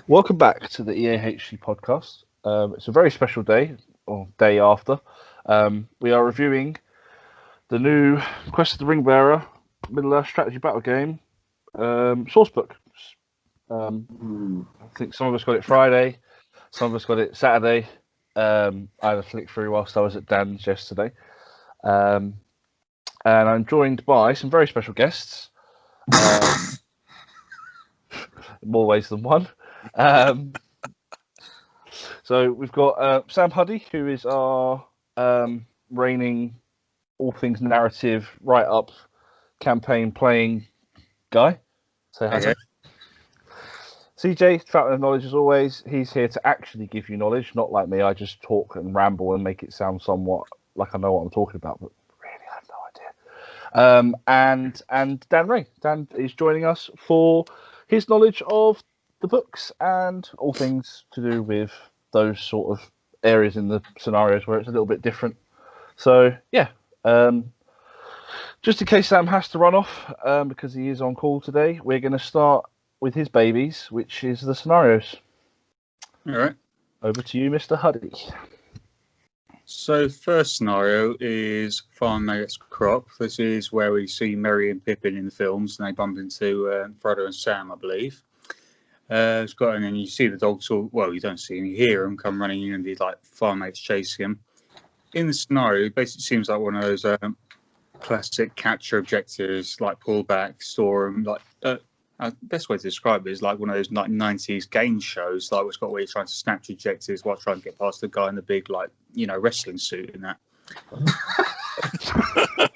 Welcome back to the EAHC podcast. It's a very special day, or day after. We are reviewing the new Quest of the Ringbearer Middle-earth strategy battle game sourcebook. I think some of us got it Friday, some of us got it Saturday. I had a flick through whilst I was at Dan's yesterday. And I'm joined by some very special guests. In more ways than one. So we've got Sam Huddy, who is our reigning all things narrative write-up campaign playing guy. Say hi. CJ, Fountain of Knowledge as always. He's here to actually give you knowledge, not like me. I just talk and ramble and make it sound somewhat like I know what I'm talking about, but really I have no idea. And Dan Ray. Dan is joining us for his knowledge of the books and all things to do with those sort of areas in the scenarios where it's a little bit different. So yeah, just in case Sam has to run off because he is on call today, we're going to start with his babies, which is the scenarios. All right. Over to you, Mr. Huddy. So first scenario is Farm Maggot's Crop. This is where we see Merry and Pippin in the films, and they bump into Frodo and Sam, I believe. And then you see the dogs all, well, you don't see them, you hear them come running in and the farm mates chasing them. In the scenario, it basically seems like one of those classic capture objectives, like pull back, store them. Best way to describe it is like one of those 90s game shows, like what's got where you're trying to snatch objectives while trying to get past the guy in the big, wrestling suit and that.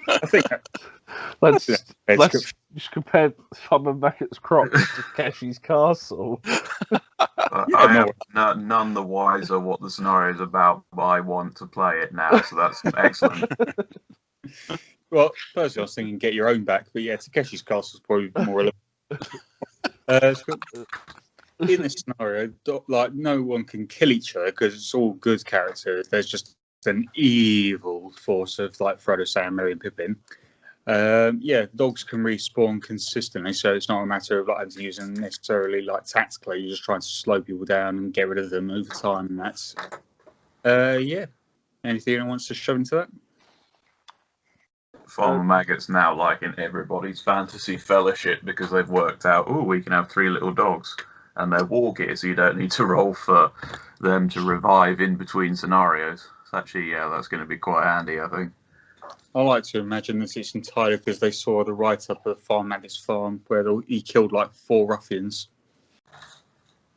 I think let's just compare Farmer Maggot's Crop to Takeshi's Castle. I am none the wiser what the scenario is about, but I want to play it now, so that's excellent. Well, personally, I was thinking get your own back, but yeah, Takeshi's Castle is probably more relevant. In this scenario, no one can kill each other because it's all good characters. There's just an evil force of Frodo, Sam, Merry, and Pippin. Dogs can respawn consistently, so it's not a matter of having to use them necessarily tactically. You're just trying to slow people down and get rid of them over time, and that's anything anyone wants to shove into that? Farmer Maggot's now in everybody's fantasy fellowship because they've worked out, we can have 3 little dogs and they're war gear, so you don't need to roll for them to revive in between scenarios. So actually, that's going to be quite handy, I think. I like to imagine that it's entirely because they saw the write-up of Farm Maggot's farm where he killed 4 ruffians.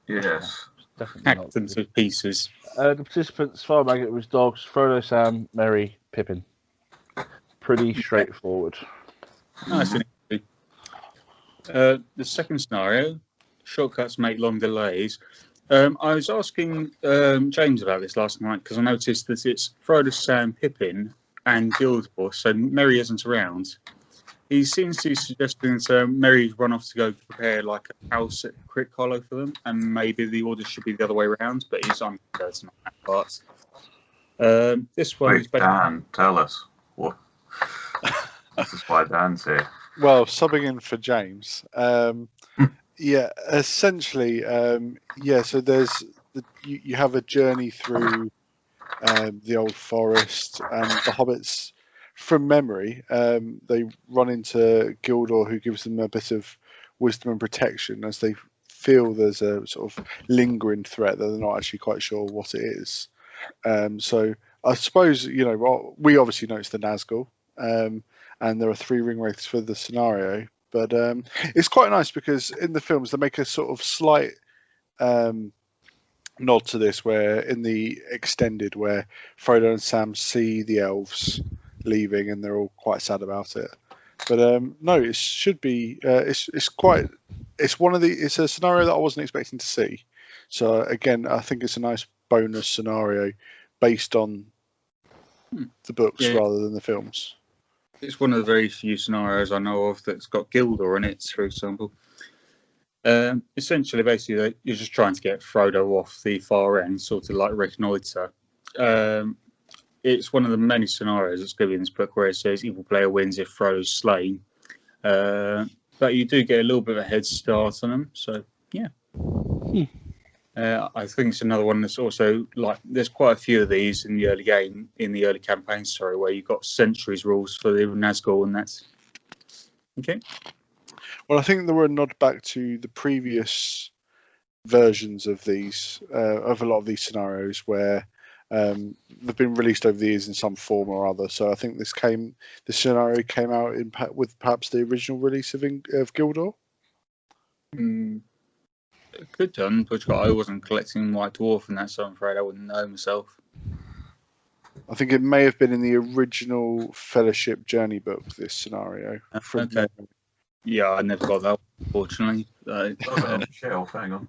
Yes. Definitely hacked them to pieces. The participants, Farm Maggot was dogs, Frodo, Sam, Merry, Pippin. Pretty straightforward. Nice and easy. The second scenario, shortcuts make long delays. I was asking James about this last night because I noticed that it's Frodo, Sam, Pippin, and Gildor, so Merry isn't around. He seems to be suggesting that Merry's run off to go prepare a house at Crick Hollow for them, and maybe the order should be the other way around, but he's uncertain on that part. This one is Dan, tell us. What? This is why Dan's here. Well, subbing in for James. Essentially, so there's you have a journey through the old forest, and the hobbits, from memory, they run into Gildor, who gives them a bit of wisdom and protection as they feel there's a sort of lingering threat that they're not actually quite sure what it is. So I suppose, we obviously know it's the Nazgul, and there are 3 ringwraiths for the scenario, but it's quite nice because in the films they make a sort of slight nod to this, where in the extended, where Frodo and Sam see the elves leaving and they're all quite sad about it. But no, it should be. It's a scenario that I wasn't expecting to see. So again, I think it's a nice bonus scenario based on the books rather than the films. It's one of the very few scenarios I know of that's got Gildor in it, for example. Essentially, basically, you're just trying to get Frodo off the far end, sort of reconnoiter. It's one of the many scenarios that's going to be in this book where it says evil player wins if Frodo's slain. But you do get a little bit of a head start on them, so yeah. I think it's another one that's also like there's quite a few of these in the early game, in the early campaign, sorry, where you've got centuries rules for the Nazgul, and that's okay. Well, I think there were a nod back to the previous versions of these, of a lot of these scenarios where they've been released over the years in some form or other. So I think this scenario came out with perhaps the original release of Gildor. It could done, but I wasn't collecting White Dwarf and that, so I'm afraid I wouldn't know myself. I think it may have been in the original Fellowship Journey book, this scenario. Okay. Yeah, I never got that, unfortunately. On the shelf, hang on.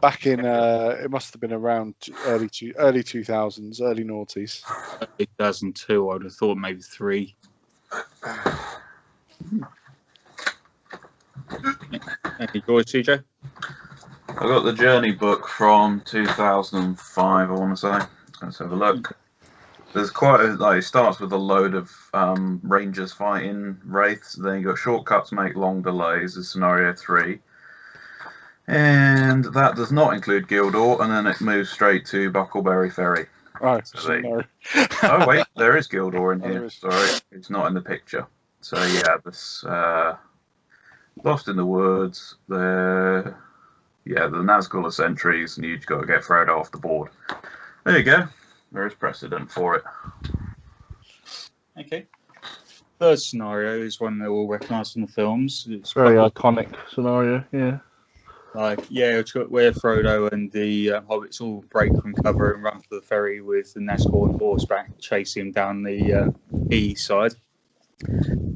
Back in, it must have been around early 2000s, early noughties. 2002, I would have thought maybe 3. Any yours, CJ? I got the Journey book from 2005, I want to say. Let's have a look. There's quite it starts with a load of rangers fighting wraiths. Then you got shortcuts make long delays as scenario 3. And that does not include Gildor, and then it moves straight to Buckleberry Ferry. Right. So oh wait, there is Gildor in here. Sorry, it's not in the picture. So yeah, this Lost in the Woods. The Nazgul are sentries, and you've got to get Frodo off the board. There you go. There is precedent for it. Okay. Third scenario is one that we'll recognise from the films. It's Very iconic scenario, yeah. It's got where Frodo and the hobbits all break from cover and run for the ferry with the Nazgul on horseback chasing him down the east side.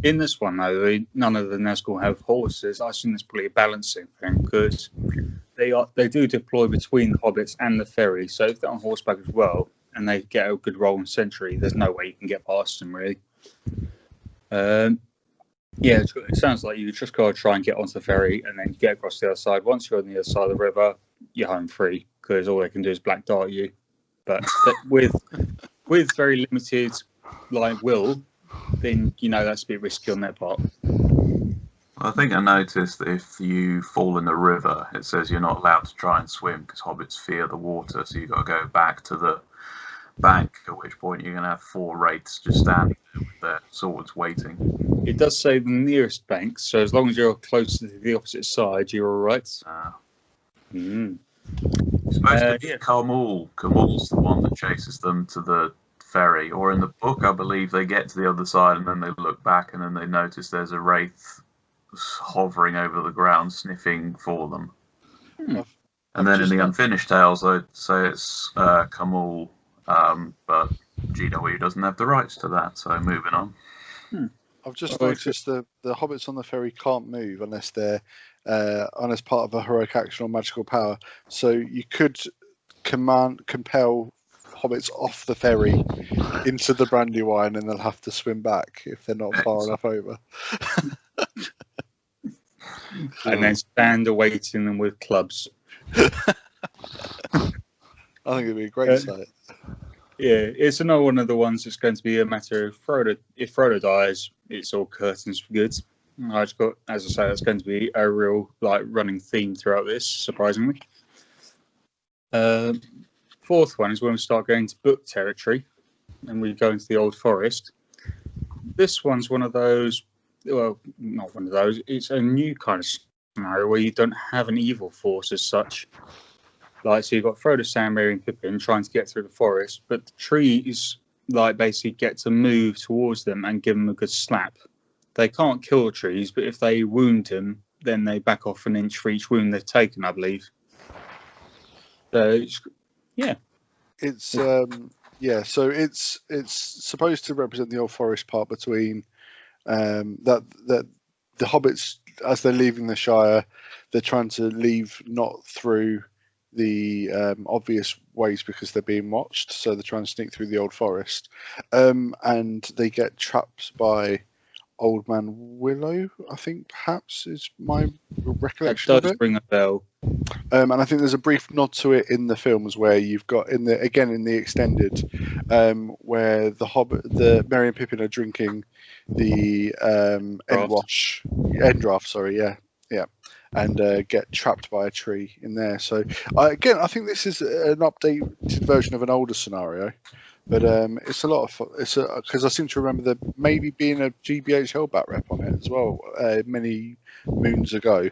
In this one, though, none of the Nazgul have horses. I think that's probably a balancing thing because they do deploy between the hobbits and the ferry. So if they're on horseback as well and they get a good roll in sentry, there's no way you can get past them really. It sounds like you just got to try and get onto the ferry and then get across the other side. Once you're on the other side of the river, you're home free because all they can do is black dart you. But with very limited will, then that's a bit risky on their part. I think I noticed that if you fall in the river, it says you're not allowed to try and swim because hobbits fear the water. So you've got to go back to the bank, at which point you're going to have 4 wraiths just standing there with their swords waiting. It does say the nearest bank, so as long as you're close to the opposite side, you're all right. It's supposed to be Kamul. Kamul's the one that chases them to the ferry. Or in the book, I believe they get to the other side and then they look back and then they notice there's a wraith hovering over the ground, sniffing for them. And then in the unfinished tales, I'd say it's Kamul. But GW doesn't have the rights to that, so moving on. I've just noticed the hobbits on the ferry can't move unless they're unless part of a heroic action or magical power. So you could compel hobbits off the ferry into the Brandywine, and they'll have to swim back if they're not far enough over. And then stand awaiting them with clubs. I think it'd be a great sight. Yeah, it's another one of the ones that's going to be a matter of Frodo. If Frodo dies, it's all curtains for good. I just got, as I say, that's going to be a real running theme throughout this, surprisingly. Fourth one is when we start going to book territory and we go into the Old Forest. This one's one of those, well, not one of those, it's a new kind of scenario where you don't have an evil force as such. So you've got Frodo, Sam, Merry and Pippin trying to get through the forest, but the trees basically get to move towards them and give them a good slap. They can't kill the trees, but if they wound them, then they back off an inch for each wound they've taken, I believe. So so it's supposed to represent the Old Forest part between that the hobbits, as they're leaving the Shire, they're trying to leave not through the obvious ways because they're being watched, so they're trying to sneak through the Old Forest, and they get trapped by Old Man Willow, I think perhaps is my recollection of it. Ring a bell. And I think there's a brief nod to it in the films where you've got in the extended, where the Merry and Pippin are drinking the End draft, and get trapped by a tree in there. So again, I think this is an updated version of an older scenario, but it's a lot of fun. It's because I seem to remember there maybe being a GBH Hellbat rep on it as well many moons ago.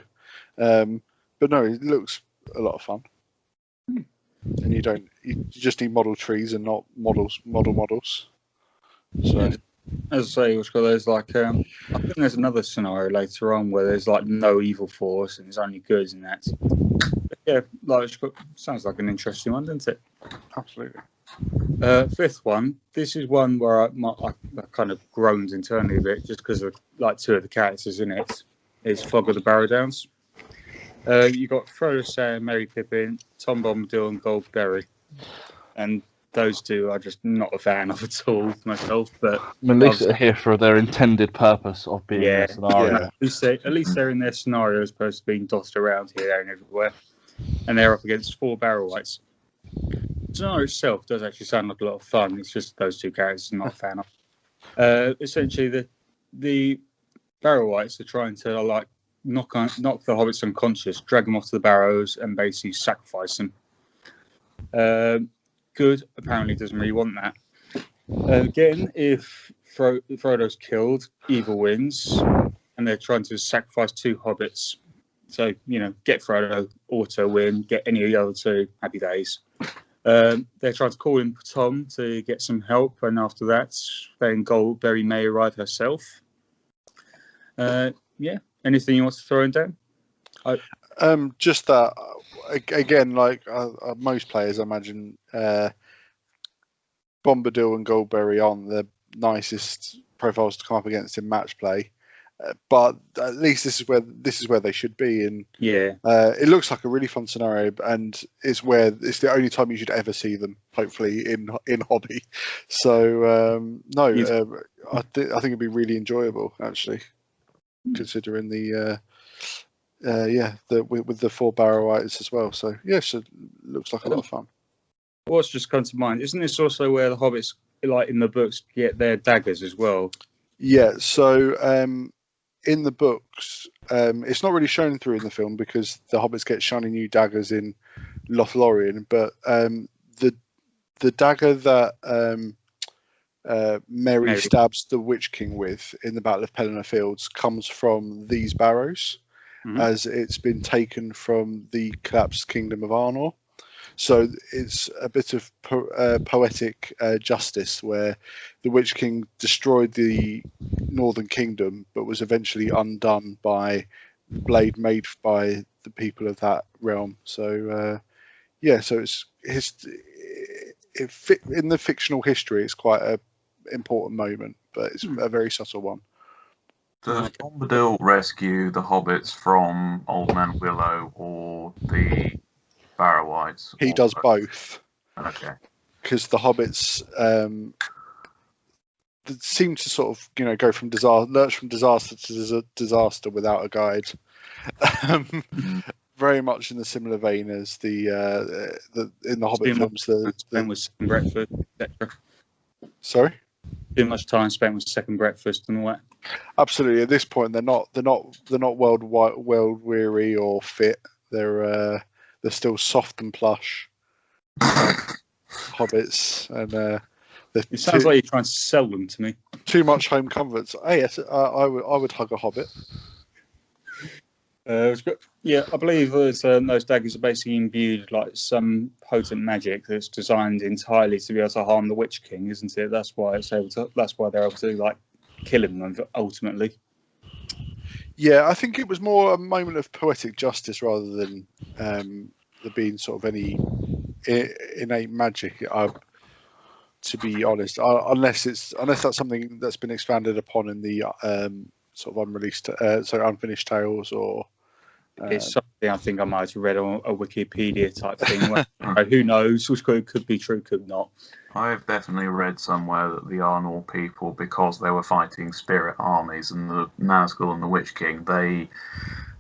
But no, it looks a lot of fun. And you just need model trees and not models. So as I say, there's like I think there's another scenario later on where there's like no evil force and there's only goods and that. But yeah, like sounds like an interesting one, doesn't it? absolutely. Fifth one. This is one where I kind of groaned internally a bit just because of like two of the characters in it. Is Fog of the Barrow Downs. You got Frodo, Sam, Merry Pippin, Tom Bombadil, and Goldberry, and those two are just not a fan of at all myself. But I mean, at least they're here for their intended purpose of being in a scenario. Yeah. At least they're in their scenario as opposed to being dotted around here, there, and everywhere. And they're up against 4 Barrow Wights. The scenario itself does actually sound like a lot of fun. It's just those two characters I'm not a fan of. Essentially, the Barrow Wights are trying to like knock the hobbits unconscious, drag them off to the barrows, and basically sacrifice them. Good apparently doesn't really want that. Again, if Frodo's killed, evil wins, and they're trying to sacrifice 2 hobbits. So, get Frodo, auto win, get any of the other 2, happy days. They're trying to call in Tom to get some help, and after that, then Goldberry may arrive herself. Anything you want to throw in, Dan? Just that again, like most players, I imagine Bombadil and Goldberry aren't the nicest profiles to come up against in match play, but at least this is where they should be. And it looks like a really fun scenario, and it's the only time you should ever see them. Hopefully in Hobby. So I think it'd be really enjoyable actually. Considering with the 4 Barrow Wights as well, so yes, it looks like a lot of fun. What's just come to mind? Isn't this also where the hobbits, like in the books, get their daggers as well? Yeah. So in the books, it's not really shown through in the film because the hobbits get shiny new daggers in Lothlorien, but the dagger that Merry stabs the Witch King with in the Battle of Pelennor Fields comes from these barrows, as it's been taken from the collapsed Kingdom of Arnor. So it's a bit of poetic justice where the Witch King destroyed the Northern Kingdom, but was eventually undone by the blade made by the people of that realm. So so in the fictional history, it's quite a important moment, but it's a very subtle one. Does Bombadil rescue the hobbits from Old Man Willow or the Barrow Wights? He does both. Okay. Because the hobbits seem to sort of go from disaster to disaster without a guide. Very much in the similar vein as the in the Hobbit films. The was second breakfast, etc. Sorry. Too much time spent with second breakfast and all that. Absolutely. At this point, they're not world weary or fit. They're still soft and plush hobbits, and it sounds like you're trying to sell them to me. Too much home comforts. Oh yes, I would hug a hobbit. I believe those daggers are basically imbued like some potent magic that's designed entirely to be able to harm the Witch King, isn't it? That's why they're able to like kill him ultimately. Yeah, I think it was more a moment of poetic justice rather than there being sort of any innate magic. To be honest, unless that's something that's been expanded upon in the sort of unfinished tales, or it's something I think I might have read on a Wikipedia type thing. Who knows? Which could be true, could not. I've definitely read somewhere that the Arnor people, because they were fighting spirit armies and the Nazgul and the Witch King, they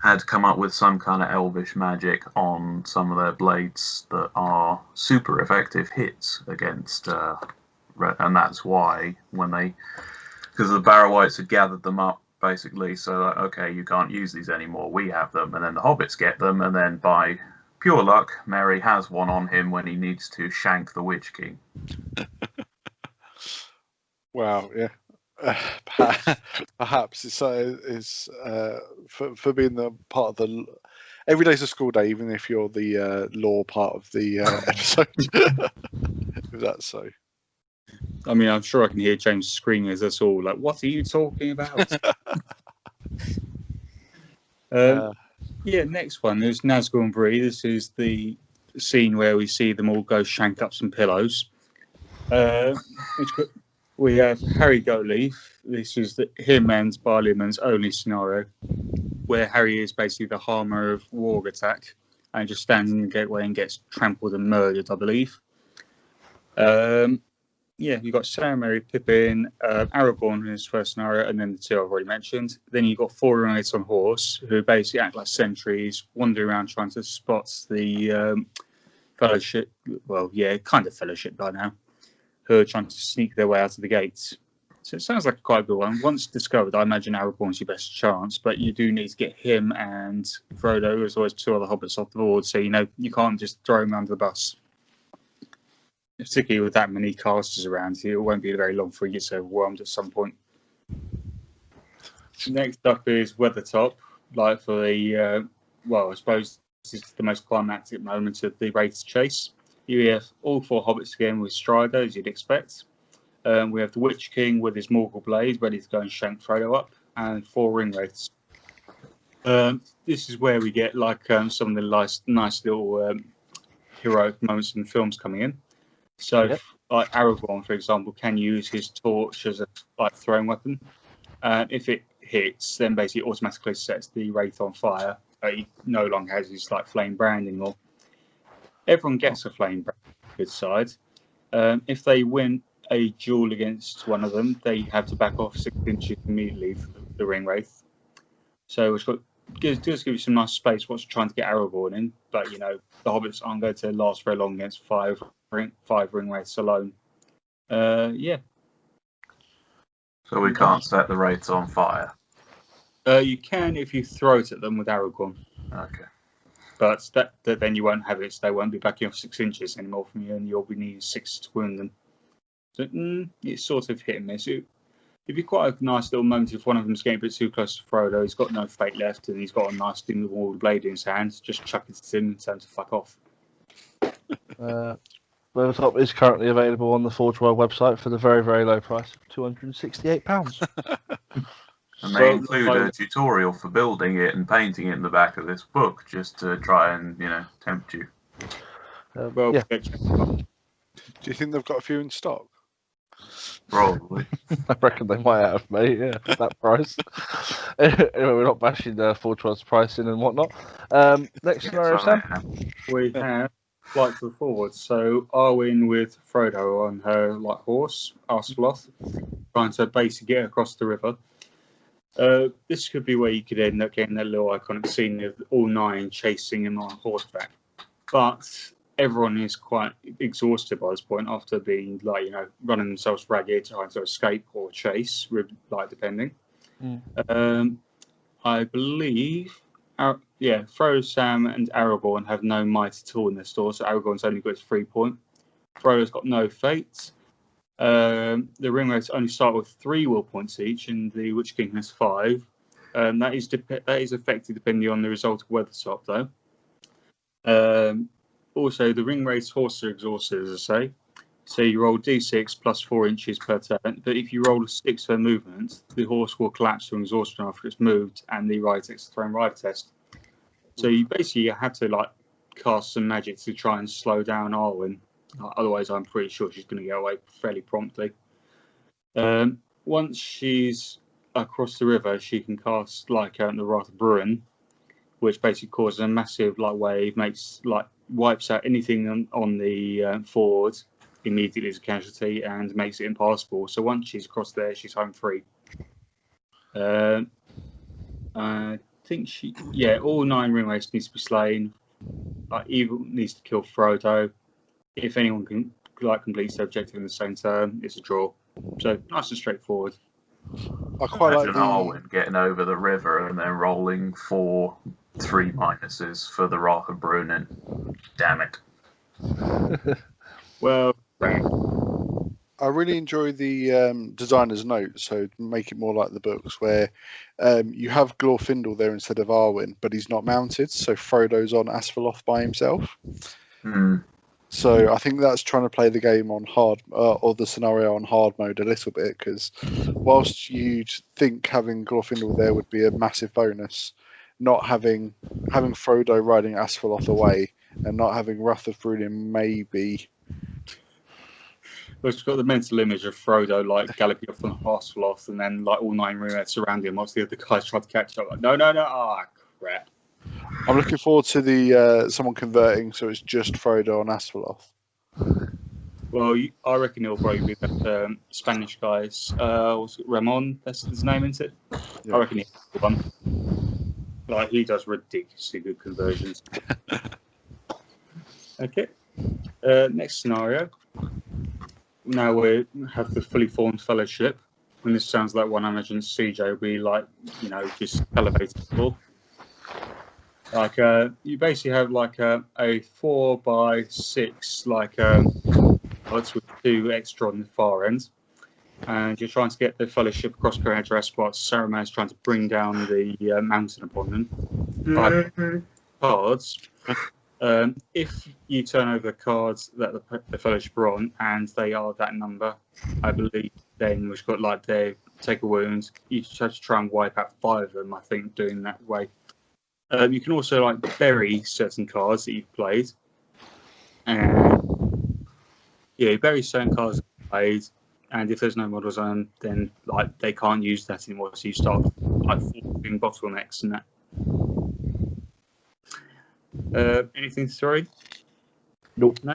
had come up with some kind of elvish magic on some of their blades that are super effective hits against, and that's why because the Barrow Wights had gathered them up basically. So, like, okay, you can't use these anymore. We have them, and then the hobbits get them, and then by pure luck, Merry has one on him when he needs to shank the Witch King. Wow, yeah. Perhaps it's for being the part of the every day's a school day, even if you're the law part of the episode. If that's so. I mean, I'm sure I can hear James screaming as us all, like, "What are you talking about?" Yeah, next one is Nazgul and Bree. This is the scene where we see them all go shank up some pillows. We have Harry Goatleaf. This is him and Barleyman's only scenario, where Harry is basically the harmer of Warg attack and just stands in the gateway and gets trampled and murdered, I believe. Yeah, you've got Sam, Merry, Pippin, Aragorn in his first scenario, and then the two I've already mentioned. Then you've got 4 Ringwraiths on horse, who basically act like sentries, wander around trying to spot the Fellowship. Well, yeah, kind of Fellowship by now, who are trying to sneak their way out of the gates. So it sounds like quite a good one. Once discovered, I imagine Aragorn's your best chance, but you do need to get him and Frodo, as well as 2 other hobbits, off the board, so you can't just throw him under the bus. Particularly with that many casters around, it won't be very long before he gets overwhelmed at some point. Next up is Weathertop, like for the, I suppose this is the most climactic moment of the Wraith's chase. You have all 4 hobbits again with Strider, as you'd expect. We have the Witch King with his Morgul blade, ready to go and shank Frodo up, and 4 Ringwraiths. This is where we get like some of the nice little heroic moments in the films coming in. So, like Aragorn, for example, can use his torch as a throwing weapon. If it hits, then basically automatically sets the Wraith on fire. He no longer has his flame brand anymore. Everyone gets a flame brand on the good side. If they win a duel against one of them, they have to back off 6 inches immediately for the Ringwraith. So it's just give you some nice space whilst trying to get Aragorn in, but the hobbits aren't going to last very long against 5 Ringwraiths alone. Yeah. So we can't set the Wraiths on fire. You can if you throw it at them with Aragorn. Okay. But then you won't have it, so they won't be backing off 6 inches anymore from you, and you'll be needing 6 to wound them. So it's sort of hit and miss. It'd be quite a nice little moment if one of them's getting a bit too close to Frodo. He's got no fate left, and he's got a nice thin wall blade in his hand. Just chuck it to him and tell him to fuck off. Weathertop is currently available on the Forge World website for the very, very low price of £268. And they include a tutorial for building it and painting it in the back of this book, just to try and, tempt you. Yeah. Do you think they've got a few in stock? Probably. I reckon they might have, mate. Yeah, at that price. Anyway, we're not bashing Forge World's pricing and whatnot. Next scenario, Sam? We have Flight to the Forward. So Arwen with Frodo on her horse, Arsloth, trying to basically get across the river. This could be where you could end up getting that little iconic scene of all 9 chasing him on horseback. But everyone is quite exhausted by this point after being running themselves ragged, trying to escape or chase, depending. I believe, Frodo, Sam, and Aragorn have no might at all in their store, so Aragorn's only got his 3 point. Frodo's got no fate. The Ringwraiths only start with 3 will points each, and the Witch King has 5. That is affected depending on the result of Weathertop, though. Also, the Ringwraith's horses are exhausted, as I say. So you roll d6 plus 4 inches per turn. But if you roll a 6 for movement, the horse will collapse from exhaustion after it's moved, and the rider takes a thrown rider test. So you basically have to cast some magic to try and slow down Arwen. Otherwise, I'm pretty sure she's going to get away fairly promptly. Once she's across the river, she can cast the Wrath of Bruin, which basically causes a massive wave, wipes out anything on the ford immediately as a casualty, and makes it impassable. So once she's across there, she's home free. I think all 9 Ringwraiths needs to be slain. Evil needs to kill Frodo. If anyone can completes their objective in the same turn, it's a draw. So nice and straightforward. I quite like Imagine the. Arwen getting over the river and then rolling for 3 minuses for the Wrath of Brunin. Damn it. Well, right. I really enjoy the designer's note, so make it more like the books, where you have Glorfindel there instead of Arwen, but he's not mounted, so Frodo's on Asphaleth by himself. So I think that's trying to play the game on hard, or the scenario on hard mode a little bit, because whilst you'd think having Glorfindel there would be a massive bonus, not having Frodo riding Asphaleth away and not having Wrath of Brunin maybe. We've got the mental image of Frodo like galloping off on Asphaleth, and then like all 9 Ringbearers surround him whilst the other guys try to catch up. Like, no, ah, crap. I'm looking forward to the someone converting, so it's just Frodo on Asphaleth. Well, I reckon it'll probably be that Spanish guy's. What's it, Ramon? That's his name, isn't it? Yeah. I reckon he's the one. Like, he does ridiculously good conversions. Okay. Next scenario. Now we have the fully formed fellowship. And this sounds like one I imagine CJ will be like, just elevated for. Like, you basically have like a 4x6, like, odds with 2 extra on the far end. And you're trying to get the fellowship across Caradhras whilst Saruman's trying to bring down the mountain upon them. 5 cards. If you turn over the cards that the fellowship are on, and they are that number, I believe, then we've got like they take a wound. You just have to try and wipe out 5 of them, I think, doing that way. You can also like bury certain cards that you've played. And yeah, bury certain cards that you've played, and if there's no models on, then like they can't use that anymore. So you start like forcing bottlenecks and that. Anything to throw in? Nope. No?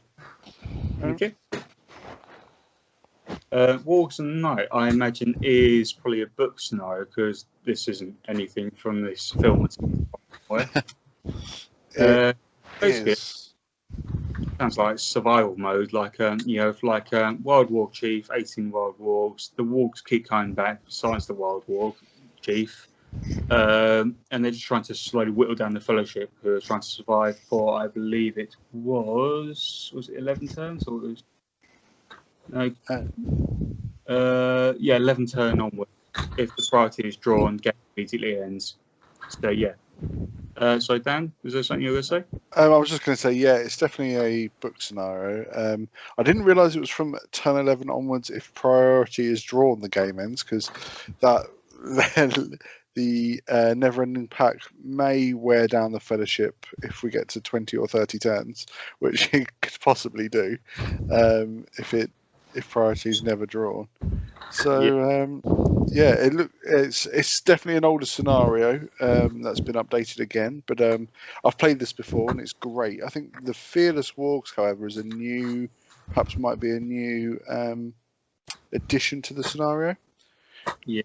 Okay. Wargs and Night, I imagine, is probably a book scenario because this isn't anything from this film. Basically, sounds like survival mode. Like you have like Wild Warg Chief, 18 Wild Wargs. The Wargs keep coming back besides the Wild Warg Chief. And they're just trying to slowly whittle down the fellowship who are trying to survive for, I believe it was it 11 turns or was yeah, 11 turn onward. If the priority is drawn, game immediately ends. So yeah. So Dan, was there something you were going to say? I was just going to say, yeah, it's definitely a book scenario. I didn't realise it was from turn 11 onwards if priority is drawn, the game ends, because that the Never-Ending Pack may wear down the Fellowship if we get to 20 or 30 turns, which it could possibly do if priority is never drawn. So yeah, it's definitely an older scenario that's been updated again. But I've played this before and it's great. I think the Fearless Wargs, however, is perhaps might be a new addition to the scenario. Yeah,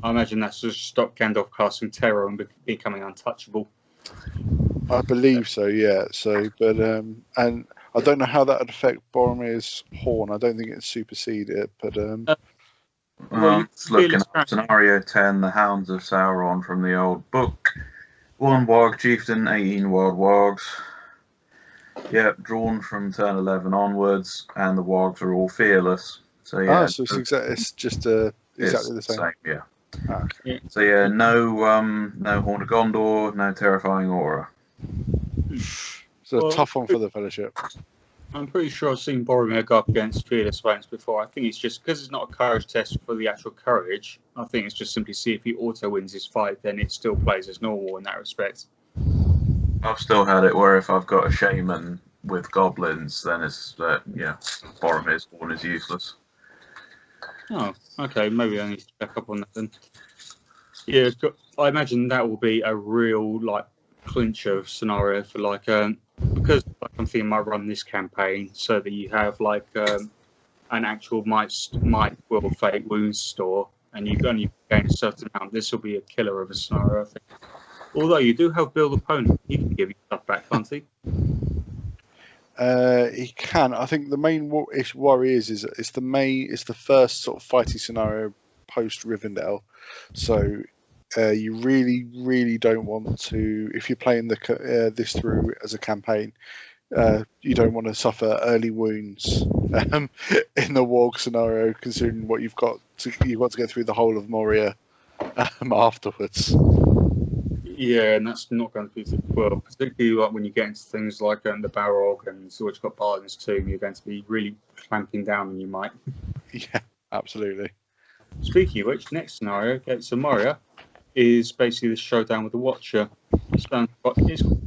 I imagine that's just stop Gandalf casting terror and becoming untouchable. I believe so, yeah. So, but and I don't know how that would affect Boromir's horn. I don't think it's superseded, but it's looking at scenario 10, the Hounds of Sauron from the old book. 1 Warg Chieftain, 18 Wild Wargs. Yep, drawn from turn 11 onwards, and the Wargs are all fearless. So yeah, so it's just exactly the same. Yeah. Okay. Yeah. So yeah, no Horn of Gondor, no Terrifying Aura. So a tough one for the Fellowship. I'm pretty sure I've seen Boromir go up against Fearless once before. I think it's just because it's not a courage test for the actual courage. I think it's just simply see if he auto wins his fight, then it still plays as normal in that respect. I've still had it where if I've got a shaman with goblins, then it's Boromir's horn is useless. Oh, okay. Maybe I need to back up on that then. Yeah, I imagine that will be a real clincher scenario for because I'm thinking I might run this campaign so that you have an actual might will fate wounds store, and you only gain a certain amount. This will be a killer of a scenario, I think. Although you do have build opponent, he can give you stuff back, can't he? He can. I think the main worry is it's the first sort of fighty scenario post Rivendell, so you really don't want to, if you're playing this through as a campaign, you don't want to suffer early wounds in the warg scenario, considering what you've got to get through the whole of Moria afterwards. Yeah, and that's not going to be well, particularly like when you get into things like the Balrog and so it's got Barden's Tomb, you're going to be really clamping down on your might. Yeah, absolutely. Speaking of which, next scenario, so Moria is basically the showdown with the Watcher. It's a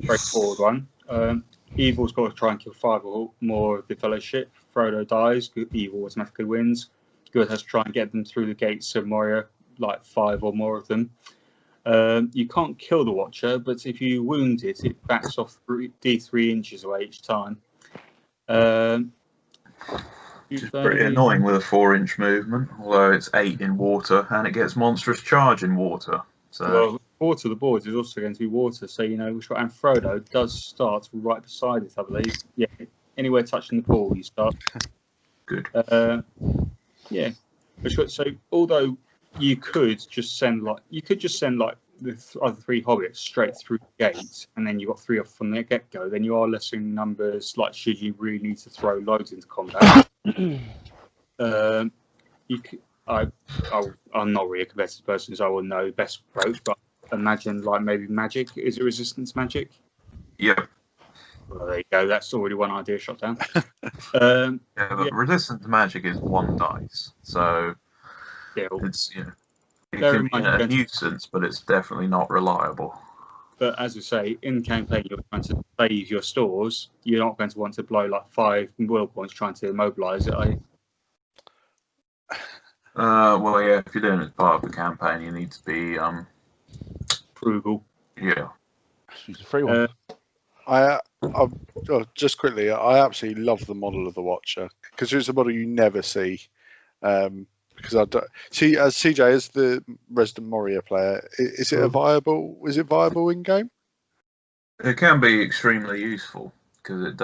straightforward one. Evil's got to try and kill 5 or more of the Fellowship. Frodo dies, Evil automatically wins. Good has to try and get them through the gates of Moria, like 5 or more of them. You can't kill the Watcher, but if you wound it, it backs off D3 inches away each time. Which is pretty annoying with a 4-inch movement, although it's 8 in water and it gets monstrous charge in water. So, well, water, the board is also going to be water, so and Frodo does start right beside it, I believe. Yeah, anywhere touching the pool, you start. Good. Yeah, so although you could just send the other 3 hobbits straight through the gate, and then you got 3 off from the get-go, then you are lessening numbers. Like, should you really need to throw loads into combat? I'm not really a competitive person, so I will know the best approach. But imagine, like, maybe magic. Is it resistance magic? Yep. Well, there you go. That's already one idea shot down. But resistance magic is 1 dice, so it's it can be a nuisance, but it's definitely not reliable. But as I say, in campaign, you're trying to save your stores. You're not going to want to blow like 5 will points trying to immobilise it, are you? Well, yeah, if you're doing it as part of the campaign, you need to be frugal. Yeah. She's a free one. Just quickly, I absolutely love the model of the Watcher because it's a model you never see. Because I don't see, as CJ, as the resident Moria player, is it viable in game? It can be extremely useful because it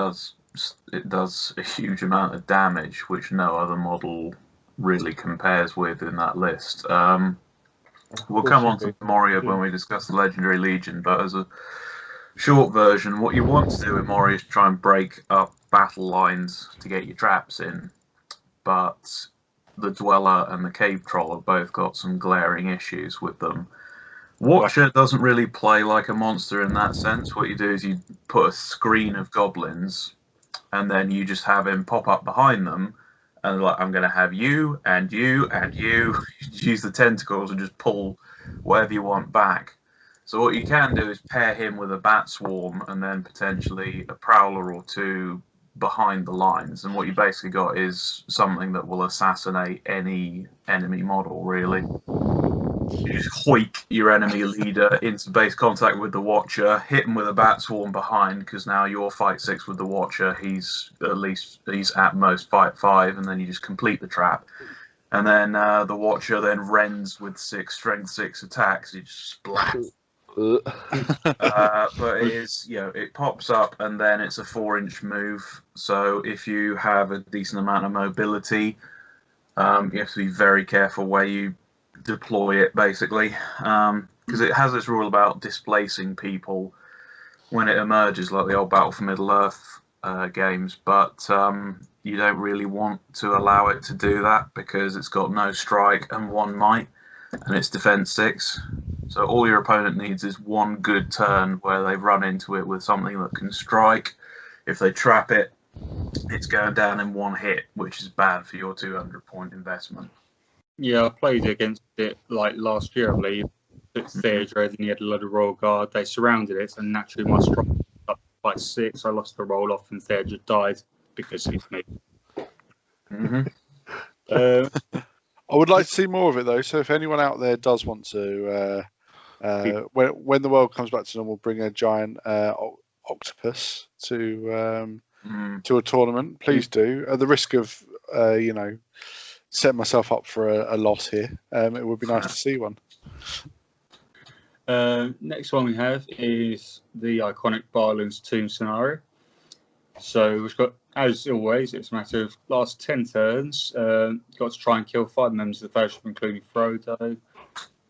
does a huge amount of damage, which no other model really compares with in that list. We'll come on to Moria when we discuss the Legendary Legion, but as a short version, what you want to do in Moria is try and break up battle lines to get your traps in, but the Dweller and the Cave Troll have both got some glaring issues with them. Watcher doesn't really play like a monster in that sense. What you do is you put a screen of goblins, and then you just have him pop up behind them, and like, I'm going to have you and you and you. Use the tentacles and just pull whatever you want back. So what you can do is pair him with a bat swarm, and then potentially a prowler or 2 behind the lines, and what you basically got is something that will assassinate any enemy model, really. You just hoik your enemy leader into base contact with the Watcher, hit him with a bat swarm behind, because now you're fight 6 with the Watcher, he's at most fight 5, and then you just complete the trap. And then the Watcher then rends with 6 strength 6 attacks, you just splat. But it is, it pops up and then it's a 4-inch move. So if you have a decent amount of mobility, you have to be very careful where you deploy it, basically, because it has this rule about displacing people when it emerges, like the old Battle for Middle-earth games. But you don't really want to allow it to do that because it's got no strike and 1 might, and it's defense 6. So all your opponent needs is 1 good turn where they run into it with something that can strike. If they trap it, it's going down in 1 hit, which is bad for your 200-point investment. Yeah, I played against it like last year, I believe. It's Theodred, and he had a lot of Royal Guard. They surrounded it, and naturally my strike was up by 6. I lost the roll off, and Theodred died because he's me. I would like to see more of it, though. So if anyone out there does want to, when the world comes back to normal, bring a giant octopus to a tournament, please do. At the risk of, setting myself up for a loss here, it would be nice to see one. Next one we have is the iconic Barden's Tomb scenario. So we've got, as always, it's a matter of last 10 turns. Got to try and kill 5 members of the Fellowship, including Frodo.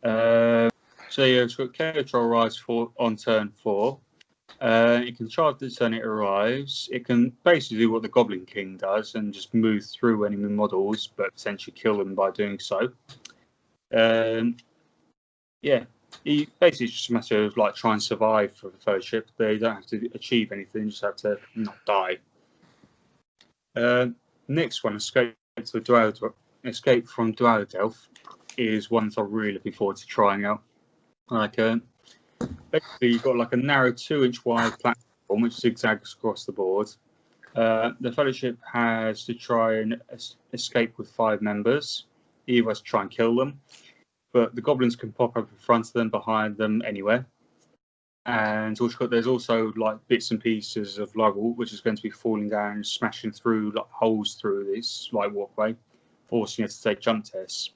So yeah, it's got Control arrives on turn 4. It can charge the turn it arrives. It can basically do what the Goblin King does and just move through enemy models, but potentially kill them by doing so. Yeah, basically it's just a matter of like trying to survive for the Fellowship. They don't have to achieve anything; just have to not die. Next one, Escape from Dwaladelf, is one that I'm really looking forward to trying out. Like, basically, you've got like a narrow 2-inch wide platform which zigzags across the board. The Fellowship has to try and escape with 5 members. Either has to try and kill them, but the goblins can pop up in front of them, behind them, anywhere. And there's also like bits and pieces of rubble which is going to be falling down and smashing through like holes through this like walkway, forcing you to take jump tests.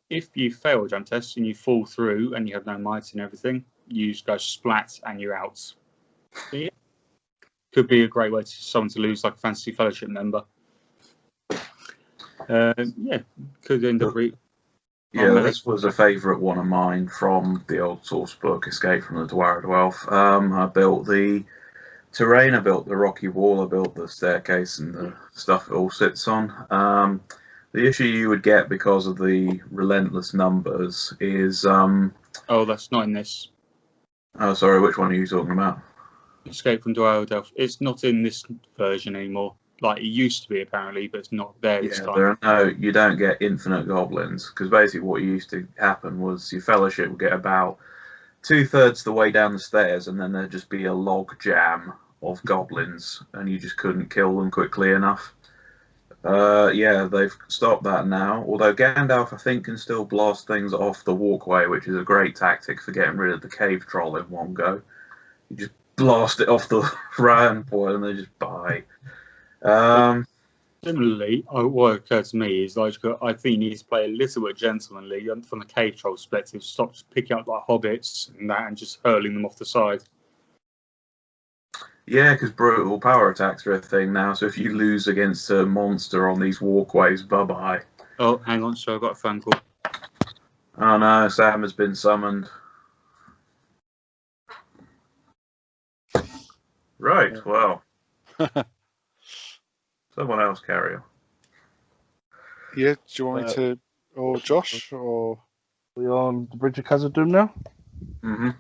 If you fail a jump test and you fall through and you have no might and everything, you just go splat and you're out. So, yeah. Could be a great way to someone to lose like a Fantasy Fellowship member. Yeah, could end up. Yeah, this was a favourite one of mine from the old source book, Escape from the Dwaladelf. I built the terrain, I built the rocky wall, I built the staircase and the stuff it all sits on. The issue you would get because of the relentless numbers is... oh, that's not in this. Oh, sorry, which one are you talking about? Escape from Dwaladelf. It's not in this version anymore. Like, it used to be, apparently, but it's not there this time. You don't get infinite goblins, because basically what used to happen was your Fellowship would get about 2/3 the way down the stairs, and then there'd just be a log jam of goblins, and you just couldn't kill them quickly enough. Yeah, they've stopped that now, although Gandalf, I think, can still blast things off the walkway, which is a great tactic for getting rid of the cave troll in one go. You just blast it off the round point and they just die. Similarly, what occurred to me is like I think you need to play a little bit gentlemanly from the cave troll perspective. Stop picking up like hobbits and that and just hurling them off the side. Yeah, because brutal power attacks are a thing now. So if you lose against a monster on these walkways, bye-bye. Oh, hang on. So I've got a phone call. Oh no, Sam has been summoned. Right, well. Someone else carry on. Yeah, do you want me to, or Josh, or? We on the Bridge of Khazad-dûm now? Mm-hmm.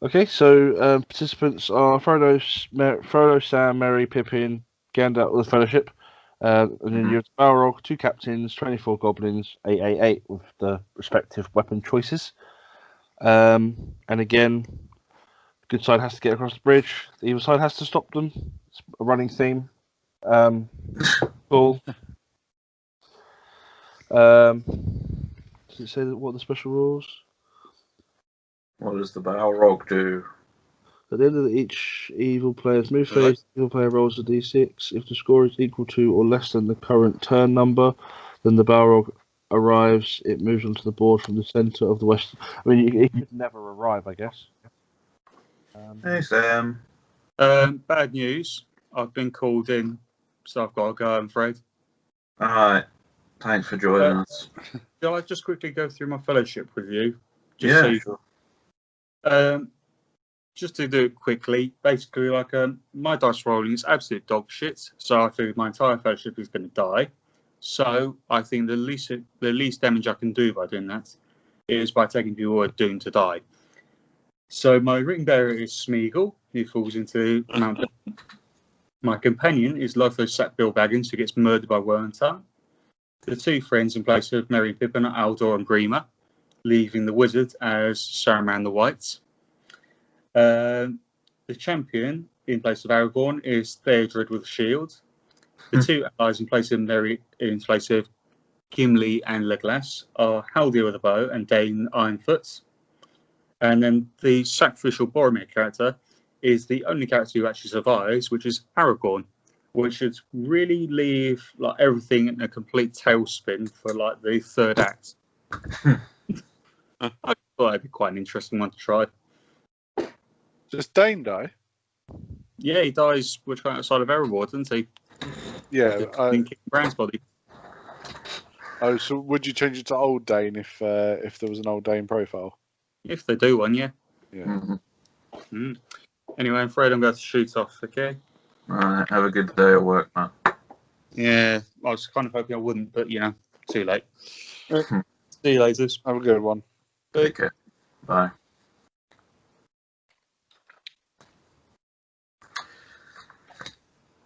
Okay, so participants are Frodo, Sam, Merry, Pippin, Gandalf with the Fellowship. And then you have Balrog, 2 captains, 24 goblins, 888 with the respective weapon choices. And again, the good side has to get across the bridge. The evil side has to stop them. It's a running theme. Cool. Does it say what are the special rules? What does the Balrog do? At the end of each evil player's move phase, the evil player rolls a d6. If the score is equal to or less than the current turn number, then the Balrog arrives. It moves onto the board from the centre of the west. I mean, it could never arrive, I guess. Hey, Sam. Bad news. I've been called in, so I've got to go, I'm afraid. All right. Thanks for joining us. Shall I just quickly go through my Fellowship with you? Sure. Just to do it quickly, basically, like my dice rolling is absolute dog shit. So I figured my entire Fellowship is going to die. So I think the least damage I can do by doing that is by taking people who are doomed to die. So my Ringbearer is Smeagol, who falls into Mount. My companion is Lothos Sackbill Baggins, who gets murdered by Wormtongue. The 2 friends in place of Merry and Pippin are Aldor and Grima, leaving the wizard as Saruman the White. The champion in place of Aragorn is Theodred with a shield. The 2 allies in place of Gimli and Legolas are Haldir with a bow and Dane Ironfoot. And then the sacrificial Boromir character is the only character who actually survives, which is Aragorn, which should really leave like everything in a complete tailspin for like the 3rd act. I thought it'd be quite an interesting one to try. Does Dane die? Yeah, he dies which outside of Erebor, doesn't he? Yeah. In King Brown's body. Oh, so would you change it to Old Dane if there was an Old Dane profile? If they do one, yeah. Yeah. Mm-hmm. Anyway, I'm afraid I'm going to shoot off, okay? Right, have a good day at work, Matt. Yeah, I was kind of hoping I wouldn't, but, too late. Right. See you later. Have a good one. Take care. Bye.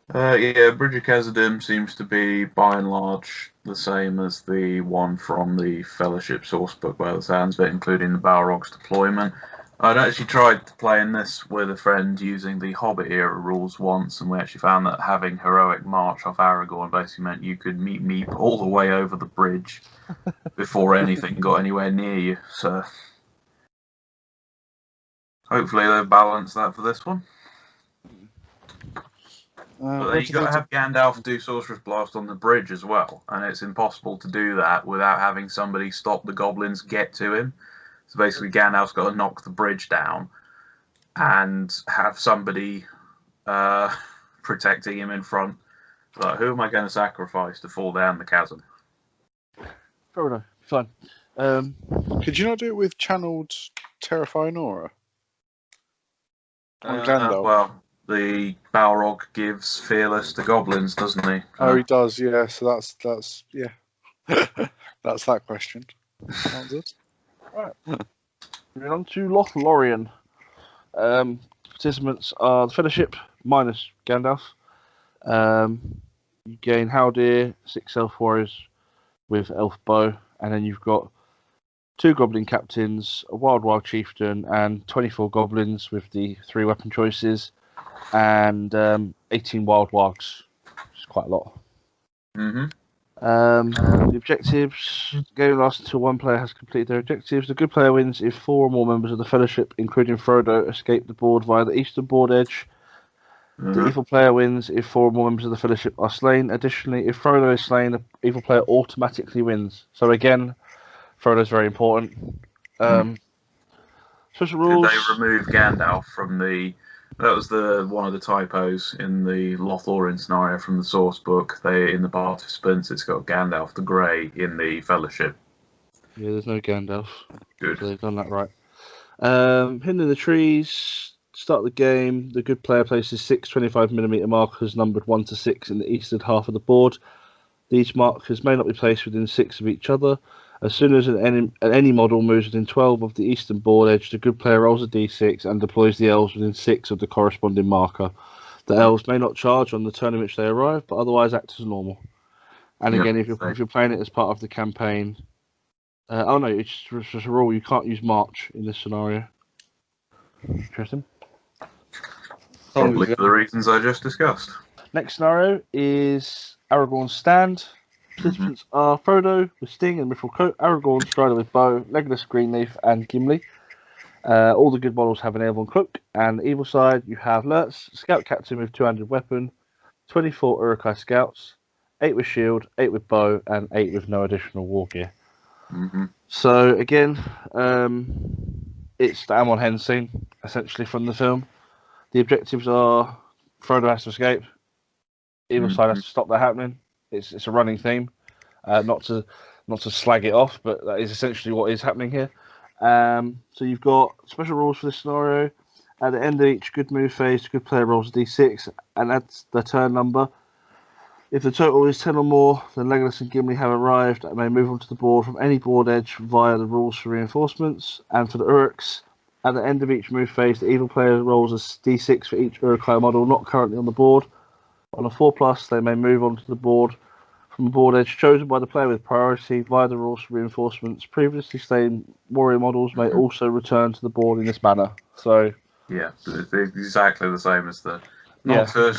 Bridge of Khazad-dûm seems to be, by and large, the same as the one from the Fellowship sourcebook by the sounds of it, including the Balrog's deployment. I'd actually tried playing this with a friend using the Hobbit era rules once, and we actually found that having heroic march off Aragorn basically meant you could meet all the way over the bridge before anything got anywhere near you. So hopefully they've balanced that for this one. But then you've got to have Gandalf do Sorcerer's Blast on the bridge as well, and it's impossible to do that without having somebody stop the goblins get to him. So basically Gandalf's got to knock the bridge down and have somebody protecting him in front. Like, who am I going to sacrifice to fall down the chasm? Fair enough. Fine. Could you not do it with channeled Terrifying Aura? On Gandalf? Well, the Balrog gives Fearless to goblins, doesn't he? Oh, he does, yeah. So that's yeah. That's that question. Answered. Right. Moving on to Lothlorien. Participants are the Fellowship minus Gandalf. You gain Haldir, 6 elf warriors with elf bow, and then you've got 2 goblin captains, a wild chieftain, and 24 goblins with the 3 weapon choices, and 18 wild wargs, which is quite a lot. Mm-hmm. The objectives: the game lasts until one player has completed their objectives. The good player wins if 4 or more members of the Fellowship, including Frodo, escape the board via the eastern board edge. The evil player wins if 4 or more members of the Fellowship are slain. Additionally, if Frodo is slain, the evil player automatically wins. So again, Frodo's very important. Special rules. Did they remove Gandalf from the... That was one of the typos in the Lothlorien scenario from the source book. In the participants, it's got Gandalf the Grey in the Fellowship. Yeah, there's no Gandalf. Good. So they've done that right. Hidden in the trees. Start the game. The good player places 6 25mm markers numbered 1 to 6 in the eastern half of the board. These markers may not be placed within 6 of each other. As soon as any model moves within 12 of the eastern board edge, the good player rolls a d6 and deploys the elves within 6 of the corresponding marker. The elves may not charge on the turn in which they arrive, but otherwise act as normal. And again, if you're playing it as part of the campaign... it's just a rule. You can't use March in this scenario. Interesting. Probably for the reasons I just discussed. Next scenario is Aragorn's Stand. Participants are Frodo with Sting and Mithril Coat, Aragorn, Strider with Bow, Legolas, Greenleaf, and Gimli. All the good models have an Airborne Cloak, and the evil side you have Lurtz, Scout Captain with 200 weapon, 24 Uruk-hai Scouts, 8 with Shield, 8 with Bow, and 8 with no additional war gear. So again, it's the Amon Hen scene, essentially, from the film. The objectives are Frodo has to escape, evil side has to stop that happening. It's a running theme, not to slag it off, but that is essentially what is happening here. So you've got special rules for this scenario. At the end of each good move phase, the good player rolls a d6 and adds the turn number. If the total is 10 or more, then Legolas and Gimli have arrived and may move onto the board from any board edge via the rules for reinforcements. And for the Uruks, at the end of each move phase, the evil player rolls a d6 for each Uruk-hai model not currently on the board. On a 4+, they may move onto the board from a board edge chosen by the player with priority via the rules for reinforcements. Previously slain warrior models may also return to the board in this manner. So yeah, it's exactly the same as the... Not to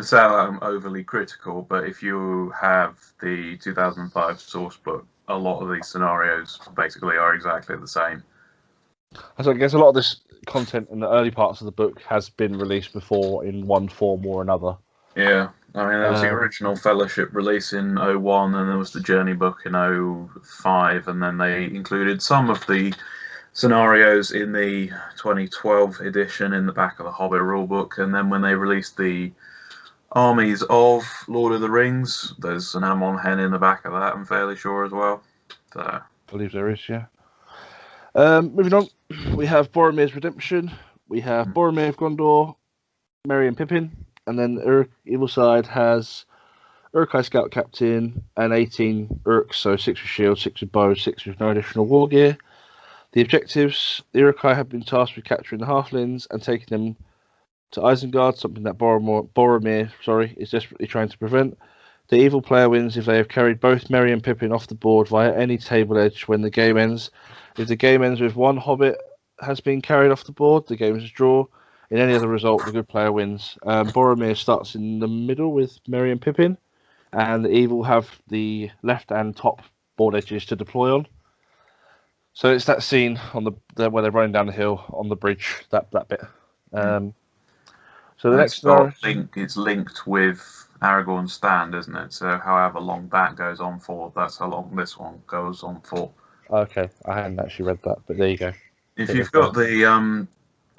sound overly critical, but if you have the 2005 source book, a lot of these scenarios basically are exactly the same. So I guess a lot of this content in the early parts of the book has been released before in one form or another. Yeah, I mean, there was the original Fellowship release in 01, and there was the Journey book in 05, and then they included some of the scenarios in the 2012 edition in the back of the Hobbit rulebook, and then when they released the armies of Lord of the Rings, there's an Ammon hen in the back of that, I'm fairly sure as well. So, I believe there is, yeah. Moving on, we have Boromir's Redemption. We have Boromir of Gondor, Merry and Pippin, and then Evil Side has Uruk-hai Scout Captain and 18 Urks, so 6 with shields, 6 with bows, 6 with no additional war gear. The objectives: the Uruk-hai have been tasked with capturing the halflings and taking them to Isengard, something that Boromir is desperately trying to prevent. The evil player wins if they have carried both Merry and Pippin off the board via any table edge when the game ends. If the game ends with one Hobbit has been carried off the board, the game is a draw. In any other result, the good player wins. Boromir starts in the middle with Merry and Pippin, and the evil have the left and top board edges to deploy on. So it's that scene on where they're running down the hill on the bridge, that bit. So the next it's linked with Aragorn's stand, isn't it? So however long that goes on for, that's how long this one goes on for. Okay, I hadn't actually read that, but there you go. If you've got the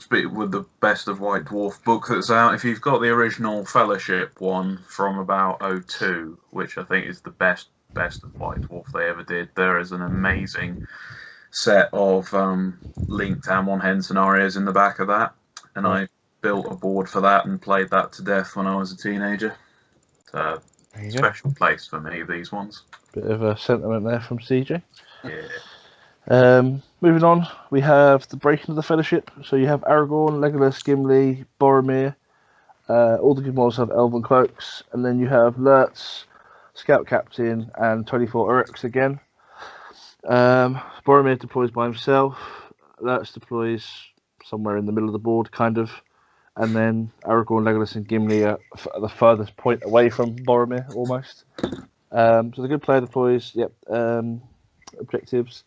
with the Best of White Dwarf book that's out, if you've got the original Fellowship one from about 2002, which I think is the best of White Dwarf they ever did, there is an amazing set of linked Ammon hen scenarios in the back of that, and I built a board for that and played that to death when I was a teenager. So special place for me, these ones. Bit of a sentiment there from CJ. Yeah. Moving on, we have the Breaking of the Fellowship. So you have Aragorn, Legolas, Gimli, Boromir. All the good models have elven cloaks, and then you have Lurtz, Scout Captain, and 24 Uruks again. Boromir deploys by himself. Lurtz deploys somewhere in the middle of the board, kind of. And then Aragorn, Legolas, and Gimli are at the furthest point away from Boromir, almost. So the good player deploys, objectives.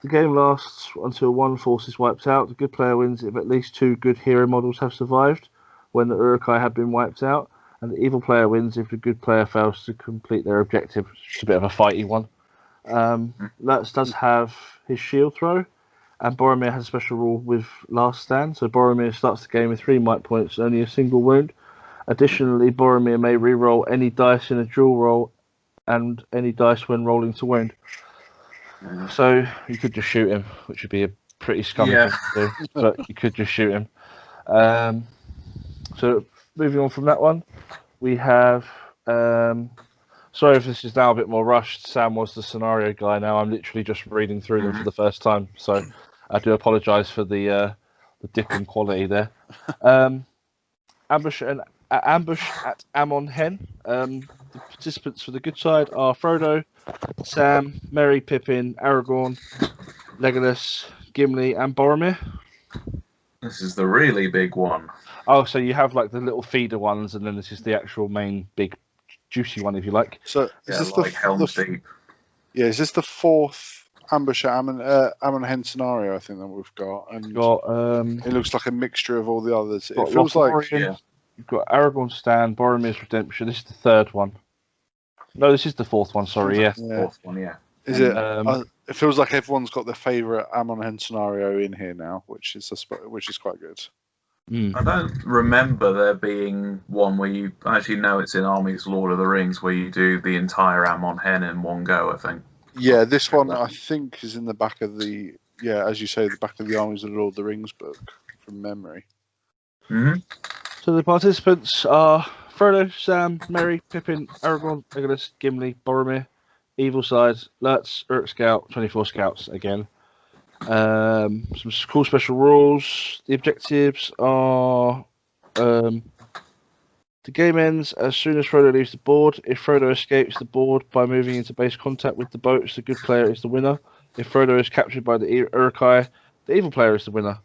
The game lasts until one force is wiped out. The good player wins if at least 2 good hero models have survived when the Uruk-hai have been wiped out. And the evil player wins if the good player fails to complete their objective. It's a bit of a fighty one. Lurtz does have his shield throw, and Boromir has a special rule with last stand. So Boromir starts the game with 3 might points and only a single wound. Additionally, Boromir may re-roll any dice in a dual roll and any dice when rolling to wound. So you could just shoot him, which would be a pretty scummy thing to do, but you could just shoot him. So moving on from that one, we have... sorry if this is now a bit more rushed. Sam was the scenario guy. Now I'm literally just reading through them for the first time, so I do apologise for the dip in quality there. Ambush at Ammon Hen. The participants for the good side are Frodo, Sam, Merry, Pippin, Aragorn, Legolas, Gimli, and Boromir. This is the really big one. Oh, so you have like the little feeder ones, and then this is the actual main big juicy one, if you like. So is this like Helm's Deep? Yeah, is this the 4th ambush at Ammon hen scenario? I think that we've got, and it looks like a mixture of all the others. It feels like you've got Aragorn's Stand, Boromir's Redemption. This is the 3rd one. No, this is the 4th one. Sorry, yeah. 4th one, yeah. Is it? It feels like everyone's got their favourite Ammon hen scenario in here now, which is quite good. I don't remember there being one where you actually know it's in Armies Lord of the Rings where you do the entire Ammon hen in one go, I think. Yeah, this one I think is in the back of the as you say, the back of the Armies of the Lord of the Rings book from memory. Mm-hmm. So the participants are Frodo, Sam, Merry, Pippin, Aragorn, Legolas, Gimli, Boromir, Evil Side, Lurtz, Uruk Scout, 24 Scouts again. Some cool special rules. The objectives are the game ends as soon as Frodo leaves the board. If Frodo escapes the board by moving into base contact with the boats, the good player is the winner. If Frodo is captured by the Uruk-hai, the evil player is the winner.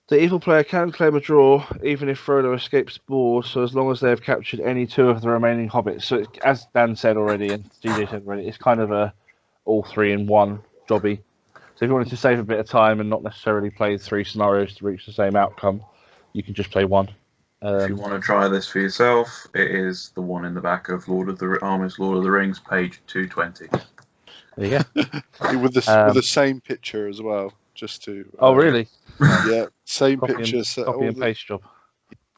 The evil player can claim a draw even if Frodo escapes the board, so as long as they have captured any 2 of the remaining hobbits. So as Dan said already and DJ said already, it's kind of a all 3 in 1 jobby. So if you wanted to save a bit of time and not necessarily play 3 scenarios to reach the same outcome, you can just play 1. If you want to try this for yourself, it is the one in the back of Armies Lord of the Rings, page 220. There you go. with the same picture as well. just to. Oh, really? Yeah, same Copy pictures. and, copy and paste job.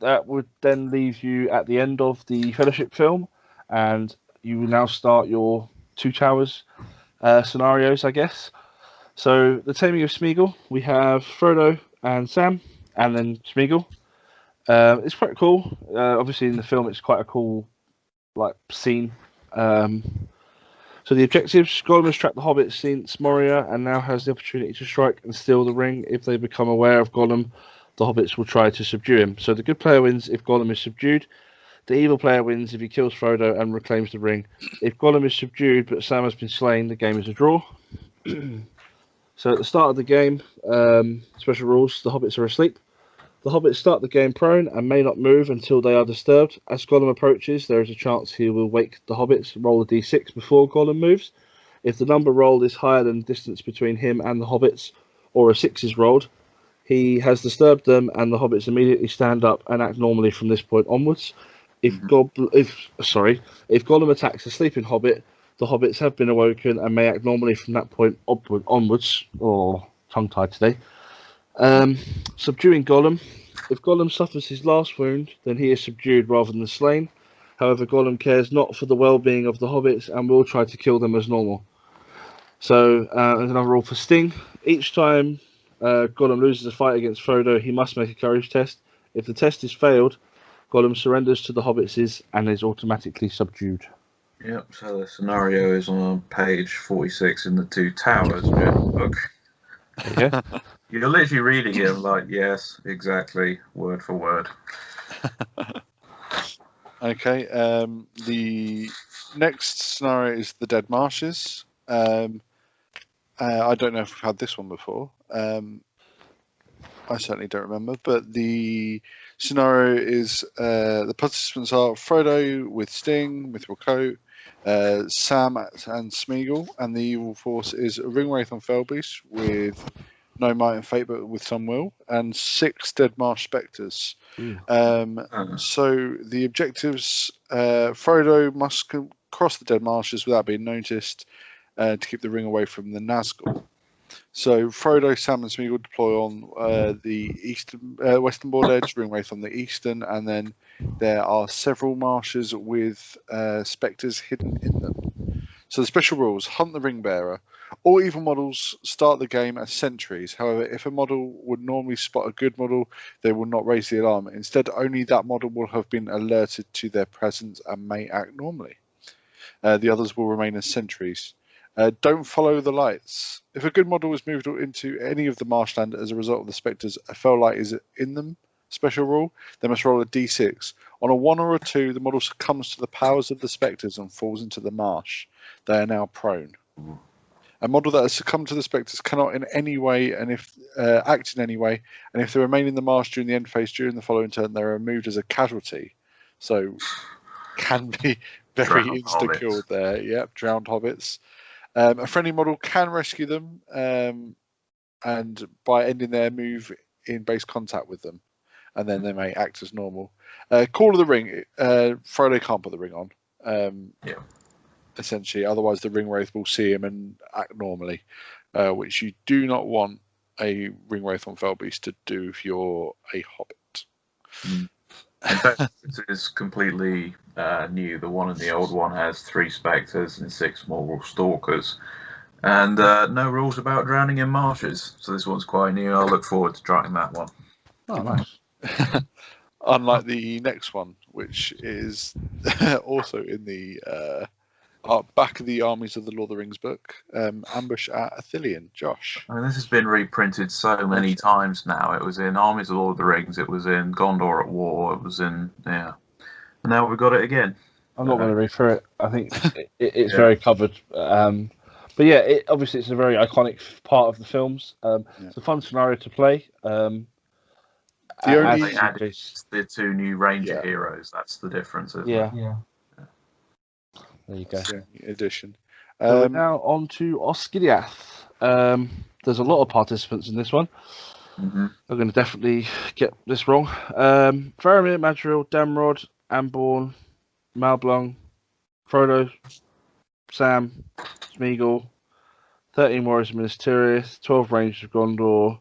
That would then leave you at the end of the Fellowship film, and you will now start your Two Towers scenarios, I guess. So the Taming of Smeagol, we have Frodo and Sam, and then Smeagol. It's quite cool. Obviously, in the film, it's quite a cool scene. So the objectives: Gollum has trapped the hobbits since Moria, and now has the opportunity to strike and steal the ring. If they become aware of Gollum, the hobbits will try to subdue him. So the good player wins if Gollum is subdued. The evil player wins if he kills Frodo and reclaims the ring. If Gollum is subdued but Sam has been slain, the game is a draw. So at the start of the game, special rules: the hobbits are asleep. The hobbits start the game prone and may not move until they are disturbed. As Gollum approaches, there is a chance he will wake the hobbits. Roll a d6 before Gollum moves. If the number rolled is higher than the distance between him and the hobbits, or a 6 is rolled, he has disturbed them, and the hobbits immediately stand up and act normally from this point onwards. If Gollum attacks a sleeping hobbit, the hobbits have been awoken and may act normally from that point onwards. Or tongue-tied today. Subduing Gollum. If Gollum suffers his last wound, then he is subdued rather than slain. However, Gollum cares not for the well-being of the hobbits and will try to kill them as normal. So, there's another rule for Sting. Each time Gollum loses a fight against Frodo, he must make a courage test. If the test is failed, Gollum surrenders to the hobbits and is automatically subdued. Yep, so the scenario is on page 46 in the Two Towers book. Okay. You're literally reading it like, yes, exactly, word for word. Okay. The next scenario is the Dead Marshes. I don't know if we've had this one before. I certainly don't remember. But the scenario is the participants are Frodo with Sting, Mithril Coat, Sam and Smeagol, and the evil force is Ringwraith on Felbeast with no might and fate, but with some will, and 6 Dead Marsh Spectres. So the objectives: Frodo must cross the Dead Marshes without being noticed to keep the ring away from the Nazgul. So Frodo, Sam, and Smeagol deploy on the western board edge, Ringwraith on the eastern, and then there are several marshes with spectres hidden in them. So the special rules: hunt the Ringbearer. All evil models start the game as sentries. However, if a model would normally spot a good model, they will not raise the alarm. Instead, only that model will have been alerted to their presence and may act normally. The others will remain as sentries. Don't follow the lights. If a good model is moved into any of the marshland as a result of the spectres, a fell light is in them. Special rule: they must roll a d6. On a 1 or a 2, the model succumbs to the powers of the spectres and falls into the marsh. They are now prone. A model that has succumbed to the spectres cannot in any way act in any way, and if they remain in the marsh during the end phase during the following turn, they are removed as a casualty. So, can be very insta-killed there. Yep, drowned hobbits. A friendly model can rescue them, and by ending their move in base contact with them, and then they may act as normal. Call of the Ring. Frodo can't put the ring on. Essentially, otherwise the Ringwraith will see him and act normally, which you do not want a Ringwraith on Felbeast to do if you're a hobbit. In fact, this is completely new. The one and the old one has 3 spectres and 6 mortal stalkers, and no rules about drowning in marshes. So this one's quite new. I'll look forward to trying that one. Oh, nice. Unlike the next one, which is also in the back of the Armies of the Lord of the Rings book, Ambush at Athelion. Josh. I mean, this has been reprinted so many times now. It was in Armies of the Lord of the Rings, it was in Gondor at War, it was in, and now we've got it again. I'm not going to read through it. I think it's very covered. But yeah, obviously it's a very iconic part of the films. It's a fun scenario to play. They added the 2 new Ranger heroes. That's the difference, isn't it? Yeah. There you go. Edition. So we're now on to Osgiliath. There's a lot of participants in this one. Mm-hmm. I'm going to definitely get this wrong. Faramir, Madril, Damrod, Amborn, Malblung, Frodo, Sam, Smeagol, 13 warriors of Minas Tirith, 12 rangers of Gondor.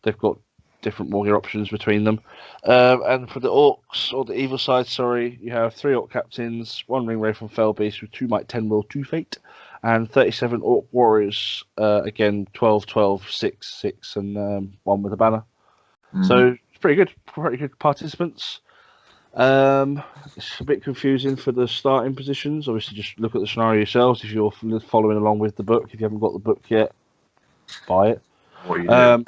They've got different warrior options between them. And for the orcs, or the evil side, sorry, you have 3 orc captains, 1 ringwraith from Fellbeast with 2 might, 10 will, 2 fate, and 37 orc warriors. Again, 12, 12, 6, 6, and 1 with a banner. So it's pretty good participants. It's a bit confusing for the starting positions. Obviously, just look at the scenario yourselves if you're following along with the book. If you haven't got the book yet, buy it. What you do?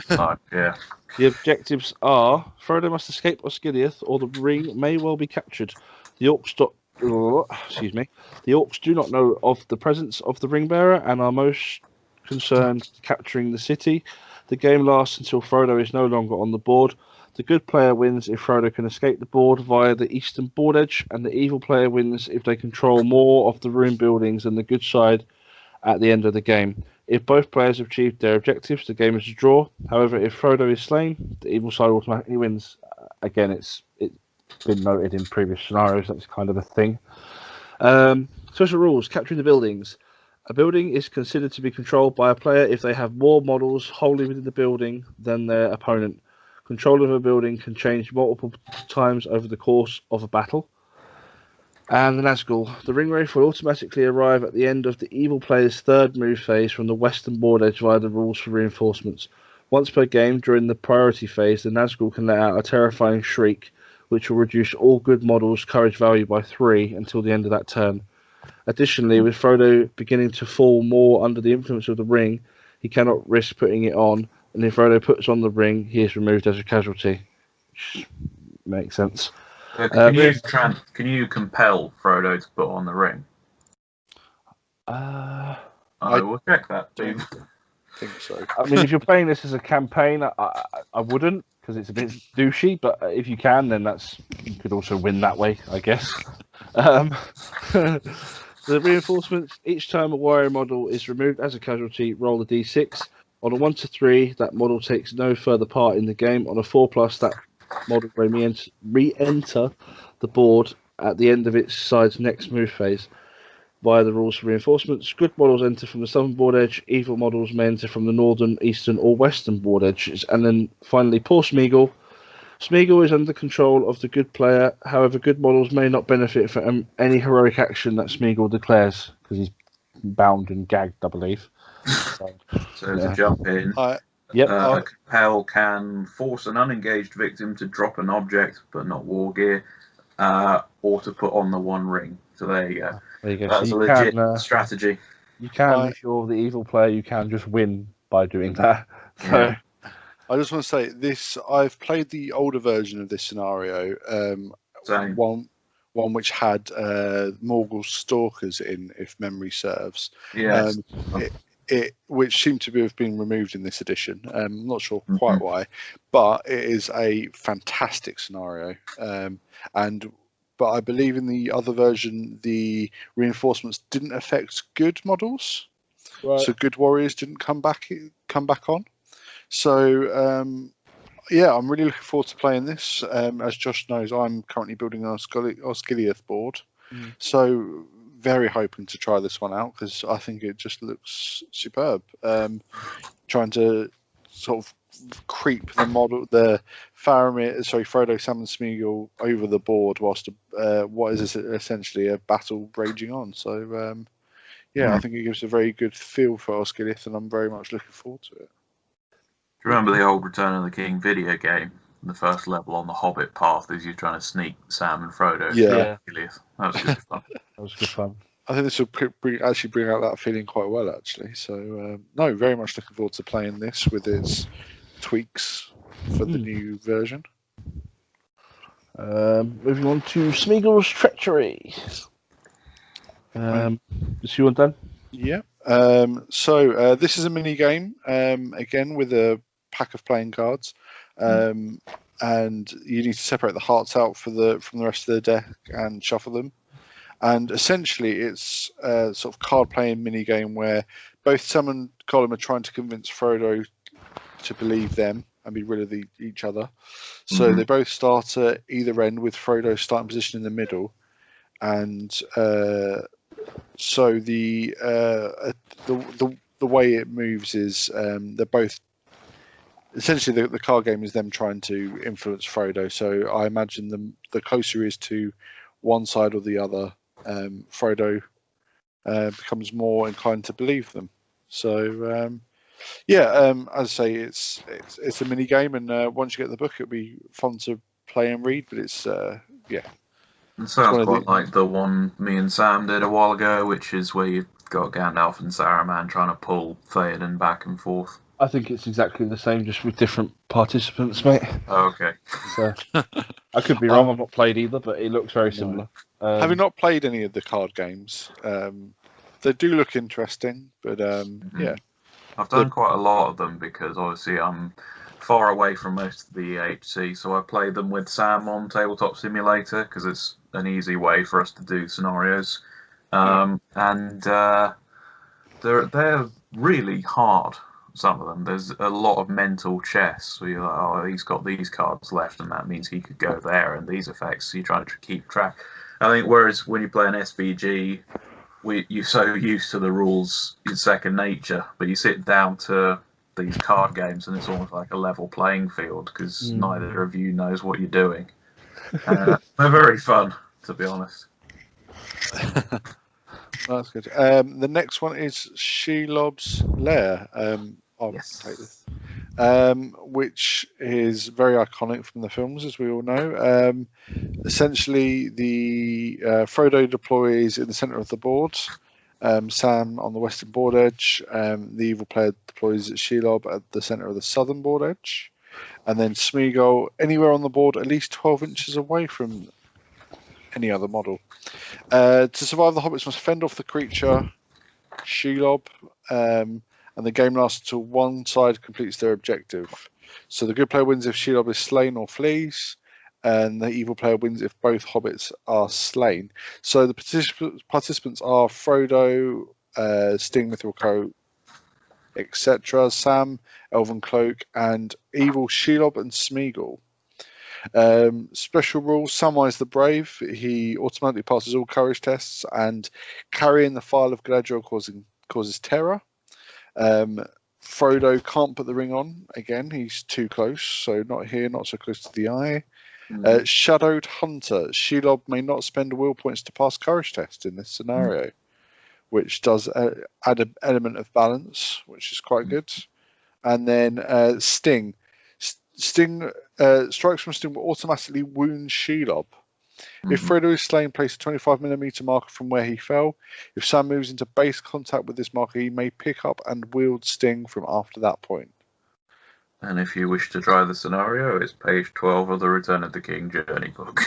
Yeah. The objectives are: Frodo must escape Osgiliath, or the ring may well be captured. The orcs The orcs do not know of the presence of the Ringbearer and are most concerned capturing the city. The game lasts until Frodo is no longer on the board. The good player wins if Frodo can escape the board via the eastern board edge, and the evil player wins if they control more of the ruin buildings than the good side at the end of the game. If both players have achieved their objectives, the game is a draw. However, if Frodo is slain, the evil side automatically wins. Again, it's been noted in previous scenarios. That's kind of a thing. Special rules: capturing the buildings. A building is considered to be controlled by a player if they have more models wholly within the building than their opponent. Control of a building can change multiple times over the course of a battle. And the Nazgul. The Ringwraith will automatically arrive at the end of the evil player's third move phase from the western board edge via the rules for reinforcements. Once per game during the priority phase, the Nazgul can let out a terrifying shriek, which will reduce all good models' courage value by 3 until the end of that turn. Additionally, with Frodo beginning to fall more under the influence of the ring, he cannot risk putting it on, and if Frodo puts on the ring, he is removed as a casualty. Which makes sense. Can you compel Frodo to put on the ring? I will check that, Steve. I think so. I mean, if you're playing this as a campaign, I wouldn't, because it's a bit douchey. But if you can, then you could also win that way, I guess. The reinforcements: each time a warrior model is removed as a casualty, roll a d6. On a 1 to 3, that model takes no further part in the game. On a 4+, that model may re-enter the board at the end of its side's next move phase via the rules for reinforcements. Good models enter from the southern board edge. Evil models may enter from the northern, eastern, or western board edges. And then finally, poor Smeagol. Smeagol is under control of the good player. However, good models may not benefit from any heroic action that Smeagol declares, because he's bound and gagged, I believe. So to jump in, Compel can force an unengaged victim to drop an object, but not war gear, or to put on the one ring. So there you go. That's so a legit strategy. You can, if you're the evil player, you can just win by doing that. So. Yeah. I just want to say this. I've played the older version of this scenario. One which had Morgul Stalkers in, if memory serves. Yes. Which seemed to have been removed in this edition. I'm not sure quite why, but it is a fantastic scenario. But I believe in the other version, the reinforcements didn't affect good models, right. So good warriors didn't come back on. So I'm really looking forward to playing this. As Josh knows, I'm currently building an Osgiliath board, so very hoping to try this one out because I think it just looks superb. Trying to sort of creep the Frodo, Sam, and Smeagol over the board whilst what is essentially a battle raging on. So I think it gives a very good feel for Osgiliath, and I'm very much looking forward to it. Do you remember the old Return of the King video game? The first level on the Hobbit path is you trying to sneak Sam and Frodo. Yeah. That was good fun. That was good fun. I think this will actually bring out that feeling quite well, actually. So, very much looking forward to playing this with its tweaks for the new version. Moving on to Smeagol's Treachery. Is you one done? Yeah. So this is a mini game, again with a pack of playing cards, and you need to separate the hearts out from the rest of the deck and shuffle them. And essentially, it's a sort of card-playing mini game where both Sam and Colin are trying to convince Frodo to believe them and be rid of each other. So they both start at either end, with Frodo's starting position in the middle, and so the the way it moves is they're both essentially the card game is them trying to influence Frodo. So I imagine the closer he is to one side or the other, Frodo becomes more inclined to believe them. So as I say, it's a mini game, and once you get the book, it'll be fun to play and read. But it's It sounds quite like the one me and Sam did a while ago, which is where you've got Gandalf and Saruman trying to pull Theoden back and forth. I think it's exactly the same, just with different participants, mate. Oh, okay. So I could be wrong. I've not played either, but it looks very similar. Have you not played any of the card games? They do look interesting, but yeah. I've done quite a lot of them because obviously I'm far away from most of the EAHC, so I play them with Sam on Tabletop Simulator because it's an easy way for us to do scenarios. And they're really hard. Some of them. There's a lot of mental chess. So you're like, oh, he's got these cards left, and that means he could go there, and these effects. So you're trying to keep track. I think whereas when you play an SVG, you're so used to the rules, it's second nature. But you sit down to these card games, and it's almost like a level playing field because neither of you knows what you're doing. They're very fun, to be honest. That's good. The next one is Shelob's Lair. I'll take this. Which is very iconic from the films, as we all know. Essentially, the Frodo deploys in the centre of the board. Sam on the western board edge. The evil player deploys at Shelob at the centre of the southern board edge. And then Smeagol anywhere on the board at least 12 inches away from any other model. To survive, the hobbits must fend off the creature Shelob, and the game lasts until one side completes their objective. So the good player wins if Shelob is slain or flees, and the evil player wins if both hobbits are slain. So the participants are Frodo, Sting, Mithril Coat, etc., Sam, Elven Cloak, and evil Shelob and Smeagol. Special rules: Samwise the Brave, he automatically passes all courage tests, and carrying the file of Galadriel causes terror. Frodo can't put the ring on again, he's too close, so not here, not so close to the eye. Shadowed Hunter, Shelob may not spend will points to pass courage test in this scenario, which does add an element of balance, which is quite good. And then Sting. Strikes from Sting will automatically wound Shelob. If Frodo is slain, place a 25mm marker from where he fell. If Sam moves into base contact with this marker, he may pick up and wield Sting from after that point. And if you wish to try the scenario, it's page 12 of the Return of the King journey book.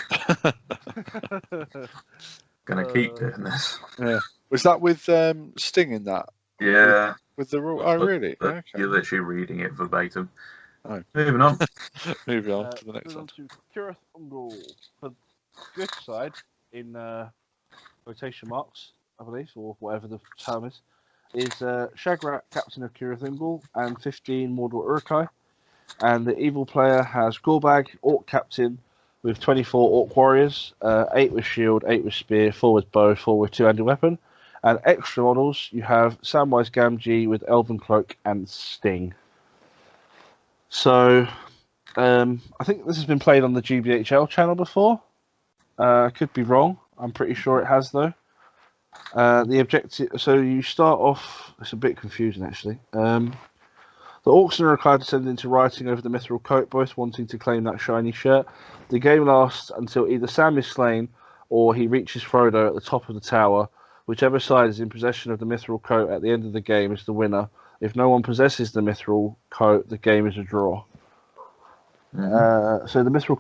Gonna keep doing this. Yeah. Was that with Sting in that? Yeah. With the rule? Oh, really? Okay. You're literally reading it verbatim. Oh. Moving on. Moving on to the next one. To Cirith Ungol. For good side, in quotation marks, I believe, or whatever the term is Shagrat, captain of Cirith Ungol, and 15 Mordor Uruk-hai. And the evil player has Gorbag, Orc captain, with 24 Orc warriors, 8 with shield, 8 with spear, 4 with bow, 4 with two-handed weapon. And extra models, you have Samwise Gamgee with Elven Cloak and Sting. So, I think this has been played on the GBHL channel before. I could be wrong. I'm pretty sure it has, though. The objective... So you start off... It's a bit confusing, actually. The Orcs and Uruk-hai descend into rioting over the Mithril Coat, both wanting to claim that shiny shirt. The game lasts until either Sam is slain or he reaches Frodo at the top of the tower. Whichever side is in possession of the Mithril Coat at the end of the game is the winner. If no one possesses the Mithril Coat, the game is a draw. So the Mithril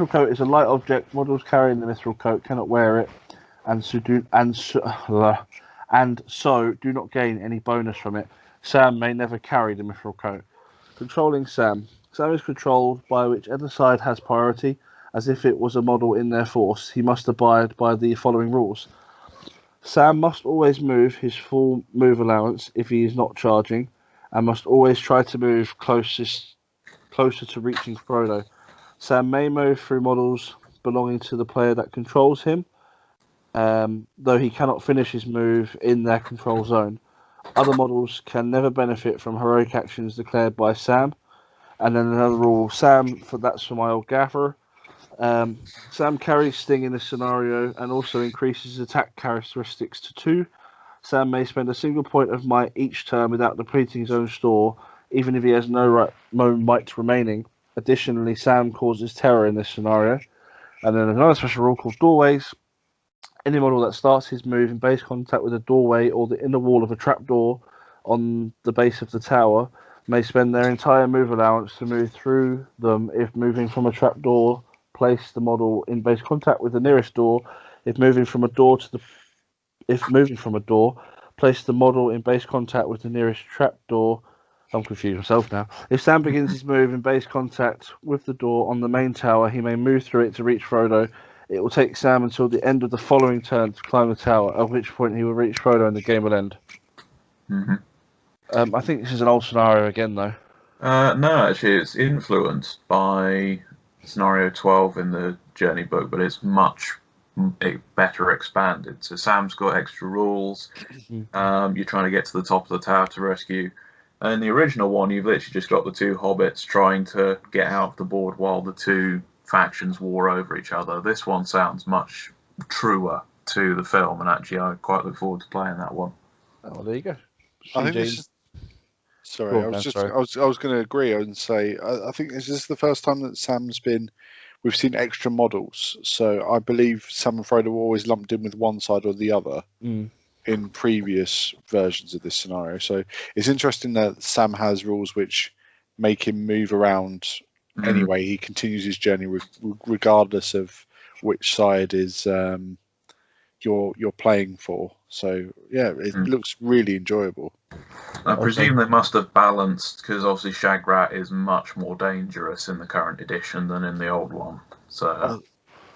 Coat is a light object. Models carrying the Mithril Coat cannot wear it, and so do not gain any bonus from it. Sam may never carry the Mithril Coat. Controlling Sam. Sam is controlled by whichever side has priority, as if it was a model in their force. He must abide by the following rules. Sam must always move his full move allowance if he is not charging, and must always try to move closer to reaching Frodo. Sam may move through models belonging to the player that controls him, though he cannot finish his move in their control zone. Other models can never benefit from heroic actions declared by Sam. And then another rule, that's for my old gaffer. Sam carries Sting in this scenario and also increases attack characteristics to 2. Sam may spend a single point of might each turn without depleting his own store, even if he has no might remaining. Additionally, Sam causes terror in this scenario. And then another special rule called Doorways. Any model that starts his move in base contact with a doorway or the inner wall of a trapdoor on the base of the tower may spend their entire move allowance to move through them. If moving from a trapdoor, place the model in base contact with the nearest door. If moving from a door, place the model in base contact with the nearest trapdoor. I'm confused myself now. If Sam begins his move in base contact with the door on the main tower, he may move through it to reach Frodo. It will take Sam until the end of the following turn to climb the tower, at which point he will reach Frodo and the game will end. I think this is an old scenario again, though. No, actually, it's influenced by scenario 12 in the Journey book, but it's much better expanded. So Sam's got extra rules. You're trying to get to the top of the tower to rescue. And in the original one, you've literally just got the 2 hobbits trying to get out of the board while the 2 factions war over each other. This one sounds much truer to the film, and actually I quite look forward to playing that one. Oh, well, there you go. I think this is... Sorry, I was going to agree and say I think this is the first time that we've seen extra models. So I believe Sam and Frodo were always lumped in with one side or the other in previous versions of this scenario. So it's interesting that Sam has rules which make him move around anyway. He continues his journey regardless of which side is you're playing for. So yeah, it looks really enjoyable. I presume they must have balanced, because obviously Shagrat is much more dangerous in the current edition than in the old one. So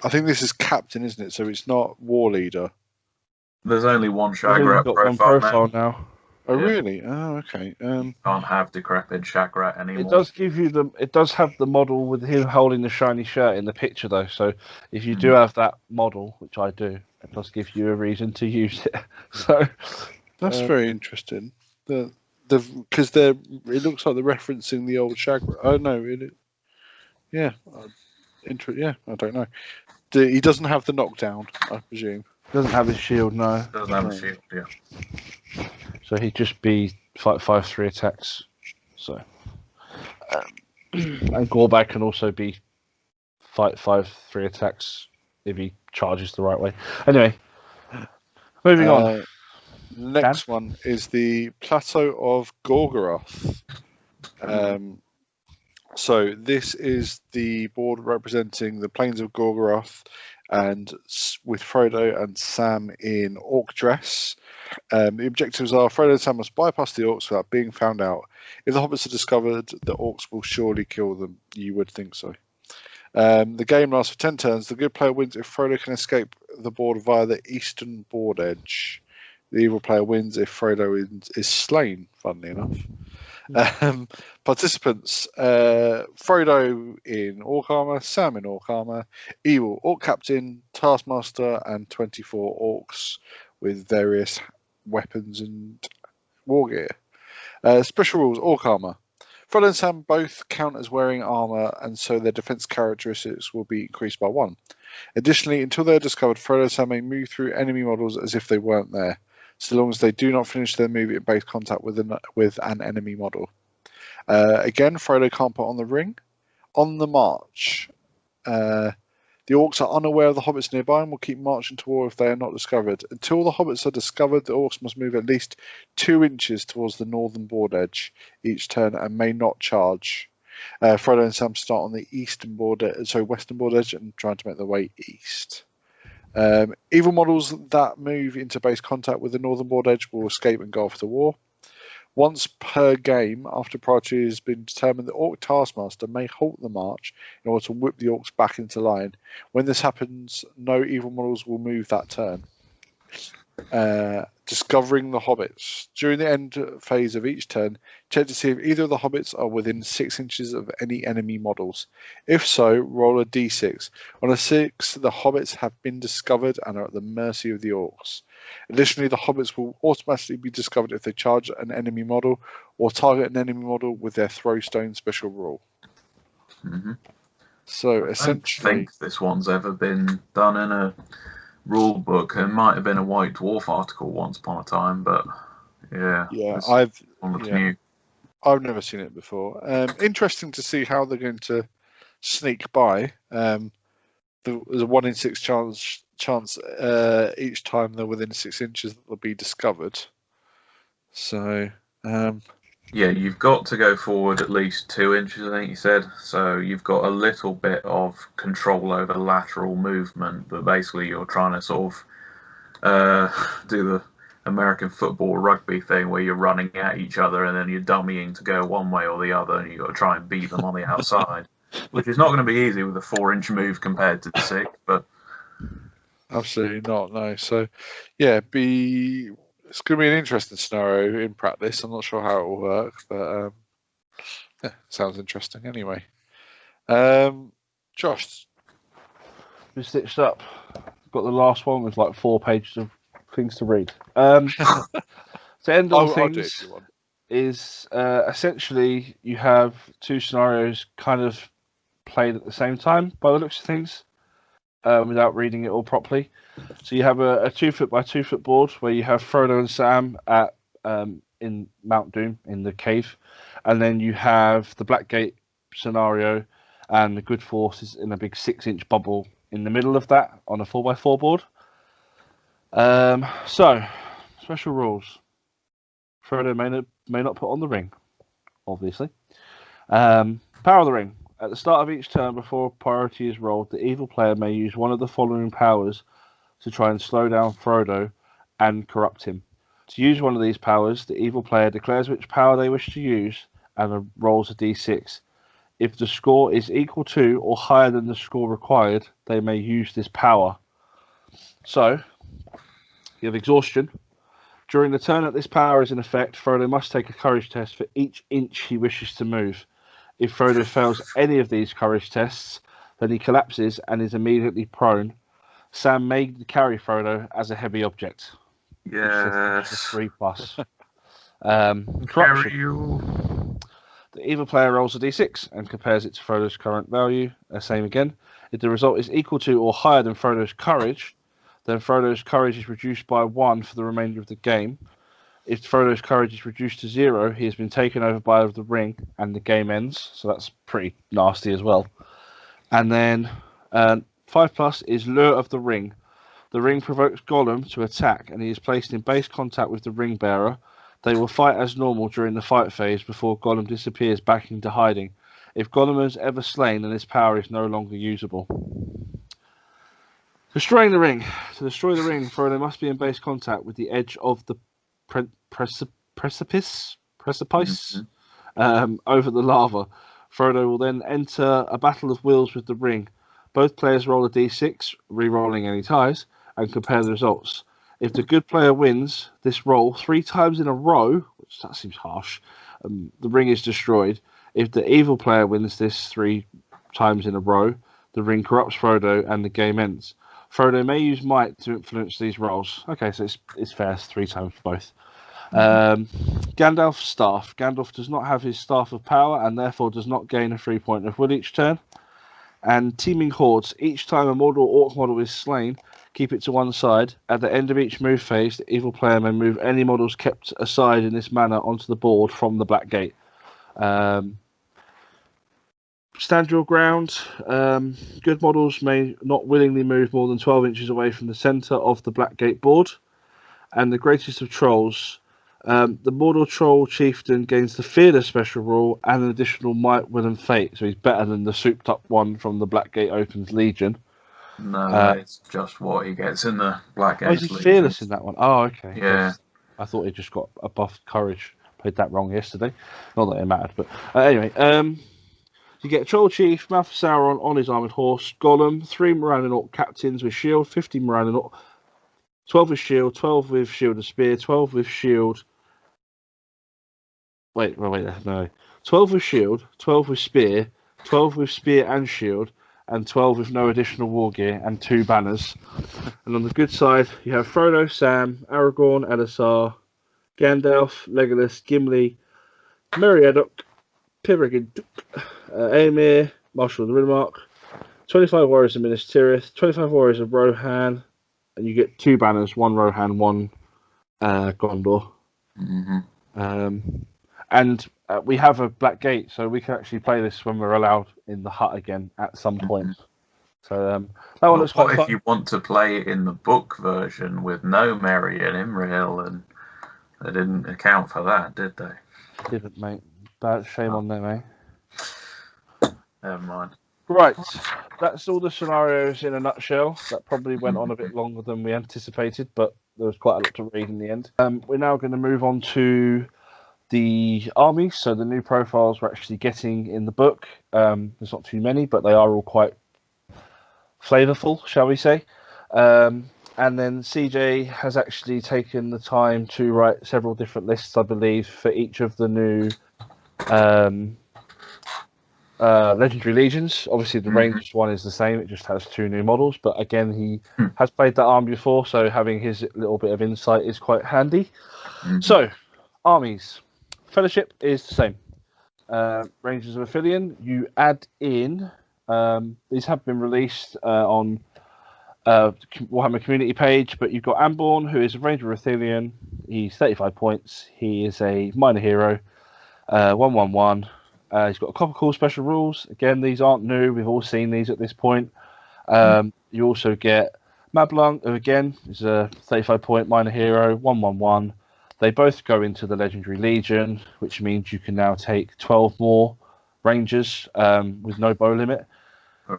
I think this is Captain, isn't it? So it's not War Leader. There's only one Shagrat profile now. Oh really? Oh okay. Can't have decrepit Shagrat anymore. It does give you it does have the model with him holding the shiny shirt in the picture though. So if you do have that model, which I do, it does give you a reason to use it. So that's very interesting. Because it looks like they're referencing the old Shagrat. Oh no, I don't know. He doesn't have the knockdown, I presume. Doesn't have his shield, no. Doesn't have a shield, yeah. So he'd just be fight 5/3 attacks. So and Gorbag can also be fight 5/3 attacks if he charges the right way. Anyway, moving on. Next one is the Plateau of Gorgoroth. So this is the board representing the plains of Gorgoroth, and with Frodo and Sam in orc dress. The objectives are Frodo and Sam must bypass the orcs without being found out. If the hobbits are discovered, the orcs will surely kill them. You would think so. The game lasts for 10 turns. The good player wins if Frodo can escape the board via the eastern board edge. The evil player wins if Frodo is slain, funnily enough. Participants, Frodo in orc armor, Sam in orc armor, evil orc captain, taskmaster, and 24 orcs with various weapons and war gear. Special rules, orc armor. Frodo and Sam both count as wearing armor, and so their defense characteristics will be increased by 1. Additionally, until they are discovered, Frodo and Sam may move through enemy models as if they weren't there, so long as they do not finish their move in base contact with an enemy model. Again, Frodo can't put on the ring. On the march, the orcs are unaware of the hobbits nearby and will keep marching to war if they are not discovered. Until the hobbits are discovered, the orcs must move at least 2 inches towards the northern board edge each turn and may not charge. Frodo and Sam start on the western board edge and trying to make their way east. Evil models that move into base contact with the northern board edge will escape and go off to war. Once per game, after priority has been determined, the Orc Taskmaster may halt the march in order to whip the Orcs back into line. When this happens, no evil models will move that turn. Discovering the hobbits. During the end phase of each turn, check to see if either of the hobbits are within 6 inches of any enemy models. If so, roll a d6. On a 6, the hobbits have been discovered and are at the mercy of the orcs. Additionally, the hobbits will automatically be discovered if they charge an enemy model or target an enemy model with their throw stone special rule. Mm-hmm. So I essentially, don't think this one's ever been done in a rule book. It might have been a White Dwarf article once upon a time, but yeah, I've new. I've never seen it before. Interesting to see how they're going to sneak by. There's a 1 in 6 chance each time they're within 6 inches that they'll be discovered. So yeah, you've got to go forward at least 2 inches, I think you said. So you've got a little bit of control over lateral movement, but basically you're trying to sort of do the American football rugby thing where you're running at each other and then you're dummying to go one way or the other, and you've got to try and beat them on the outside, which is not going to be easy with a 4-inch move compared to the 6. But absolutely not. No. So yeah, it's going to be an interesting scenario in practice. I'm not sure how it will work, but yeah, sounds interesting anyway. Josh, We stitched up. Got the last one with like 4 pages of things to read. To end on I'll do it if things you want. is essentially you have 2 scenarios kind of played at the same time by the looks of things, without reading it all properly. So you have a 2 foot by 2 foot board where you have Frodo and Sam at in Mount Doom in the cave, and then you have the Blackgate scenario and the Good Forces in a big 6-inch bubble in the middle of that on a 4x4 board. So special rules. Frodo may not put on the ring, obviously. Power of the ring. At the start of each turn, before a priority is rolled, the evil player may use one of the following powers to try and slow down Frodo and corrupt him. To use one of these powers, the evil player declares which power they wish to use and rolls a d6. If the score is equal to or higher than the score required, they may use this power. So, you have exhaustion. During the turn that this power is in effect, Frodo must take a courage test for each inch he wishes to move. If Frodo fails any of these courage tests, then he collapses and is immediately prone. Sam may carry Frodo as a heavy object. yes, 3+. carry Corruption. you. The evil player rolls a d6 and compares it to Frodo's current value. Same again. If the result is equal to or higher than Frodo's courage, then Frodo's courage is reduced by 1 for the remainder of the game. If Frodo's courage is reduced to 0, he has been taken over by the ring and the game ends. So that's pretty nasty as well. And then 5+ is Lure of the Ring. The ring provokes Gollum to attack and he is placed in base contact with the Ringbearer. They will fight as normal during the fight phase before Gollum disappears back into hiding. If Gollum is ever slain, then his power is no longer usable. Destroying the ring. To destroy the ring, Frodo must be in base contact with the edge of the precipice over the lava. Frodo will then enter a battle of wills with the ring. Both players roll a d6, re-rolling any ties, and compare the results. If the good player wins this roll 3 times in a row, which that seems harsh, the ring is destroyed. If the evil player wins this 3 times in a row, the ring corrupts Frodo and the game ends. Frodo may use might to influence these rolls. Okay, so it's fair. It's 3 times for both. Gandalf's staff. Gandalf does not have his staff of power and therefore does not gain a free point of will each turn. And teeming hordes. Each time a mortal orc model is slain, keep it to one side. At the end of each move phase, the evil player may move any models kept aside in this manner onto the board from the Black Gate. Stand your ground. Good models may not willingly move more than 12 inches away from the centre of the Black Gate board. And the greatest of trolls. The Mordor Troll Chieftain gains the Fearless special rule and an additional Might, Will and Fate. So he's better than the souped up one from the Blackgate Opens Legion. No, it's just what he gets in the Blackgate. Oh, is he Fearless in that one? Oh, okay. Yeah. I thought he just got a buff courage. Played that wrong yesterday. Not that it mattered, but anyway. You get Troll Chief, Mouth of Sauron on his armoured horse, Gollum, 3 Moran and Orc captains with shield, 50 Moran and Orc. 12 with shield, 12 with shield and spear, 12 with shield. Wait, no. 12 with shield, 12 with spear, 12 with spear and shield, and 12 with no additional war gear and 2 banners. And on the good side, you have Frodo, Sam, Aragorn, Elisar, Gandalf, Legolas, Gimli, Meriadoc, Pibrig, Aemir, Marshal of the Ringmark, 25 warriors of Minas Tirith, 25 warriors of Rohan, and you get 2 banners, 1 Rohan, 1 Gondor. And we have a black gate, so we can actually play this when we're allowed in the hut again at some point. So that one looks quite fun. If you want to play it in the book version with no Merry and Imrahil, and they didn't account for that, did they? Didn't, mate. Bad shame on them, eh? Never mind. Right, that's all the scenarios in a nutshell. That probably went on a bit longer than we anticipated, but there was quite a lot to read in the end. We're now going to move on to the armies. So the new profiles we're actually getting in the book. There's not too many, but they are all quite flavourful, shall we say. And then CJ has actually taken the time to write several different lists, I believe, for each of the new Legendary Legions. Obviously, the Rangers one is the same. It just has 2 new models. But again, he has played that army before, so having his little bit of insight is quite handy. So, armies. Fellowship is the same. Rangers of Aphelion, you add in... these have been released on Warhammer community page, but you've got Amborn, who is a Ranger of Athelion. He's 35 points. He is a minor hero. 1/1/1. He's got a Copper Call special rules. Again, these aren't new. We've all seen these at this point. You also get Mablung, who again is a 35-point minor hero. 1/1/1. They both go into the Legendary Legion, which means you can now take 12 more Rangers with no bow limit.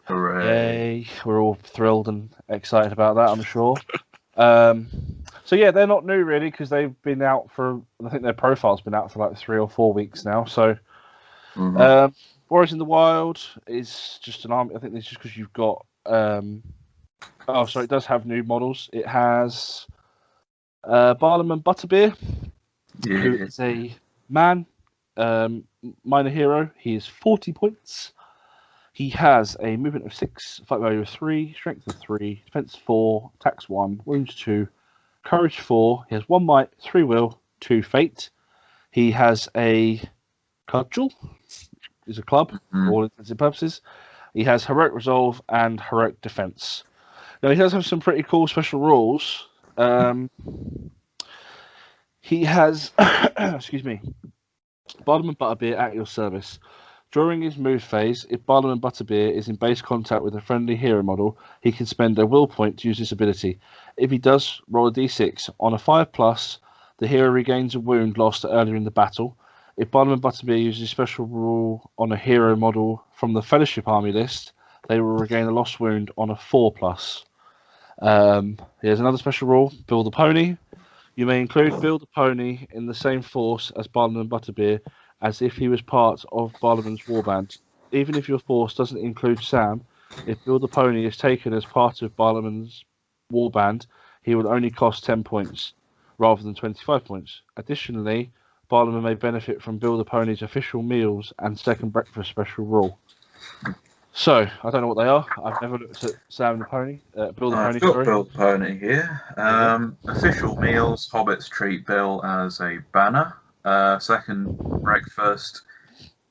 Hooray. Yay. We're all thrilled and excited about that, I'm sure. So yeah, they're not new really, because they've been out for, I think their profile's been out for like 3 or 4 weeks now. So Warriors in the Wild is just an army. I think it's just because you've got it does have new models. It has Barlaam Butterbeer, who is a man, minor hero. He is 40 points. He has a movement of 6, fight value of 3, strength of 3, defense 4, attacks 1, wounds 2, courage 4. He has 1 might, 3 will, 2 fate. He has a cudgel, is a club for all intents and purposes. He has heroic resolve and heroic defense. Now he does have some pretty cool special rules. He has, excuse me, Barlaam and Butterbeer at your service. During his move phase, if Barlaam and Butterbeer is in base contact with a friendly hero model, he can spend a will point to use this ability. If he does, roll a d6. On a 5+, the hero regains a wound lost earlier in the battle. If Barlaam and Butterbeer uses a special rule on a hero model from the Fellowship Army list, they will regain a lost wound on a 4+. Here's another special rule, Bill the Pony. You may include Bill the Pony in the same force as Barlaam and Butterbeer, as if he was part of Barlaam's warband. Even if your force doesn't include Sam, if Bill the Pony is taken as part of Barlaam's warband, he will only cost 10 points, rather than 25 points. Additionally, Barlaam may benefit from Bill the Pony's official meals and second breakfast special rule. So, I don't know what they are. I've never looked at Sam the Pony. Bill the Pony, sorry. Bill the Pony here. Official meals, Hobbits treat Bill as a banner. Second breakfast,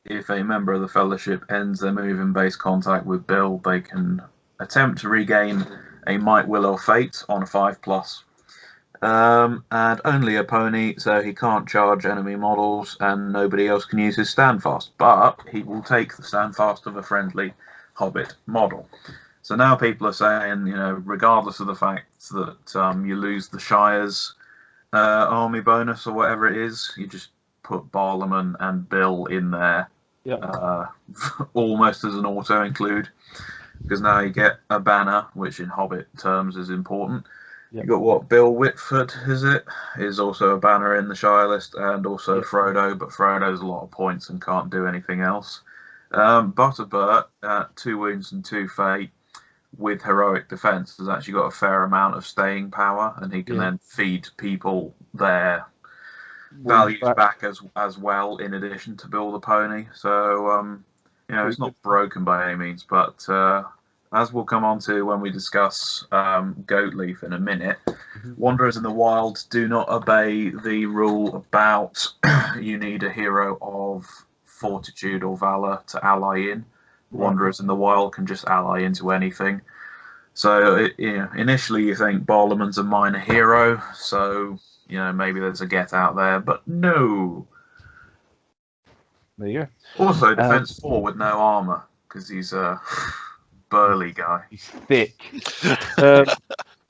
if a member of the Fellowship ends their move in base contact with Bill, they can attempt to regain a might, will, or fate on a 5+. And only a pony, so he can't charge enemy models, and nobody else can use his standfast. But he will take the standfast of a friendly Hobbit model. So now people are saying, regardless of the fact that you lose the Shire's army bonus or whatever it is, you just put Barlaam and Bill in there, almost as an auto include, because now you get a banner, which in Hobbit terms is important. You got Bill Whitford, is also a banner in the Shire list, and also Frodo, but Frodo's a lot of points and can't do anything else. Butterburt at 2 wounds and 2 fate. with heroic defense has actually got a fair amount of staying power, and he can Yeah. then feed people their Wounds values back as well, in addition to Bill the Pony. So it's not broken by any means, but as we'll come on to when we discuss Goatleaf in a minute, Wanderers in the Wild do not obey the rule about you need a hero of fortitude or valor to ally in. Wanderers in the Wild can just ally into anything. So initially you think Barlaman's a minor hero, so maybe there's a get out there, but no. There you go. Also, defense 4 with no armor, because he's a burly guy. He's thick.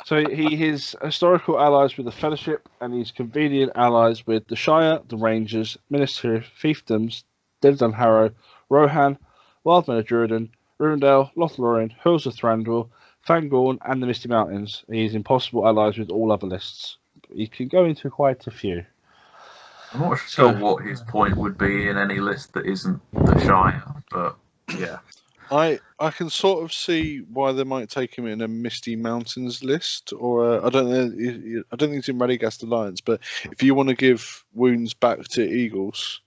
So he is historical allies with the Fellowship, and he's convenient allies with the Shire, the Rangers, Ministry, Fiefdoms, Devdon Harrow, Rohan, Wildman of Durden, Rivendell, Lothlorien, Hills of Thranduil, Fangorn, and the Misty Mountains. He's impossible allies with all other lists. He can go into quite a few. I'm not sure what his point would be in any list that isn't the Shire, but yeah. I can sort of see why they might take him in a Misty Mountains list, or I don't know. I don't think it's in Radagast Alliance, but if you want to give wounds back to Eagles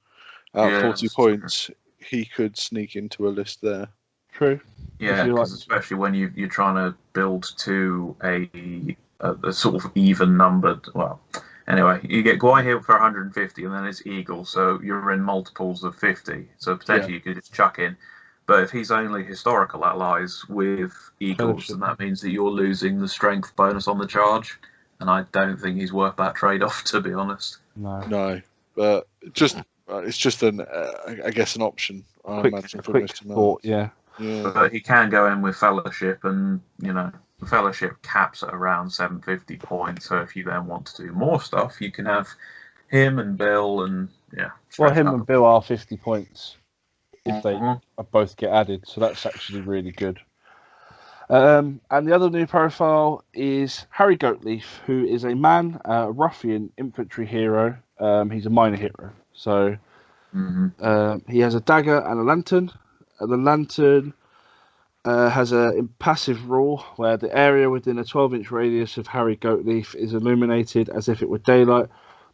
at 40 points, he could sneak into a list there. True. Yeah, because especially when you're trying to build to a sort of even numbered. Well, anyway, you get Gwyhill for 150, and then it's Eagle, so you're in multiples of 50. So potentially you could just chuck in. But if he's only historical allies with Eagles, then that means that you're losing the strength bonus on the charge, and I don't think he's worth that trade-off, to be honest. No, but it's just I guess an option. I imagine for Mr. Thought, yeah. But he can go in with Fellowship, and the Fellowship caps at around 750 points. So if you then want to do more stuff, you can have him and Bill, and Well, him and Bill are 50 points if they both get added, so that's actually really good. And the other new profile is Harry Goatleaf, who is a man, ruffian infantry hero. He's a minor hero, so he has a dagger and a lantern. The lantern has a impassive rule where the area within a 12-inch radius of Harry Goatleaf is illuminated as if it were daylight.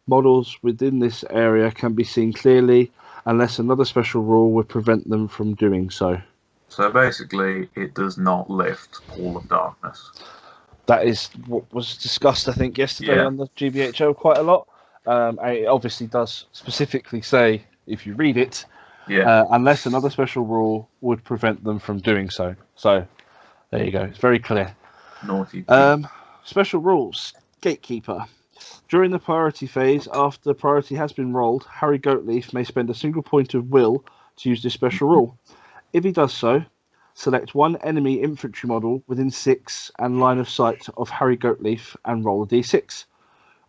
Models within this area can be seen clearly unless another special rule would prevent them from doing so. So basically, it does not lift all of darkness. That is what was discussed, I think, yesterday on the GBHO quite a lot. It obviously does specifically say, if you read it, unless another special rule would prevent them from doing so. So, there you go. It's very clear. Naughty. Special rules. Gatekeeper. During the priority phase, after the priority has been rolled, Harry Goatleaf may spend a single point of will to use this special rule. If he does so, select one enemy infantry model within 6 and line of sight of Harry Goatleaf and roll a d6.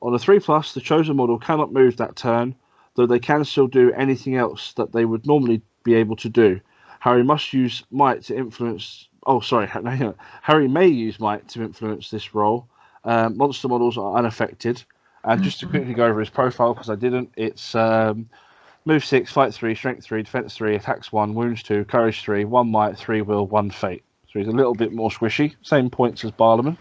On a 3+, the chosen model cannot move that turn, though they can still do anything else that they would normally be able to do. Harry must use might to influence... Harry may use might to influence this roll. Monster models are unaffected. And just to quickly go over his profile, because I didn't, it's move 6, fight 3, strength 3, defense 3, attacks 1, wounds 2, courage 3, 1 might, 3 will, 1 fate. So he's a little bit more squishy. Same points as Barlaman.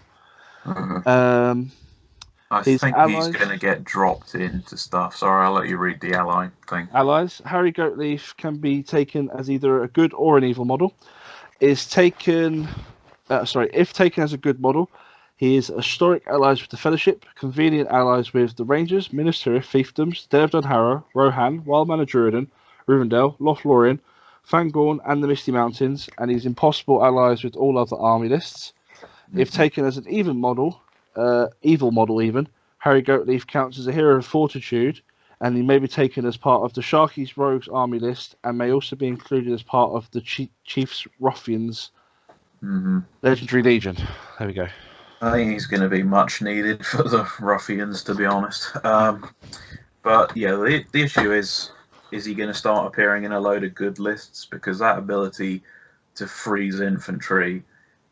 I think he's going to get dropped into stuff. Sorry, I'll let you read the ally thing. Allies. Harry Goatleaf can be taken as either a good or an evil model. If taken as a good model, he is historic allies with the Fellowship, convenient allies with the Rangers, Ministry, Fiefdoms, Devdon Harrow, Rohan, Wildman of Durden, Rivendell, Lothlorien, Fangorn, and the Misty Mountains, and he's impossible allies with all other army lists. If taken as an evil model, Harry Goatleaf counts as a hero of fortitude, and he may be taken as part of the Sharkies Rogues army list, and may also be included as part of the Chiefs Ruffians Legendary Legion. There we go. I think he's going to be much needed for the Ruffians, to be honest. But yeah, the issue is he going to start appearing in a load of good lists? Because that ability to freeze infantry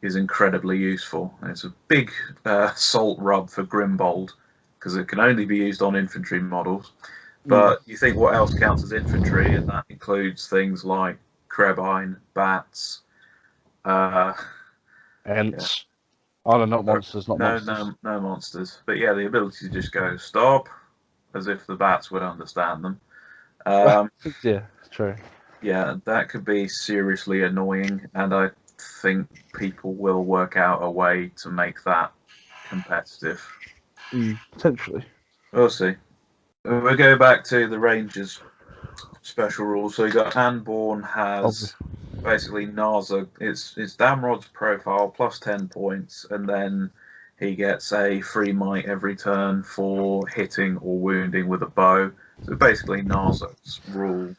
is incredibly useful. And it's a big salt rub for Grimbold, because it can only be used on infantry models. But you think what else counts as infantry, and that includes things like Crebine, Bats, Hence, oh, no, not monsters, not monsters. No monsters. But yeah, the ability to just go stop, as if the bats would understand them. Yeah, true. Yeah, that could be seriously annoying, and I think people will work out a way to make that competitive. Potentially. We'll see. We'll go back to the Rangers special rules. So you got Anborn has basically Narza. It's Damrod's profile plus 10 points, and then he gets a free might every turn for hitting or wounding with a bow. So basically Narza's rule.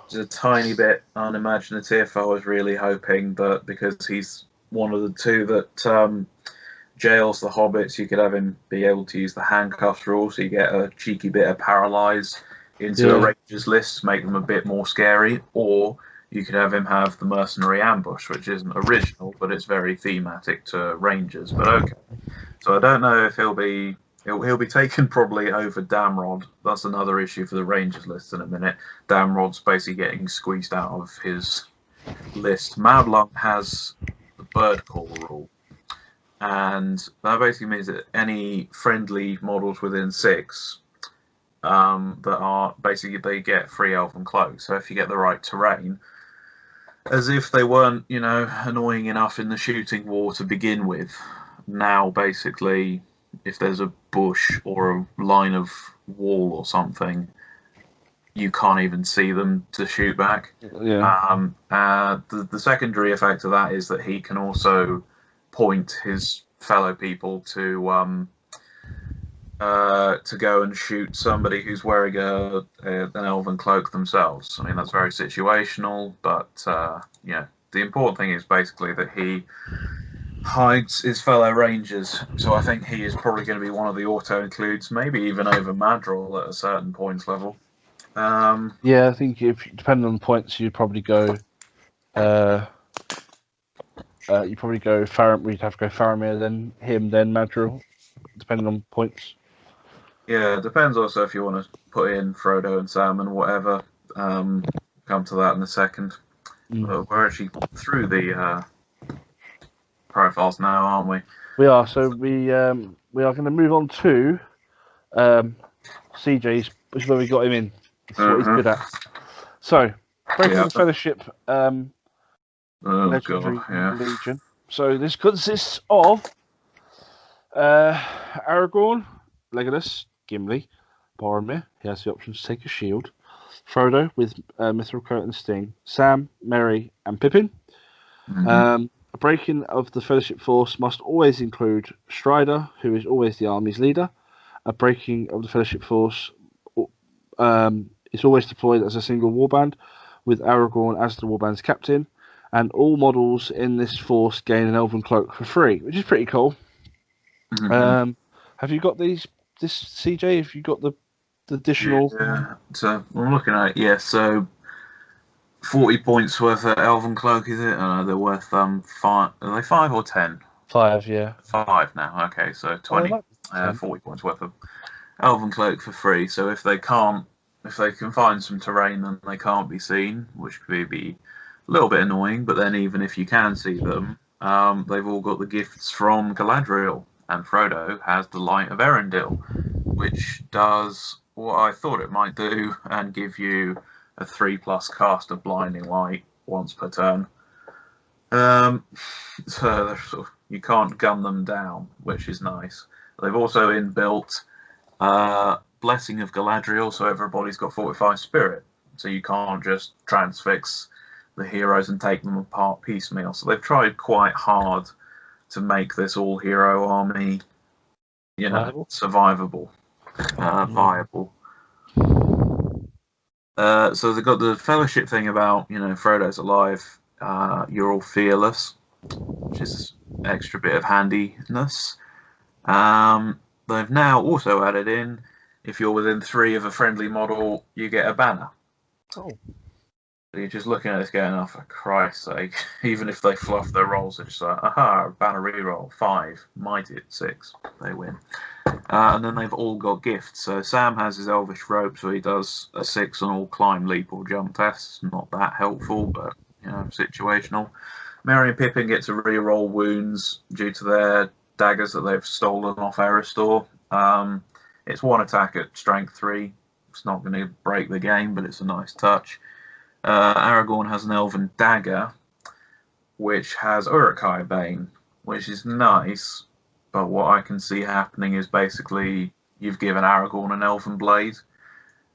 It's a tiny bit unimaginative. I was really hoping that because he's one of the two that jails the hobbits, you could have him be able to use the handcuffs rule, so you get a cheeky bit of paralyze into a Rangers list to make them a bit more scary, or you could have him have the mercenary ambush, which isn't original, but it's very thematic to Rangers. But okay, so I don't know if he'll be taken probably over Damrod. That's another issue for the Rangers list in a minute. Damrod's basically getting squeezed out of his list. Madlung has the bird call rule, and that basically means that any friendly models within 6 that are basically, they get free elven cloak. So if you get the right terrain, as if they weren't, annoying enough in the shooting war to begin with, now basically, if there's a bush or a line of wall or something, you can't even see them to shoot back. Yeah. The secondary effect of that is that he can also point his fellow people to go and shoot somebody who's wearing an elven cloak themselves. I mean, that's very situational, but the important thing is basically that he hides his fellow Rangers. So I think he is probably going to be one of the auto-includes, maybe even over Madril at a certain points level. I think if depending on points, you'd probably go. You probably go We'd have to go Faramir, then him, then Madril, depending on points. Yeah, it depends also if you want to put in Frodo and Sam and whatever. Come to that in a second. But we're actually through the profiles now, aren't we? We are. So we are going to move on to CJ's, which is where we got him in. This is what he's good at. So, Breaking the Fellowship. Legendary Legion. So this consists of Aragorn, Legolas, Gimli, Boromir. He has the option to take a shield. Frodo with Mithril Coat and Sting. Sam, Merry, and Pippin. A breaking of the Fellowship force must always include Strider, who is always the army's leader. A breaking of the Fellowship force is always deployed as a single warband, with Aragorn as the warband's captain. And all models in this force gain an elven cloak for free, which is pretty cool. Have you got this CJ? Have you got the additional? Yeah. So I'm looking at it. Yeah. So 40 points worth of elven cloak, is it? They're worth 5. Are they 5 or 10? 5, yeah. 5 now. Okay, so 20. 40 points worth of elven cloak for free. So if they can find some terrain, then they can't be seen, which could be a little bit annoying. But then even if you can see them, they've all got the gifts from Galadriel, and Frodo has the Light of Erendil, which does what I thought it might do and give you a 3+ cast of Blinding Light once per turn. So you can't gun them down, which is nice. They've also inbuilt Blessing of Galadriel, so everybody's got 45 spirit, so you can't just transfix the heroes and take them apart piecemeal. So they've tried quite hard to make this all-hero army, survivable, viable. So they've got the Fellowship thing about, Frodo's alive, you're all fearless, which is an extra bit of handiness. They've now also added in, if you're within 3 of a friendly model, you get a banner. Oh. So you're just looking at this going, oh, for Christ's sake. Even if they fluff their rolls, it's like, aha, banner reroll, 5, mighty at 6, they win. And then they've all got gifts. So Sam has his Elvish rope, so he does a 6 on all climb, leap, or jump tests. Not that helpful, but, situational. Merry and Pippin get to reroll wounds due to their daggers that they've stolen off Eristor. It's one attack at strength 3. It's not going to break the game, but it's a nice touch. Aragorn has an elven dagger, which has Uruk-hai Bane, which is nice. But what I can see happening is basically you've given Aragorn an elven blade,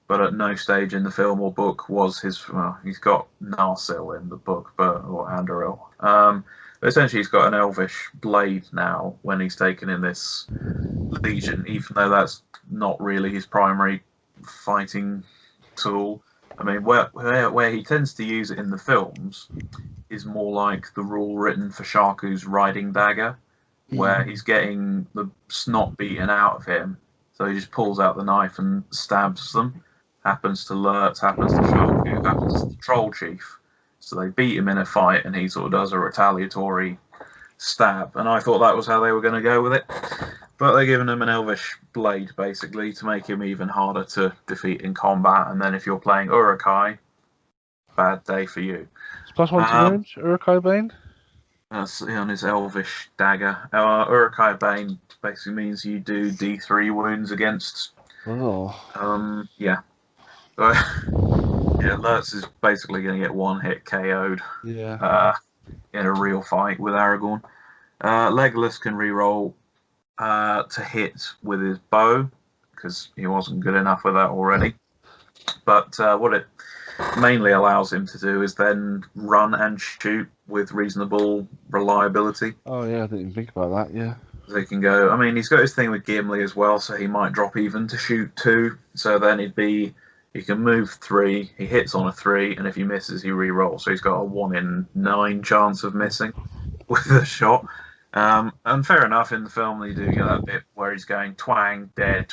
but at no stage in the film or book was his. Well, he's got Narsil in the book, or Andoril. But essentially, he's got an elvish blade now when he's taken in this legion, even though that's not really his primary fighting tool. I mean, where he tends to use it in the films is more like the rule written for Sharku's riding dagger, where he's getting the snot beaten out of him, so he just pulls out the knife and stabs them. Happens to Lurtz, happens to Sharku, happens to the Troll Chief. So they beat him in a fight, and he sort of does a retaliatory stab. And I thought that was how they were going to go with it. But they're giving him an elvish blade, basically, to make him even harder to defeat in combat. And then if you're playing Uruk-hai, bad day for you. It's +1 to wound, Uruk-hai Bane? That's on his elvish dagger. Uruk-hai Bane basically means you do D3 wounds against. Oh. Yeah. Yeah, Lurtz is basically going to get one hit KO'd. Yeah. In a real fight with Aragorn. Legolas can reroll to hit with his bow, because he wasn't good enough with that already. But what it mainly allows him to do is then run and shoot with reasonable reliability. Oh yeah, I didn't even think about that. Yeah. They can go. I mean, he's got his thing with Gimli as well, so he might drop even to shoot 2. So then it'd be he can move 3. He hits on a 3, and if he misses, he re-rolls. So he's got a 1 in 9 chance of missing with a shot. And fair enough, in the film they do get that bit where he's going twang, dead,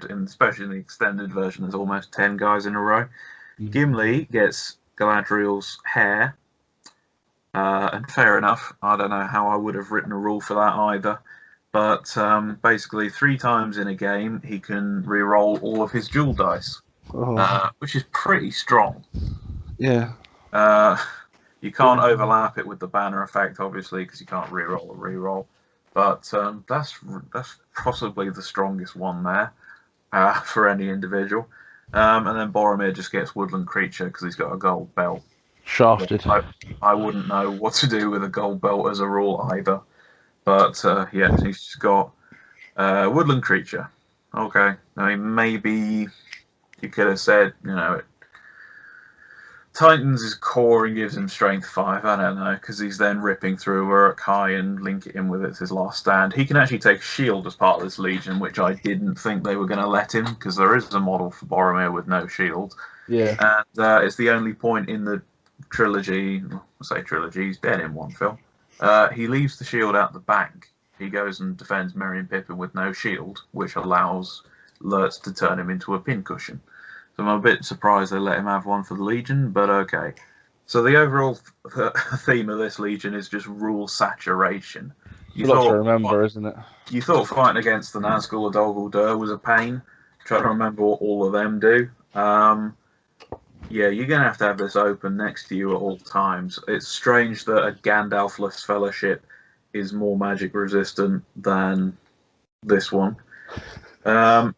and especially in the extended version, there's almost 10 guys in a row. Gimli gets Galadriel's hair, and fair enough. I don't know how I would have written a rule for that either. But basically, 3 times in a game, he can re-roll all of his jewel dice, which is pretty strong. Yeah. You can't overlap it with the banner effect, obviously, because you can't re-roll a re-roll. But that's possibly the strongest one there for any individual. And then Boromir just gets woodland creature because he's got a gold belt. Shafted. I wouldn't know what to do with a gold belt as a rule either. But yeah, he's just got woodland creature. Okay. I mean, maybe you could have said, you know, tightens his core and gives him strength 5. I don't know, because he's then ripping through Uruk-hai and link it in with it's his last stand. He can actually take shield as part of this legion, which I didn't think they were going to let him, because there is a model for Boromir with no shield. Yeah. And it's the only point in the trilogy. I say trilogy. He's dead in one film. He leaves the shield out the back. He goes and defends Merry and Pippin with no shield, which allows Lurtz to turn him into a pincushion. So I'm a bit surprised they let him have one for the Legion, but okay. So the overall theme of this Legion is just rule saturation. A lot to remember, isn't it? You thought fighting against the Nazgul or Dol Guldur was a pain. Trying to remember what all of them do. Yeah, you're going to have this open next to you at all times. It's strange that a Gandalf-less fellowship is more magic resistant than this one. And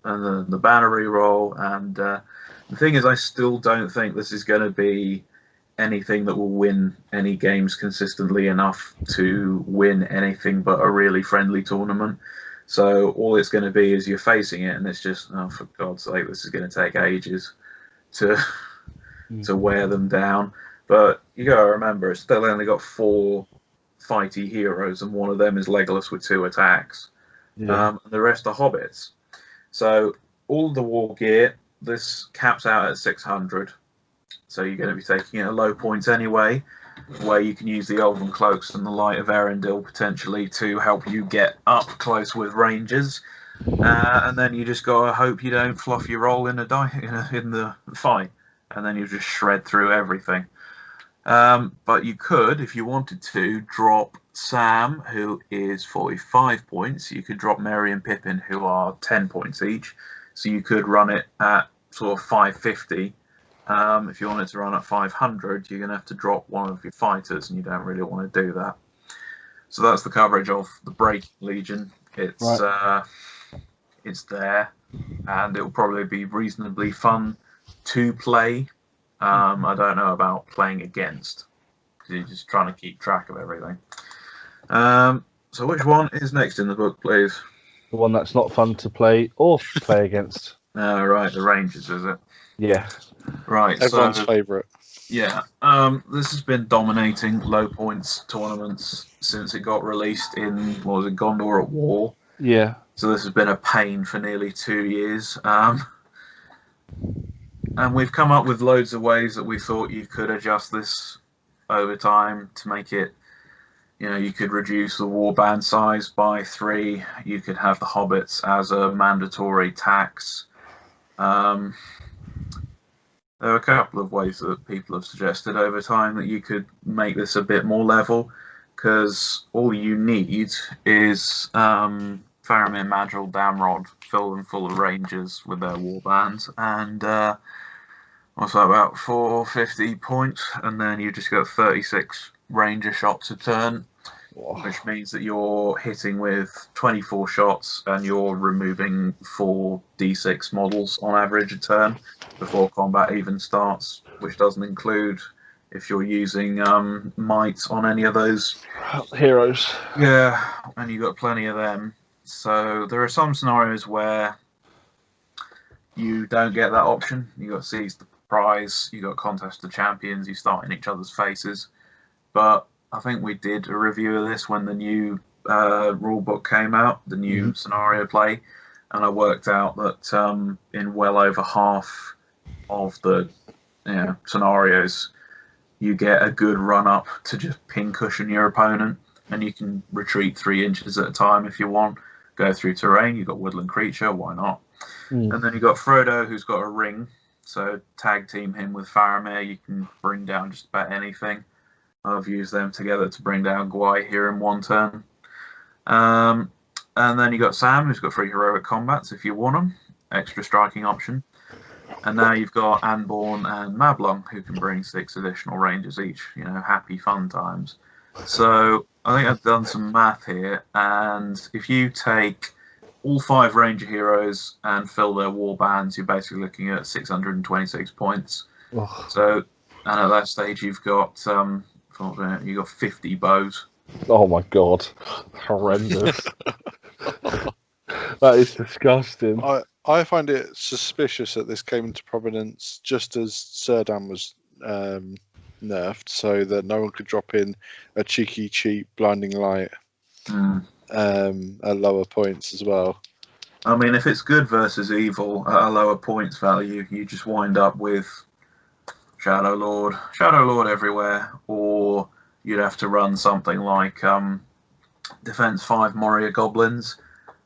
the banner reroll, and the thing is, I still don't think this is going to be anything that will win any games consistently enough to win anything but a really friendly tournament. So all it's going to be is you're facing it, and it's just, oh, for God's sake, this is going to take ages to wear them down. But you got to remember, it's still only got 4 fighty heroes, and one of them is Legolas with 2 attacks. Yeah. And the rest are hobbits. So all the war gear, this caps out at 600. So you're going to be taking it at low points anyway, where you can use the Elven Cloaks and the Light of Erendil potentially to help you get up close with rangers. And then you just got to hope you don't fluff your roll in the fight. And then you just shred through everything. But you could, if you wanted to, drop Sam, who is 45 points. You could drop Merry and Pippin, who are 10 points each. So you could run it at sort of 550 If you want it to run at 500, you're going to have to drop one of your fighters, and you don't really want to do that. So that's the coverage of the Breaking Legion. It's there, and it will probably be reasonably fun to play. I don't know about playing against, because you're just trying to keep track of everything. So which one is next in the book, please? The one that's not fun to play or play against. Right, the Rangers, is it? Yeah. Right. Everyone's favourite. Yeah. This has been dominating low points tournaments since it got released in, what was it, Gondor at War. Yeah. So this has been a pain for nearly 2 years. And we've come up with loads of ways that we thought you could adjust this over time to make it, you could reduce the warband size by 3. You could have the Hobbits as a mandatory tax. There are a couple of ways that people have suggested over time that you could make this a bit more level, because all you need is Faramir, Madril, Damrod, fill them full of Rangers with their warbands, and what's that, about 450 points, and then you just got 36 Ranger shots a turn, which means that you're hitting with 24 shots and you're removing 4 D6 models on average a turn before combat even starts, which doesn't include if you're using might on any of those heroes. Yeah, and you've got plenty of them. So there are some scenarios where you don't get that option. You got Seize the Prize, you got Contest of Champions, you start in each other's faces. But I think we did a review of this when the new rule book came out, the new scenario play, and I worked out that in well over half of the scenarios, you get a good run up to just pincushion your opponent, and you can retreat 3 inches at a time if you want. Go through terrain. You've got Woodland Creature, why not? And then you've got Frodo, who's got a ring, so tag team him with Faramir. You can bring down just about anything. I've used them together to bring down Gwai here in 1 turn. And then you got Sam, who's got 3 heroic combats if you want them, extra striking option. And now you've got Anborn and Mablung, who can bring 6 additional Rangers each. Happy fun times. So I think I've done some math here, and if you take all 5 Ranger heroes and fill their war bands, you're basically looking at 626 points. Oh. So, and at that stage, you've got 50 bows. Oh my god, horrendous! That is disgusting. I find it suspicious that this came into prominence just as Sirdan was nerfed, so that no one could drop in a cheeky, cheap blinding light at lower points as well. I mean, if it's good versus evil at a lower points value, you just wind up with Shadow Lord everywhere, or you'd have to run something like Defense 5 Moria Goblins,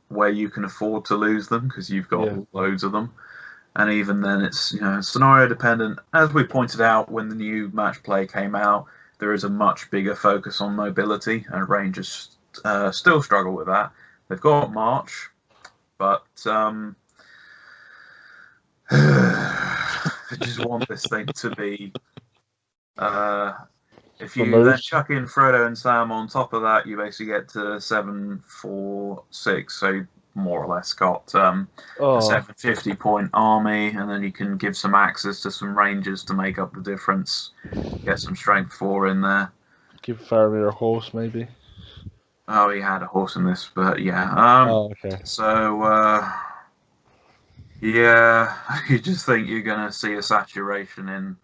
where you can afford to lose them because you've got loads of them. And even then, it's scenario dependent. As we pointed out when the new match play came out, there is a much bigger focus on mobility, and Rangers still struggle with that. They've got March, but I just want this thing to be. If you then chuck in Frodo and Sam on top of that, you basically get to 7, 4, 6. So more or less got a 750 point army, and then you can give some axes to some Rangers to make up the difference. Get some strength 4 in there. Give Faramir a horse, maybe. Oh, he had a horse in this, but yeah. Okay. So you just think you're gonna see a saturation in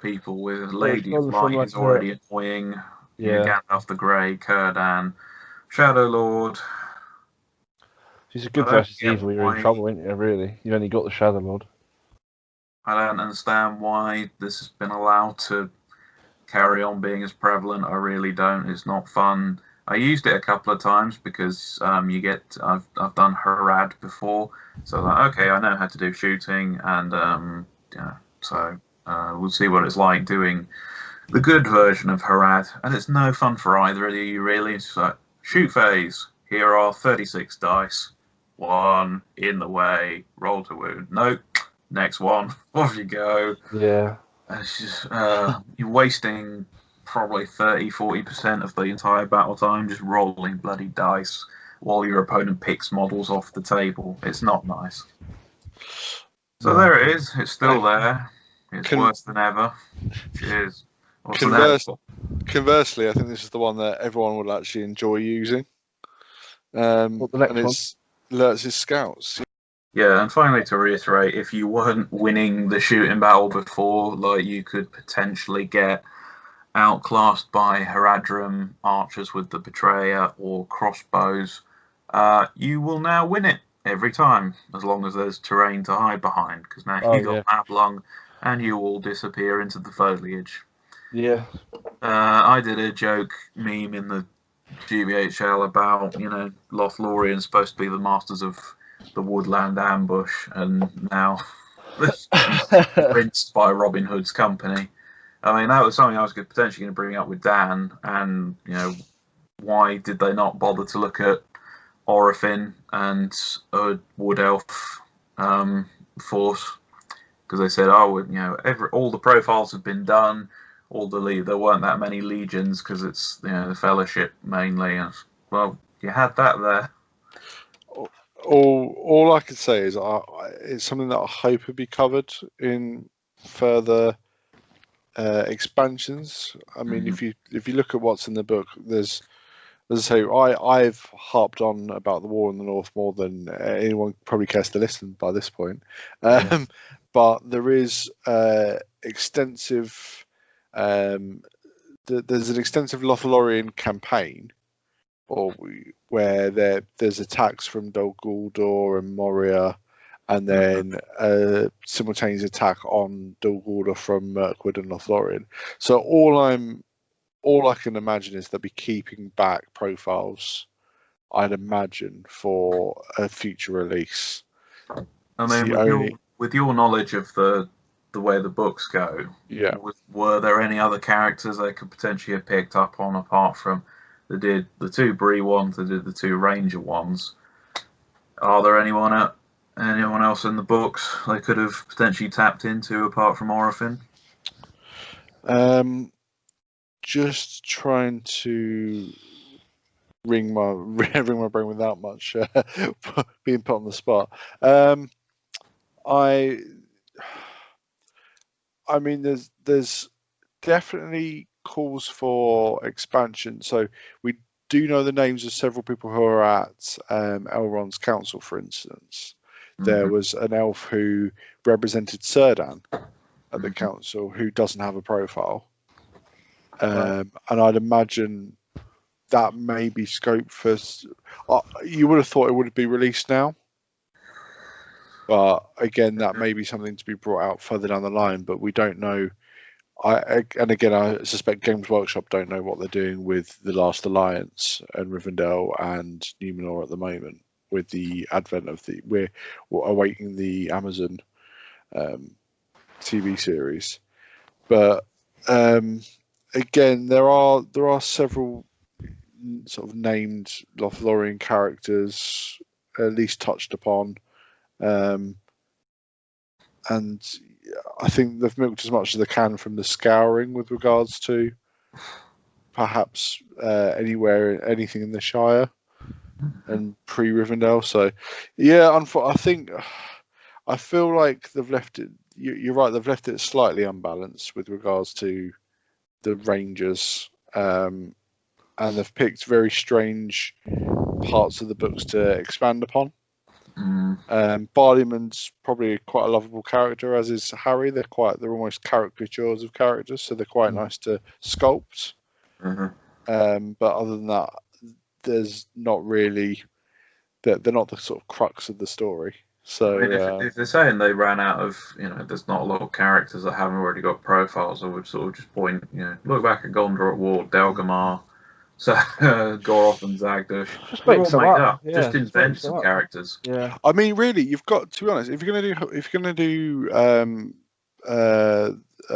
people with Lady of Light is already annoying. Gandalf the Grey, Círdan, Shadow Lord. She's a good versus evil. You're in trouble, ain't you? Really, you only got the Shadow Lord. I don't understand why this has been allowed to carry on being as prevalent. I really don't. It's not fun. I used it a couple of times because I've done Harad before, so okay, I know how to do shooting, and so we'll see what it's like doing the good version of Harad, and it's no fun for either of you really. It's like, shoot phase. Here are 36 dice. 1 in the way. Roll to wound. Nope. next one, off you go. Yeah. And it's just you're wasting probably 30-40% of the entire battle time just rolling bloody dice while your opponent picks models off the table. It's not nice. So there it is. It's still there. It's worse than ever. Cheers. Conversely, I think this is the one that everyone would actually enjoy using. And it's Lurtz's Scouts. Yeah, and finally to reiterate, if you weren't winning the shooting battle before, like you could potentially get outclassed by Haradrim archers with the Betrayer or crossbows, you will now win it every time, as long as there's terrain to hide behind, because now you've got Mablung and you all disappear into the foliage. Yeah. I did a joke meme in the GBHL about, Lothlorien's supposed to be the masters of the woodland ambush, and now rinsed by Robin Hood's company. I mean, that was something I was potentially going to bring up with Dan, and, why did they not bother to look at Orifin and a Wood Elf force? Because they said, all the profiles have been done, there weren't that many legions because it's the Fellowship mainly. And, well, you had that there. All I could say is it's something that I hope would be covered in further expansions. I mean, if you look at what's in the book, there's, as I say, I've harped on about the War in the North more than anyone probably cares to listen by this point. But there is extensive. There's an extensive Lothlorien campaign, where there's attacks from Dol Guldur and Moria, and then a simultaneous attack on Dol Guldur from Mirkwood and Lothlorien. So all I can imagine is they'll be keeping back profiles, I'd imagine, for a future release. I mean, with your knowledge of the way the books go, were there any other characters they could potentially have picked up on apart from they did the 2 Bree ones, they did the 2 Ranger ones? Are there anyone else in the books they could have potentially tapped into apart from Orifin? Just trying to ring my brain without much being put on the spot. I mean, there's definitely calls for expansion. So we do know the names of several people who are at Elrond's council, for instance. There was an elf who represented Círdan at the council who doesn't have a profile. And I'd imagine that may be scope for. You would have thought it would be released now, but again, that may be something to be brought out further down the line. But we don't know. I suspect Games Workshop don't know what they're doing with The Last Alliance and Rivendell and Numenor at the moment. With the advent of we're awaiting the Amazon TV series, but again, there are several sort of named Lothlorien characters at least touched upon, and I think they've milked as much as they can from the Scouring with regards to perhaps anything in the Shire and pre-Rivendell. So yeah, I feel like they've left it. You're right, they've left it slightly unbalanced with regards to the Rangers, and they've picked very strange parts of the books to expand upon. Barleyman's probably quite a lovable character, as is Harry. They're almost caricatures of characters, so they're quite nice to sculpt. But other than that, there's not really. They're not the sort of crux of the story. So I mean, if they're saying they ran out of, there's not a lot of characters that haven't already got profiles, I would sort of just point, look back at Gondor at War, Delgamar, Goroth and Zagdush. They're all made up. Just invent some characters. Yeah. I mean, really, you've got to be honest. If you're gonna do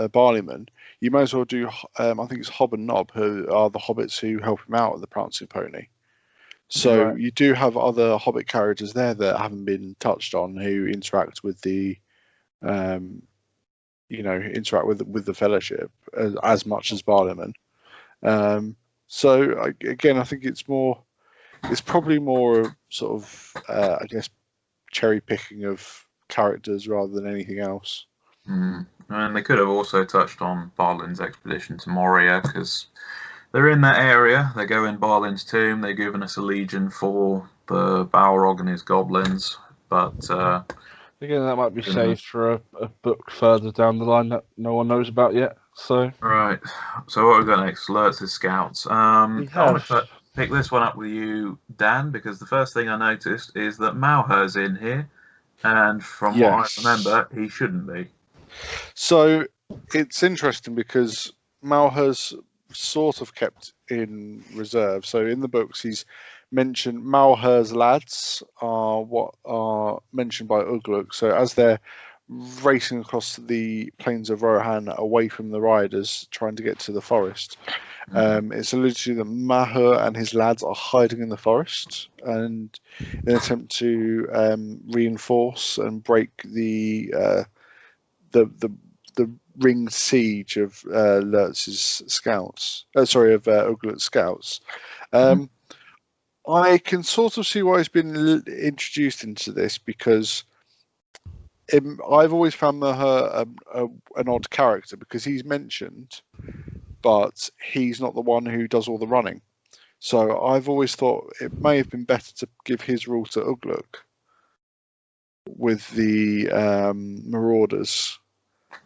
Barleyman, you might as well do. I think it's Hob and Nob, who are the hobbits who help him out at the Prancing Pony. So you do have other Hobbit characters there that haven't been touched on who interact with the interact with the Fellowship as much as Barliman. So again, I think it's probably more sort of I guess cherry picking of characters rather than anything else. And they could have also touched on Barlin's expedition to Moria, because they're in that area. They go in Barlin's tomb. They've given us a legion for the Balrog and his goblins, but again, that might be saved for a book further down the line that no one knows about yet. So right. So what we've got next? Alerts Scouts. I want to pick this one up with you, Dan, because the first thing I noticed is that Malher's in here, and from what I remember, he shouldn't be. So it's interesting because Malher's sort of kept in reserve. So in the books, he's mentioned Malher's lads are what are mentioned by Ugluk. So as they're racing across the plains of Rohan away from the riders, trying to get to the forest, it's alluded to that Malher and his lads are hiding in the forest, and in an attempt to reinforce and break the ring siege of Lurtz's scouts. Of Ugluk's scouts. I can sort of see why he's been introduced into this, because I've always found Malher an odd character, because he's mentioned, but he's not the one who does all the running. So I've always thought it may have been better to give his rule to Ugluk with the Marauders.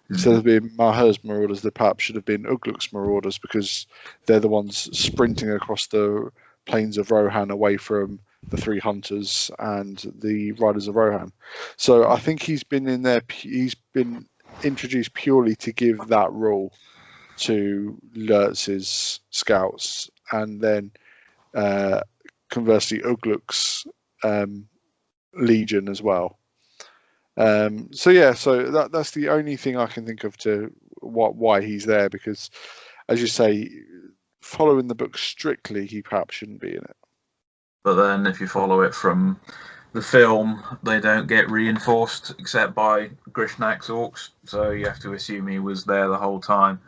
Instead of being Malher's Marauders, they perhaps should have been Ugluk's Marauders, because they're the ones sprinting across the plains of Rohan away from the three hunters and the riders of Rohan. So I think he's been in there. He's been introduced purely to give that role to Lurtz's scouts, and then conversely Ugluk's legion as well. So that's the only thing I can think of to why he's there, because, as you say, following the book strictly, he perhaps shouldn't be in it. But then if you follow it from the film, they don't get reinforced except by Grishnak's orcs, so you have to assume he was there the whole time.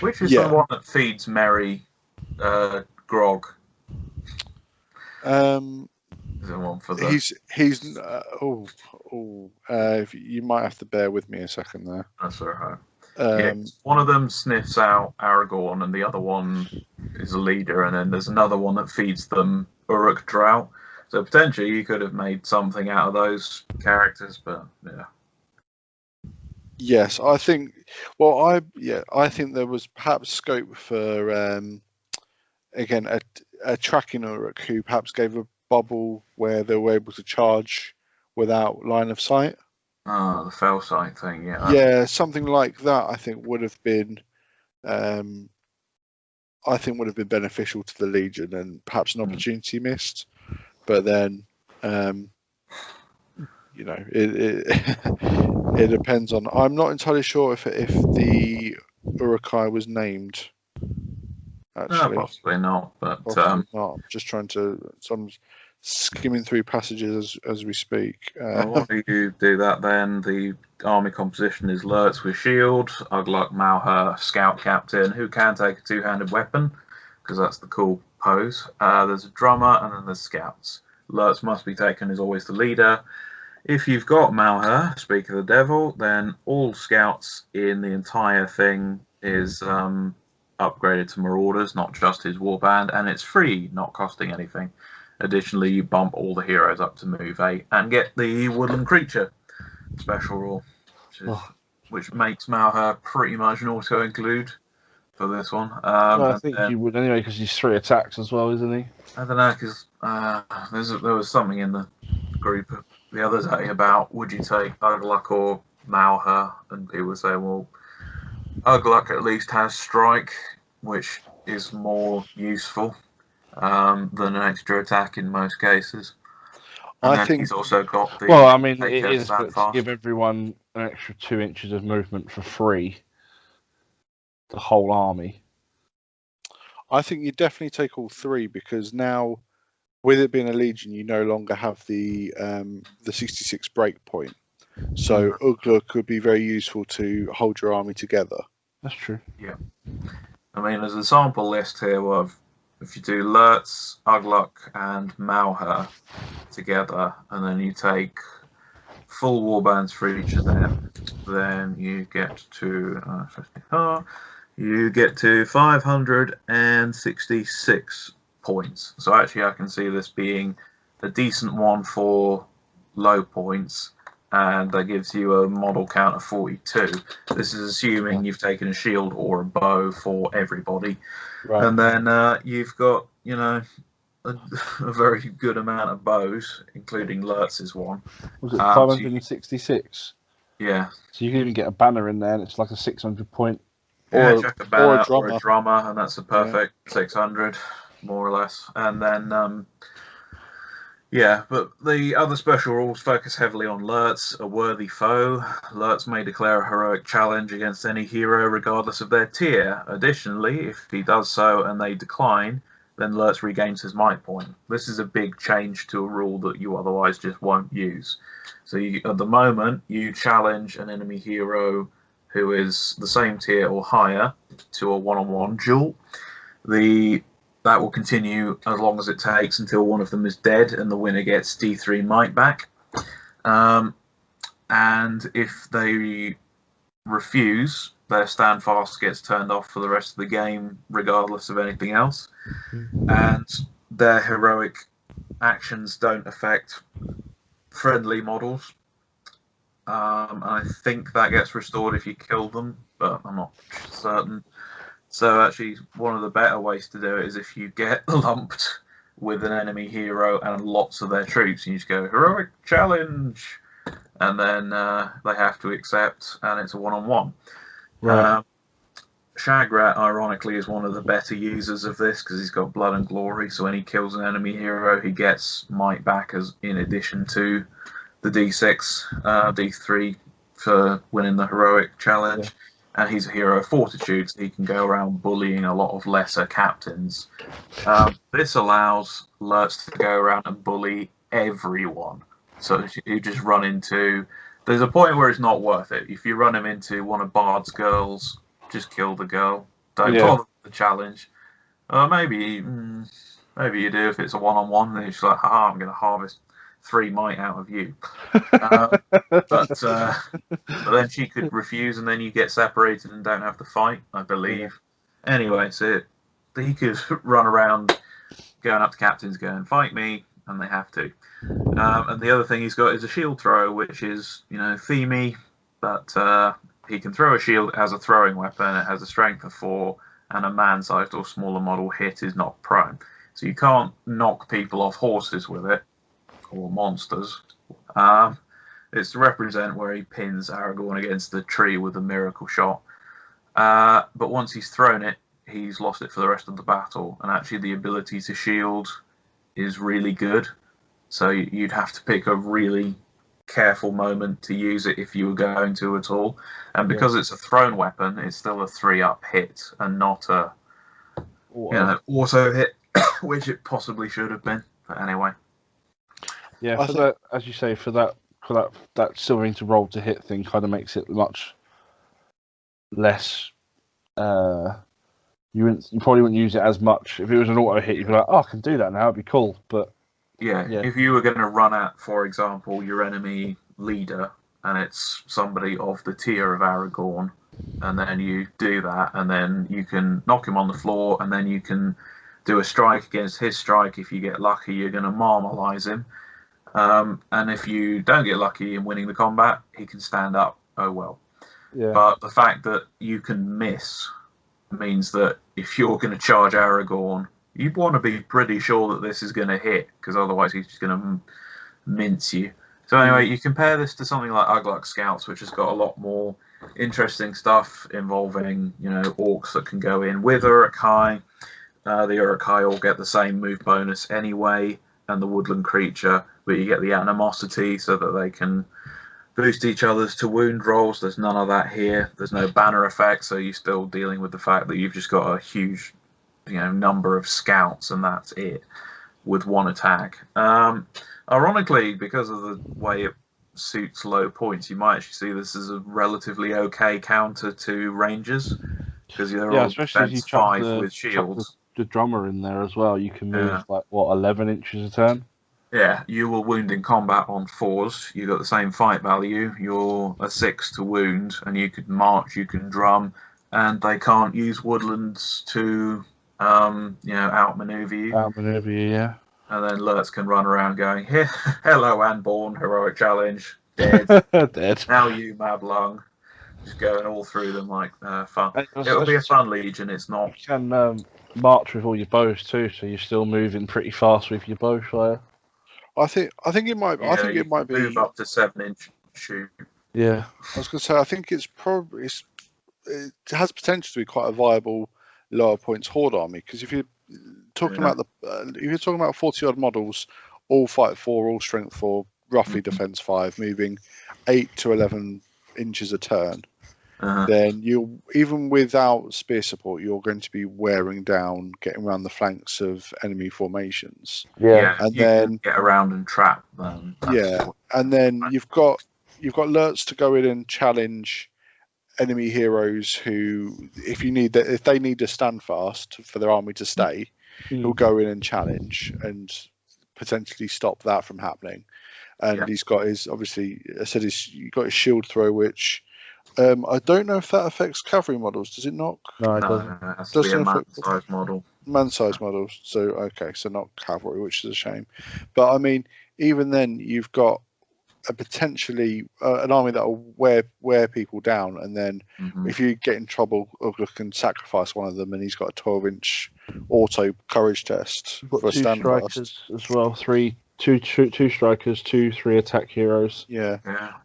Which is the one that feeds Merry grog? Is there one for the... you might have to bear with me a second there. That's all right. One of them sniffs out Aragorn, and the other one is a leader, and then there's another one that feeds them Uruk Drow. So potentially you could have made something out of those characters, but yeah. Yes, I think. Well, I think there was perhaps scope for again a tracking Uruk who perhaps gave a bubble where they were able to charge without line of sight. Oh, the fell sight thing, yeah. Yeah, something like that. I think would have been, beneficial to the Legion, and perhaps an opportunity missed. But then, it depends on. I'm not entirely sure if the Uruk-hai was named. Actually, no, possibly not. But possibly not. I'm just trying to. So I'm skimming through passages as we speak. Why do you do that then? The army composition is Lurtz with shield, Ugluk Malher scout captain who can take a two-handed weapon, because that's the cool pose. There's a drummer, and then there's scouts. Lurtz must be taken as always the leader. If you've got Malher, speak of the devil, then all scouts in the entire thing is upgraded to Marauders, not just his warband, and it's free, not costing anything. Additionally, you bump all the heroes up to move 8 and get the Woodland Creature special rule, which makes Malher pretty much an auto-include for this one. I think you would anyway, because he's 3 attacks as well, isn't he? I don't know, because there was something in the group the other day about would you take Ugluk or Malher, and people would say, well, Ugluk at least has strike, which is more useful than an extra attack in most cases. And I think he's also got the... Well, I mean, it is, but to give everyone an extra 2 inches of movement for free, the whole army. I think you definitely take all 3, because now, with it being a legion, you no longer have the 66 break point. So Ugla could be very useful to hold your army together. That's true. Yeah. I mean, there's a sample list here of if you do Lurtz, Ugluk, and Malher together, and then you take full warbands for each of them, then you get to 566 points. So actually, I can see this being a decent one for low points, and that gives you a model count of 42. This is assuming you've taken a shield or a bow for everybody, Right. and then you've got a very good amount of bows, including Lurtz's one. Was it 566? Yeah. So you can even get a banner in there, and it's like a 600 point. Or chuck a banner or a drummer. and that's a perfect 600, more or less. And then, but the other special rules focus heavily on Lurtz, a worthy foe. Lurtz may declare a heroic challenge against any hero, regardless of their tier. Additionally, if he does so and they decline, then Lurtz regains his might point. This is a big change to a rule that you otherwise just won't use. So at the moment, you challenge an enemy hero who is the same tier or higher to a one-on-one duel. That will continue as long as it takes until one of them is dead and the winner gets D3 might back. And if they refuse, their stand fast gets turned off for the rest of the game, regardless of anything else. And their heroic actions don't affect friendly models. I think that gets restored if you kill them, but I'm not certain. So actually, one of the better ways to do it is if you get lumped with an enemy hero and lots of their troops, and you just go, heroic challenge, and then they have to accept, and it's a one-on-one. Right. Shagrat, ironically, is one of the better users of this because he's got blood and glory. So when he kills an enemy hero, he gets might back as in addition to the D6, D3 for winning the heroic challenge. Yeah. And he's a hero of fortitude, so he can go around bullying a lot of lesser captains. This allows Lurtz to go around and bully everyone. So you just run into... There's a point where it's not worth it. If you run him into one of Bard's girls, just kill the girl. Don't bother with the challenge. Maybe you do if it's a one-on-one. Then it's like, haha, I'm going to harvest 3 might out of you. But then she could refuse, and then you get separated and don't have to fight, I believe. Yeah. Anyway, so he could run around going up to captains going, fight me, and they have to. And the other thing he's got is a shield throw, which is, themey, but he can throw a shield as a throwing weapon. It has a strength of 4, and a man-sized or smaller model hit is not prone. So you can't knock people off horses with it, or monsters. It's to represent where he pins Aragorn against the tree with a miracle shot. But once he's thrown it, he's lost it for the rest of the battle. And actually the ability to shield is really good. So you'd have to pick a really careful moment to use it if you were going to at all. And because it's a thrown weapon, it's still a 3-up hit and not a auto hit, which it possibly should have been. But anyway. Yeah, that, as you say, for that silvering to roll to hit thing kind of makes it much less. You probably wouldn't use it as much if it was an auto hit. You'd be like, oh, I can do that now. It'd be cool. But yeah, if you were going to run at, for example, your enemy leader, and it's somebody of the tier of Aragorn, and then you do that, and then you can knock him on the floor, and then you can do a strike against his strike. If you get lucky, you're going to marmalize him. And if you don't get lucky in winning the combat, he can stand up. Oh well. Yeah. But the fact that you can miss means that if you're going to charge Aragorn, you'd want to be pretty sure that this is going to hit, because otherwise he's just going to mince you. So anyway, you compare this to something like Ugluk Scouts, which has got a lot more interesting stuff involving, orcs that can go in with Uruk-hai. The Uruk-hai all get the same move bonus anyway, and the woodland creature, but you get the animosity so that they can boost each other's to wound rolls. There's none of that here. There's no banner effect, so you're still dealing with the fact that you've just got a huge, number of scouts, and that's it with one attack. Ironically, because of the way it suits low points, you might actually see this as a relatively okay counter to Rangers, because they're all especially if you defense chuck 5 with chuck shields. the drummer in there as well. You can move Yeah. like what 11 inches a turn. Yeah, you will wound in combat on 4s. You got the same fight value. You're a 6 to wound, and you can march, you can drum, and they can't use woodlands to, outmaneuver you. Outmaneuver you, yeah. And then Lurtz can run around going, "Hello, Anborn, heroic challenge, dead. Dead. Now you, Mab Lung." Just going all through them like fun. And It'll be a fun legion. It's not. You can march with all your bows too, so you're still moving pretty fast with your bow fire. I think it might. Yeah, I think you it might can be. move up to 7-inch shoot. Yeah. I was going to say. I think it's probably. It has potential to be quite a viable lower points horde army, because if you're talking about if you're talking about 40 odd models, all fight 4, all strength 4, roughly defense 5, moving 8 to 11 inches a turn. Then you, even without spear support, you're going to be wearing down, getting around the flanks of enemy formations. Yeah. And you then can get around and trap them. And then you've got Lurtz to go in and challenge enemy heroes who, if they need to stand fast for their army to stay, he'll go in and challenge and potentially stop that from happening. And he's got his, obviously, he's got his shield throw, which. I don't know if that affects cavalry models. Does it not? No, it doesn't. It has to be a man-sized model. Man-sized models. So, okay, so not cavalry, which is a shame. But, I mean, even then, you've got a potentially an army that will wear people down, and then if you get in trouble, Ugla can sacrifice one of them, and he's got a 12-inch auto courage test You've got for 2 stand strikers as well. Two strikers, 3 attack heroes. Yeah.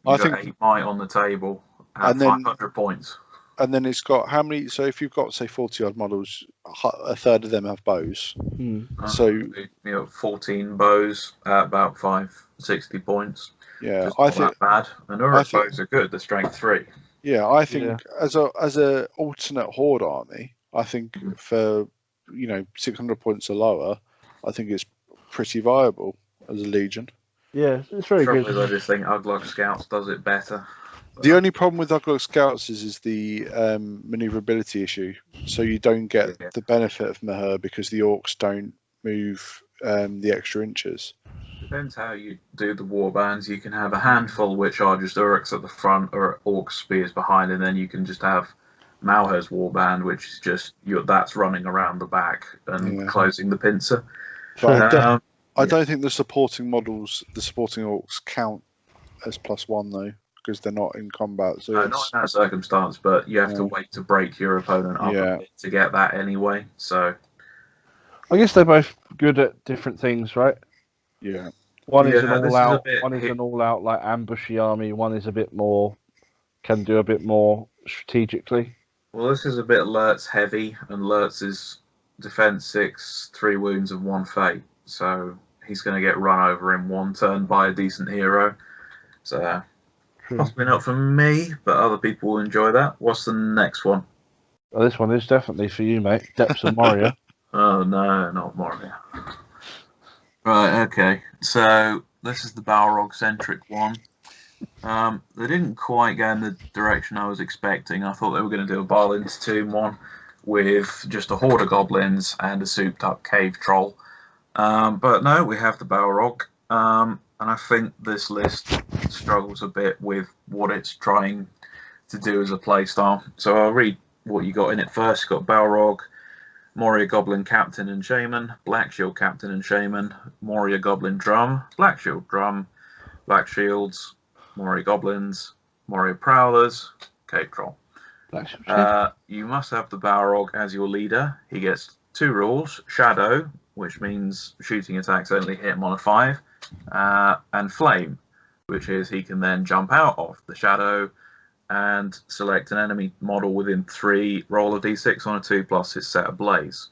I think 8 might on the table. And 500 points. And then it's got how many? So if you've got, say, 40 odd models, a third of them have bows. So 14 bows at about 560 points. Yeah, I think that bad. And Uruk bows are good. They're strength 3. Yeah, I think as a alternate horde army, I think for 600 points or lower, I think it's pretty viable as a legion. Yeah, it's very good. I just think Uglog Scouts does it better. The only problem with Uglog Scouts is the maneuverability issue. So you don't get the benefit of Mahur because the orcs don't move the extra inches. Depends how you do the warbands. You can have a handful which are just Uruks at the front or orc spears behind, and then you can just have Malher's warband, which is just that's running around the back and closing the pincer. But I don't think the supporting orcs count as +1 though, because they're not in combat. So not in that circumstance, but you have to wait to break your opponent up a bit to get that anyway. So I guess they're both good at different things, right? Yeah. One is an all-out like ambushy army. One is a bit more, can do a bit more strategically. Well, this is a bit Lurtz heavy, and Lurtz is defense 6, 3 wounds and 1 fate. So he's going to get run over in 1 turn by a decent hero. So possibly not for me, but other people will enjoy that. What's the next one? Well, this one is definitely for you, mate. Depths of Moria. Oh no, not Moria. Right, okay. So this is the Balrog-centric one. They didn't quite go in the direction I was expecting. I thought they were going to do a Balin's Tomb one with just a horde of goblins and a souped-up cave troll. But no, we have the Balrog. And I think this list struggles a bit with what it's trying to do as a playstyle. So I'll read what you got in it first. You've got Balrog, Moria Goblin Captain and Shaman, Black Shield Captain and Shaman, Moria Goblin Drum, Black Shield Drum, Black Shields, Moria Goblins, Moria Prowlers, Cave Troll. You must have the Balrog as your leader. He gets 2 rules: Shadow, which means shooting attacks only hit him on a 5, and Flame, which is he can then jump out of the shadow and select an enemy model within 3, roll a d6 on a 2 plus his set ablaze.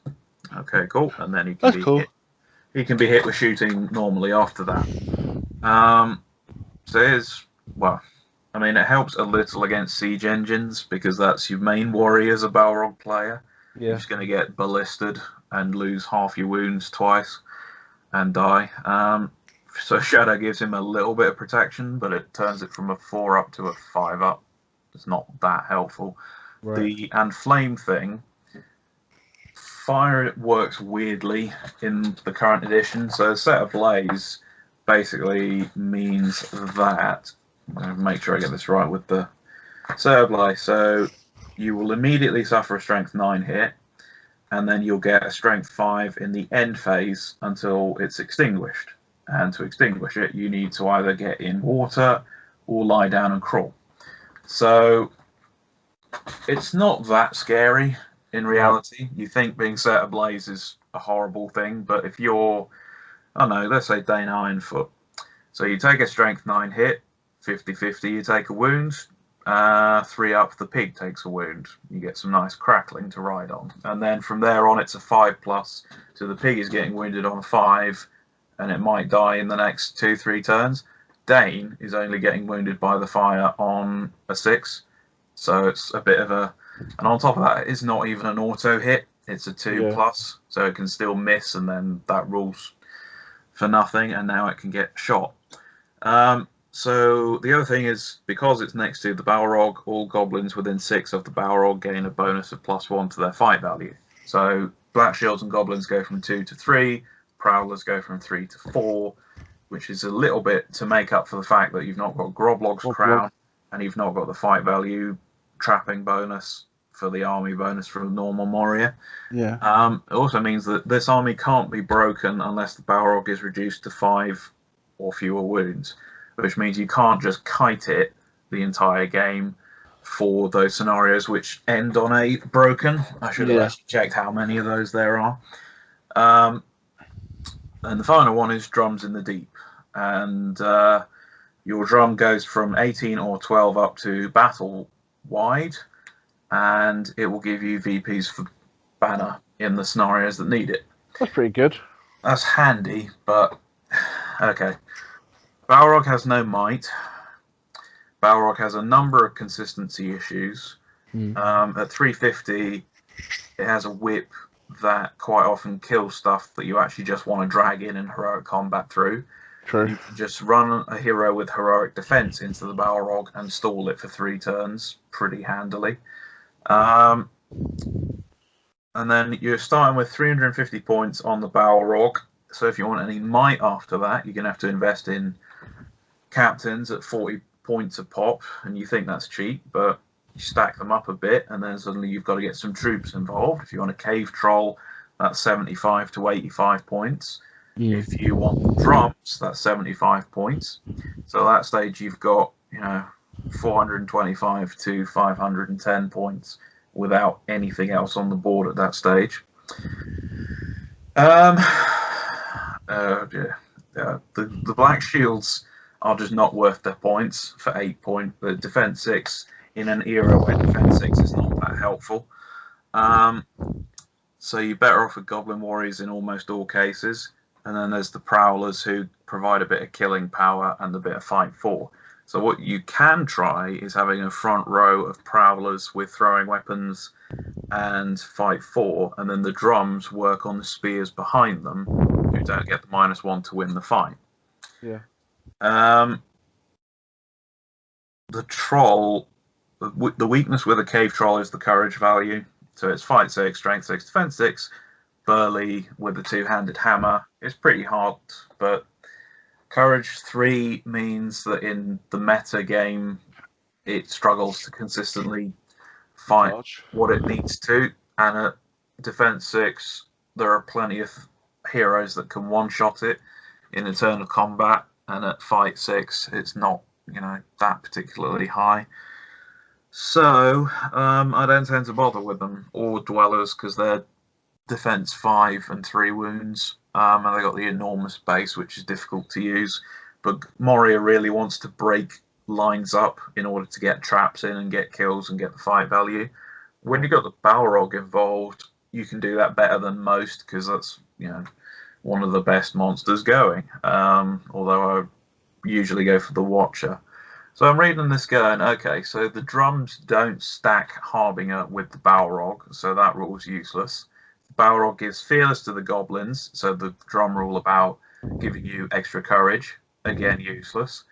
Okay, cool. And then he can be hit with shooting normally after that. So here's, it helps a little against siege engines because that's your main worry as a Balrog player. Yeah. You're just going to get ballisted and lose half your wounds twice and die. So Shadow gives him a little bit of protection, but it turns it from a 4 up to a 5 up. It's not that helpful. Right. And Flame thing, fire works weirdly in the current edition. So Set Ablaze basically means that, I'm going to make sure I get this right with the Set Ablaze. So you will immediately suffer a Strength 9 hit, and then you'll get a Strength 5 in the end phase until it's extinguished. And to extinguish it, you need to either get in water or lie down and crawl. So it's not that scary in reality. You think being set ablaze is a horrible thing, but if you're, I don't know, let's say Dane Ironfoot. So you take a Strength 9 hit, 50-50, you take a wound, 3 up, the pig takes a wound. You get some nice crackling to ride on. And then from there on, it's a 5+, so the pig is getting wounded on a 5, and it might die in the next 2-3 turns. Dane is only getting wounded by the fire on a 6, so it's a bit of a... And on top of that, it's not even an auto hit, it's a 2+, so it can still miss, and then that rules for nothing, and now it can get shot. So the other thing is, because it's next to the Balrog, all goblins within 6 of the Balrog gain a bonus of +1 to their fight value. So Black Shields and Goblins go from 2 to 3, Prowlers go from 3 to 4, which is a little bit to make up for the fact that you've not got Groblog's Crown, and you've not got the fight value trapping bonus for the army bonus from a normal Moria. Yeah. It also means that this army can't be broken unless the Balrog is reduced to 5 or fewer wounds, which means you can't just kite it the entire game for those scenarios which end on a broken. I should have actually checked how many of those there are. And the final one is Drums in the Deep. And your drum goes from 18 or 12 up to battle wide, and it will give you VPs for banner in the scenarios that need it. That's pretty good. That's handy, but okay. Balrog has no might. Balrog has a number of consistency issues. At 350, it has a whip that quite often kills stuff that you actually just want to drag in heroic combat through. True. You can just run a hero with heroic defense into the Balrog and stall it for 3 turns pretty handily. And then you're starting with 350 points on the Balrog. So if you want any might after that, you're going to have to invest in captains at 40 points a pop, and you think that's cheap, but you stack them up a bit, and then suddenly you've got to get some troops involved. If you want a cave troll, that's 75 to 85 points. If you want drums, that's 75 points. So at that stage, you've got 425 to 510 points without anything else on the board at that stage. The Black Shields are just not worth their points for 8 point. The Defense 6 in an era where Defense 6 is not that helpful. So you're better off with Goblin Warriors in almost all cases. And then there's the Prowlers, who provide a bit of killing power and a bit of fight for. So what you can try is having a front row of Prowlers with throwing weapons and fight for, and then the drums work on the spears behind them, who don't get the -1 to win the fight. Yeah. The troll, the weakness with a cave troll is the courage value. So it's fight 6, strength 6, defense 6, burly with a 2-handed hammer. It's pretty hard, but courage 3 means that in the meta game, it struggles to consistently fight what it needs to. And at defense 6, there are plenty of heroes that can one-shot it in a turn of combat. And at fight 6, it's not, that particularly high. So I don't tend to bother with them, or dwellers, because they're defense 5 and 3 wounds, and they got the enormous base, which is difficult to use. But Moria really wants to break lines up in order to get traps in and get kills and get the fight value. When you got the Balrog involved, you can do that better than most, because that's one of the best monsters going. Although I usually go for the Watcher. So I'm reading this going, okay, so the drums don't stack Harbinger with the Balrog, so that rule's useless. The Balrog gives Fearless to the Goblins, so the drum rule about giving you extra courage. Again, useless.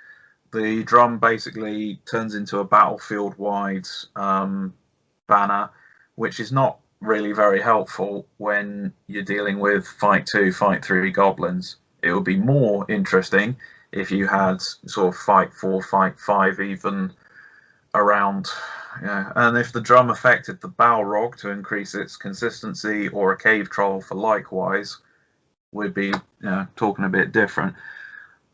The drum basically turns into a battlefield-wide banner, which is not really very helpful when you're dealing with Fight 2, Fight 3 goblins. It would be more interesting if you had sort of Fight 4, Fight 5 even around. Yeah. And if the drum affected the Balrog to increase its consistency, or a Cave Troll for likewise, we'd be talking a bit different.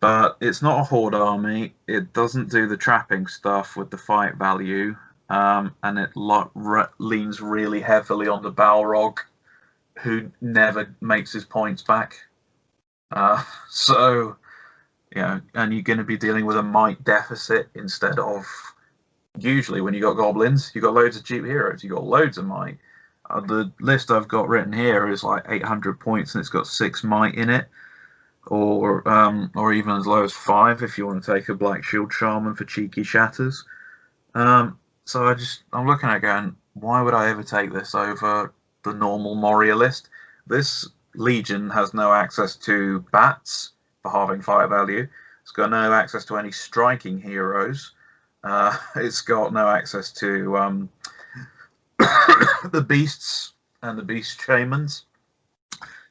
But it's not a horde army. It doesn't do the trapping stuff with the fight value, and it leans really heavily on the Balrog, who never makes his points back. So, and you're going to be dealing with a might deficit instead of, usually when you got goblins, you got loads of cheap heroes. You got loads of might. The list I've got written here is like 800 points, and it's got 6 might in it. Or even as low as 5 if you want to take a Black Shield Shaman for cheeky shatters. So I'm looking at going, why would I ever take this over the normal Moria list? This Legion has no access to bats for halving fire value. It's got no access to any striking heroes. It's got no access to the beasts and the beast shamans.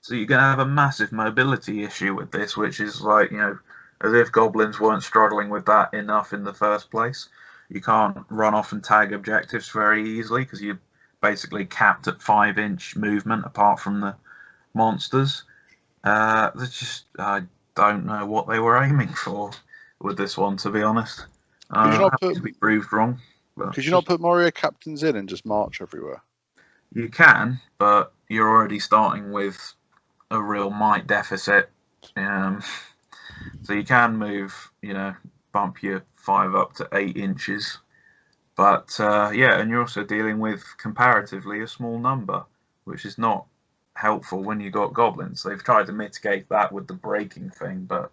So you're going to have a massive mobility issue with this, which is like, as if goblins weren't struggling with that enough in the first place. You can't run off and tag objectives very easily because you're basically capped at 5-inch movement apart from the monsters. I don't know what they were aiming for with this one, to be honest. I'm happy to be proved wrong. Could you not put Moria captains in and just march everywhere? You can, but you're already starting with a real might deficit, so you can move, bump your 5 up to 8 inches, but and you're also dealing with comparatively a small number, which is not helpful when you got goblins. They've tried to mitigate that with the breaking thing, but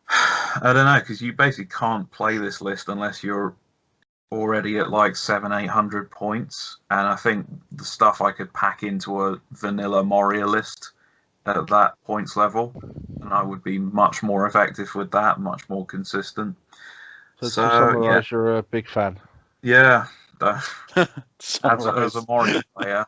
I don't know, because you basically can't play this list unless you're already at like 700-800 points, and I think the stuff I could pack into a vanilla Moria list at that points level, and I would be much more effective with that, much more consistent. So to summarize, you're a big fan. Yeah, as a Moria player,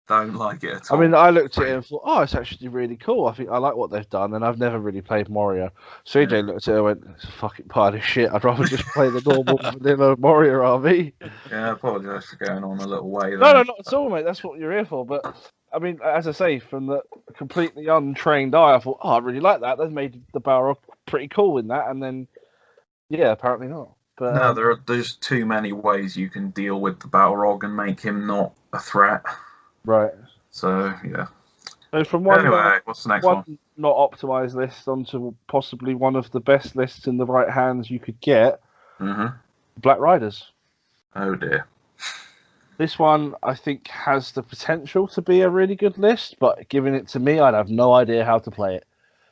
don't like it at all. I mean, I looked at it and thought, oh, it's actually really cool. I think I like what they've done, and I've never really played Moria. CJ looked at it and went, it's a fucking pile of shit. I'd rather just play the normal vanilla Moria RV. Yeah, I apologise for going on a little way there. No, not at all, mate. That's what you're here for. But, I mean, as I say, from the completely untrained eye, I thought, oh, I really like that. They've made the Balrog pretty cool in that. And then, yeah, apparently not. But, no, there's too many ways you can deal with the Balrog and make him not a threat. Right. So, yeah. So from anyway, what's the next one? Not optimized list onto possibly one of the best lists in the right hands you could get. Mm-hmm. Black Riders. Oh dear. This one, I think, has the potential to be a really good list, but giving it to me, I'd have no idea how to play it.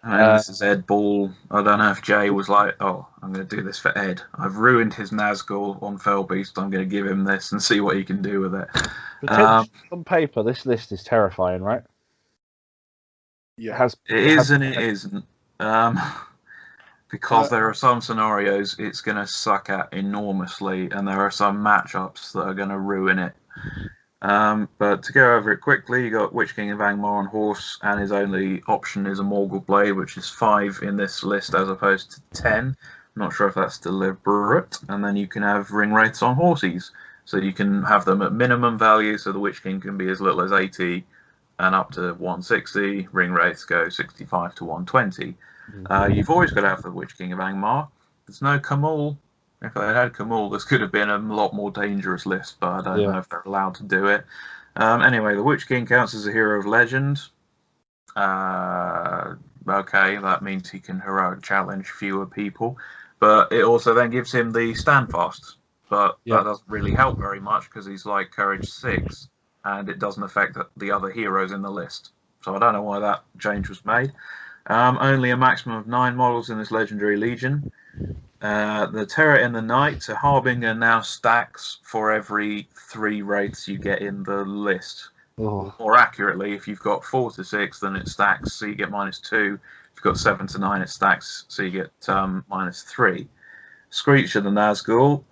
This is Ed Ball. I don't know if Jay was like, oh, I'm going to do this for Ed. I've ruined his Nazgul on Fellbeast. I'm going to give him this and see what he can do with it. On paper, this list is terrifying, right? Yeah, it is and it isn't. Because there are some scenarios it's going to suck at enormously, and there are some matchups that are going to ruin it. But to go over it quickly, you got Witch King of Angmar on horse, and his only option is a Morgul Blade, which is 5 in this list as opposed to 10. I'm not sure if that's deliberate. And then you can have Ring Wraiths on horses, so you can have them at minimum value, so the Witch King can be as little as 80 and up to 160. Ring Wraiths go 65 to 120. You've always got to have the Witch King of Angmar. There's no Khamul. If they had Khamul, this could have been a lot more dangerous list, but I don't know if they're allowed to do it. Anyway, the Witch King counts as a hero of legend. Okay, that means he can heroic challenge fewer people, but it also then gives him the standfast. But that doesn't really help very much because he's like courage 6, and it doesn't affect the other heroes in the list. So I don't know why that change was made. Only a maximum of 9 models in this legendary legion. The Terror in the Night, so Harbinger now stacks for every 3 wraiths you get in the list. Oh. More accurately, if you've got 4 to 6, then it stacks, so you get -2. If you've got 7 to 9, it stacks, so you get -3. Screech and the Nazgul,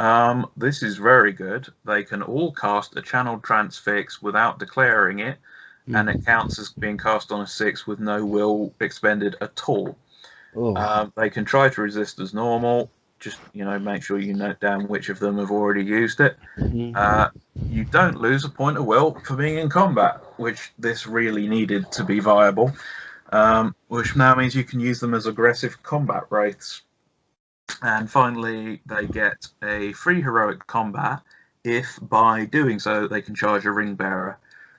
this is very good. They can all cast a channeled transfix without declaring it, and it counts as being cast on a 6 with no will expended at all. Oh. They can try to resist as normal. Just make sure you note down which of them have already used it. You don't lose a point of will for being in combat, which this really needed to be viable. Which now means you can use them as aggressive combat wraiths. And finally, they get a free heroic combat if, by doing so, they can charge a Ringbearer.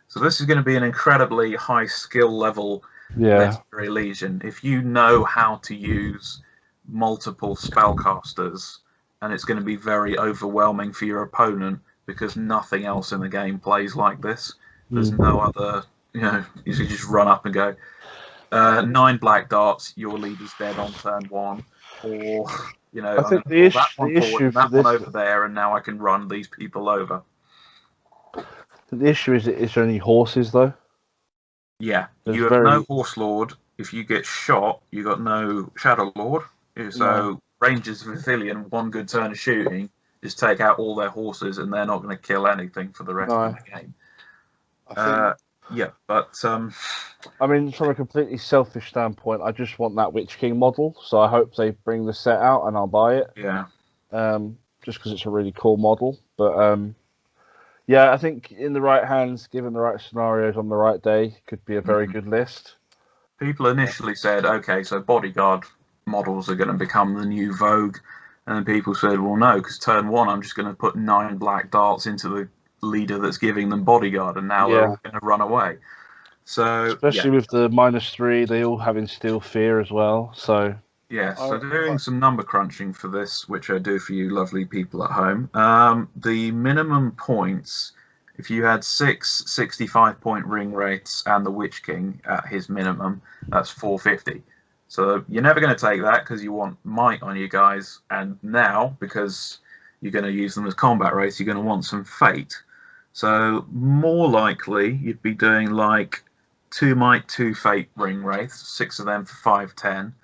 So this is going to be an incredibly high skill level legendary legion. If you know how to use multiple spellcasters, and it's going to be very overwhelming for your opponent because nothing else in the game plays like this. There's no other, you should just run up and go, 9 black darts, your leader's dead on turn 1, or I think that one the issue forward, for that this, one over there, and now I can run these people over. the issue is there any horses though? Yeah, you have no Horse Lord. If you get shot, you got no Shadow Lord. So Rangers of Ithilien, one good turn of shooting, just take out all their horses, and they're not going to kill anything for the rest of the game. I mean, from a completely selfish standpoint, I just want that Witch King model, so I hope they bring the set out and I'll buy it. Yeah. Just because it's a really cool model. But yeah, I think in the right hands, given the right scenarios on the right day, could be a very good list. People initially said, okay, so bodyguard models are going to become the new vogue. And then people said, well, no, because turn 1, I'm just going to put 9 black darts into the leader that's giving them bodyguard, and now they're all going to run away. So especially with the -3, they all have instill fear as well. So so doing some number crunching for this, which I do for you lovely people at home. The minimum points, if you had 6 65-point ring wraiths and the Witch King at his minimum, that's 450. So you're never going to take that because you want might on you guys, and now because you're going to use them as combat wraiths, you're going to want some fate. So more likely you'd be doing like 2 might, 2 fate ring wraiths, 6 of them for 510.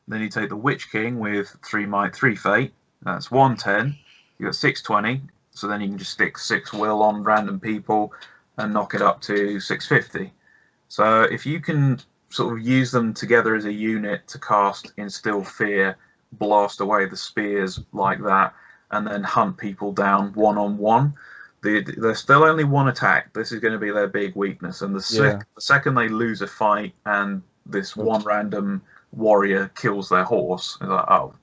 Then you take the Witch King with 3 might, 3 fate. That's 110. You got 620. So then you can just stick 6 will on random people and knock it up to 650. So if you can sort of use them together as a unit to cast Instill Fear, blast away the spears like that, and then hunt people down one-on-one, there's still only one attack. This is going to be their big weakness. And the second they lose a fight and this one random warrior kills their horse, it's like, oh,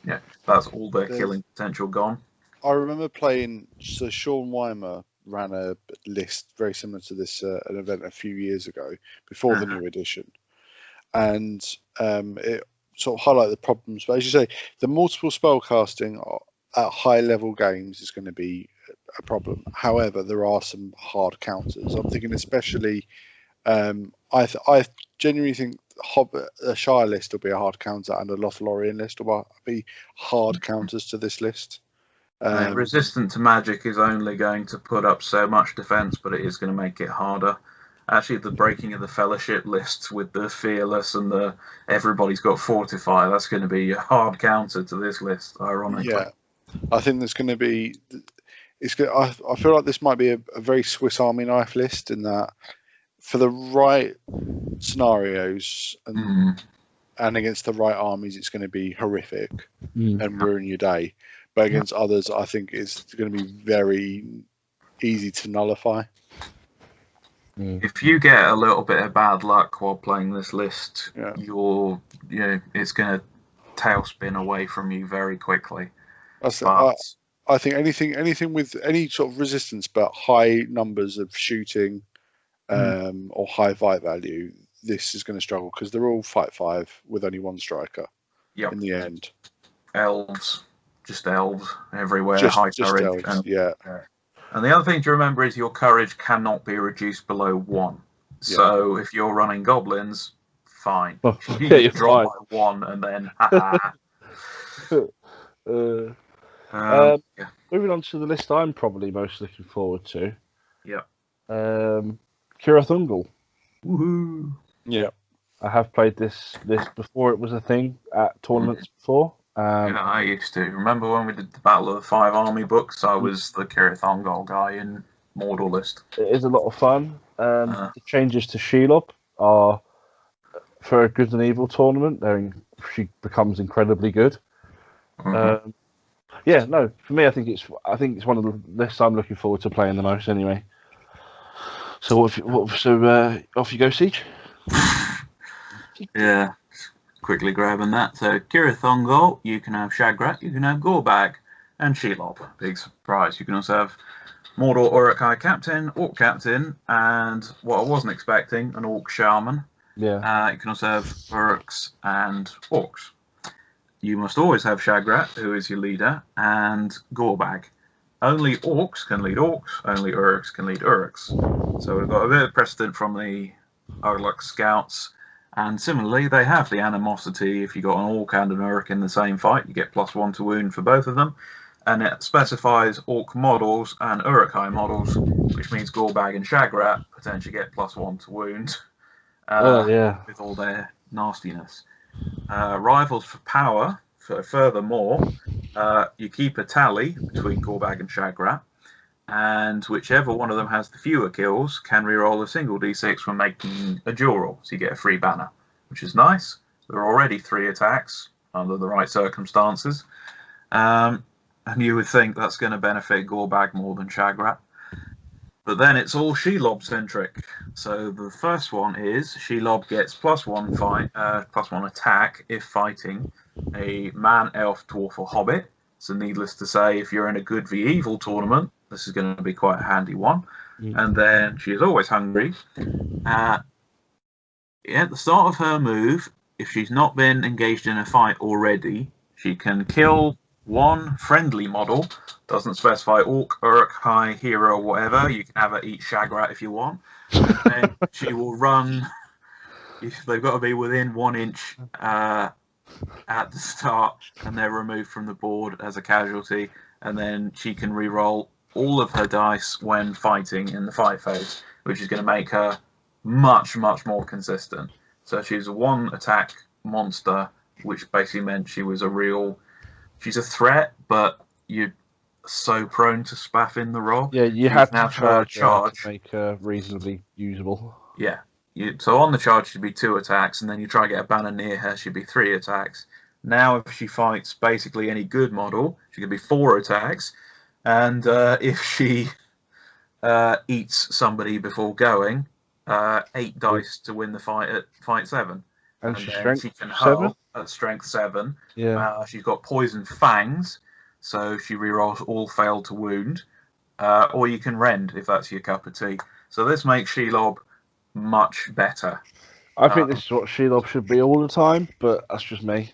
yeah, that's all their killing potential gone. I remember playing, so Sean Weimer ran a list very similar to this an event a few years ago before the new edition, and it sort of highlighted the problems. But as you say, the multiple spell casting at high level games is going to be a problem. However, there are some hard counters. I'm thinking especially, I genuinely think Hobbit, a Shire list will be a hard counter, and a Lothlorien list will be hard counters to this list. Resistant to magic is only going to put up so much defense, but it is going to make it harder. Actually, the breaking of the fellowship lists with the fearless and the everybody's got fortify, that's going to be a hard counter to this list, ironically. Yeah, I think there's going to be. I feel like this might be a very Swiss Army knife list, in that for the right scenarios and against the right armies, it's going to be horrific and ruin your day. But against others, I think it's going to be very easy to nullify. If you get a little bit of bad luck while playing this list, it's going to tailspin away from you very quickly. I think anything with any sort of resistance but high numbers of shooting or high fight value, this is going to struggle because they're all fight 5 with only 1 striker in the end. Just elves everywhere, high courage. Elves, And the other thing to remember is your courage cannot be reduced below 1. So if you're running goblins, fine. You drop by 1 and then moving on to the list I'm probably most looking forward to. Yeah. Kirathungel. Woohoo! Yeah. I have played this before it was a thing at tournaments before. Yeah, I used to. Remember when we did the Battle of the Five Army books? I was the Kirathungol guy in Mordor list. It is a lot of fun. The changes to Shelob are for a good and evil tournament. She becomes incredibly good. Yeah, no, for me, I think it's one of the lists I'm looking forward to playing the most. Anyway, so off you go, Siege. Yeah, quickly grabbing that. So Kirathungol, you can have Shagrat, you can have Gorbag, and Shelob. Big surprise. You can also have Mordor Uruk-hai Captain, Orc Captain, and what I wasn't expecting, an Orc Shaman. Yeah. You can also have Uruks and Orcs. You must always have Shagrat, who is your leader, and Gorbag. Only Orcs can lead Orcs, only Uruks can lead Uruks. So we've got a bit of precedent from the Uruk Scouts, and similarly, they have the animosity. If you got an Orc and an Uruk in the same fight, you get +1 to wound for both of them. And it specifies Orc models and Uruk-hai models, which means Gorbag and Shagrat potentially get +1 to wound. With all their nastiness. Rivals for power. Furthermore, you keep a tally between Gorbag and Shagrat, and whichever one of them has the fewer kills can reroll a single d6 when making a dual roll, so you get a free banner, which is nice. There are already 3 attacks under the right circumstances, and you would think that's going to benefit Gorbag more than Shagrat. But then it's all Shelob centric. So the first one is Shelob gets +1 attack if fighting a man, elf, dwarf, or hobbit. So needless to say, if you're in a good v evil tournament, this is going to be quite a handy one. And then she is always hungry. At the start of her move, if she's not been engaged in a fight already, she can kill one friendly model. Doesn't specify Orc, Uruk-hai, hero, or whatever. You can have her eat Shagrat if you want. And she will run. They've got to be within 1 inch at the start, and they're removed from the board as a casualty. And then she can re-roll all of her dice when fighting in the fight phase, which is going to make her much, much more consistent. So she's a 1 attack monster, which basically meant she's a threat, but you're so prone to spaff in the roll. Yeah, you had to charge to make her reasonably usable. Yeah. So on the charge, she'd be 2 attacks, and then you try to get a banner near her, she'd be 3 attacks. Now, if she fights basically any good model, she could be 4 attacks. And if she eats somebody before going, 8 dice to win the fight at fight 7. And then she can 7? hull at strength 7. Yeah. She's got poison fangs, so she rerolls all failed to wound. Or you can rend if that's your cup of tea. So this makes Shelob much better. I think this is what Shelob should be all the time, but that's just me.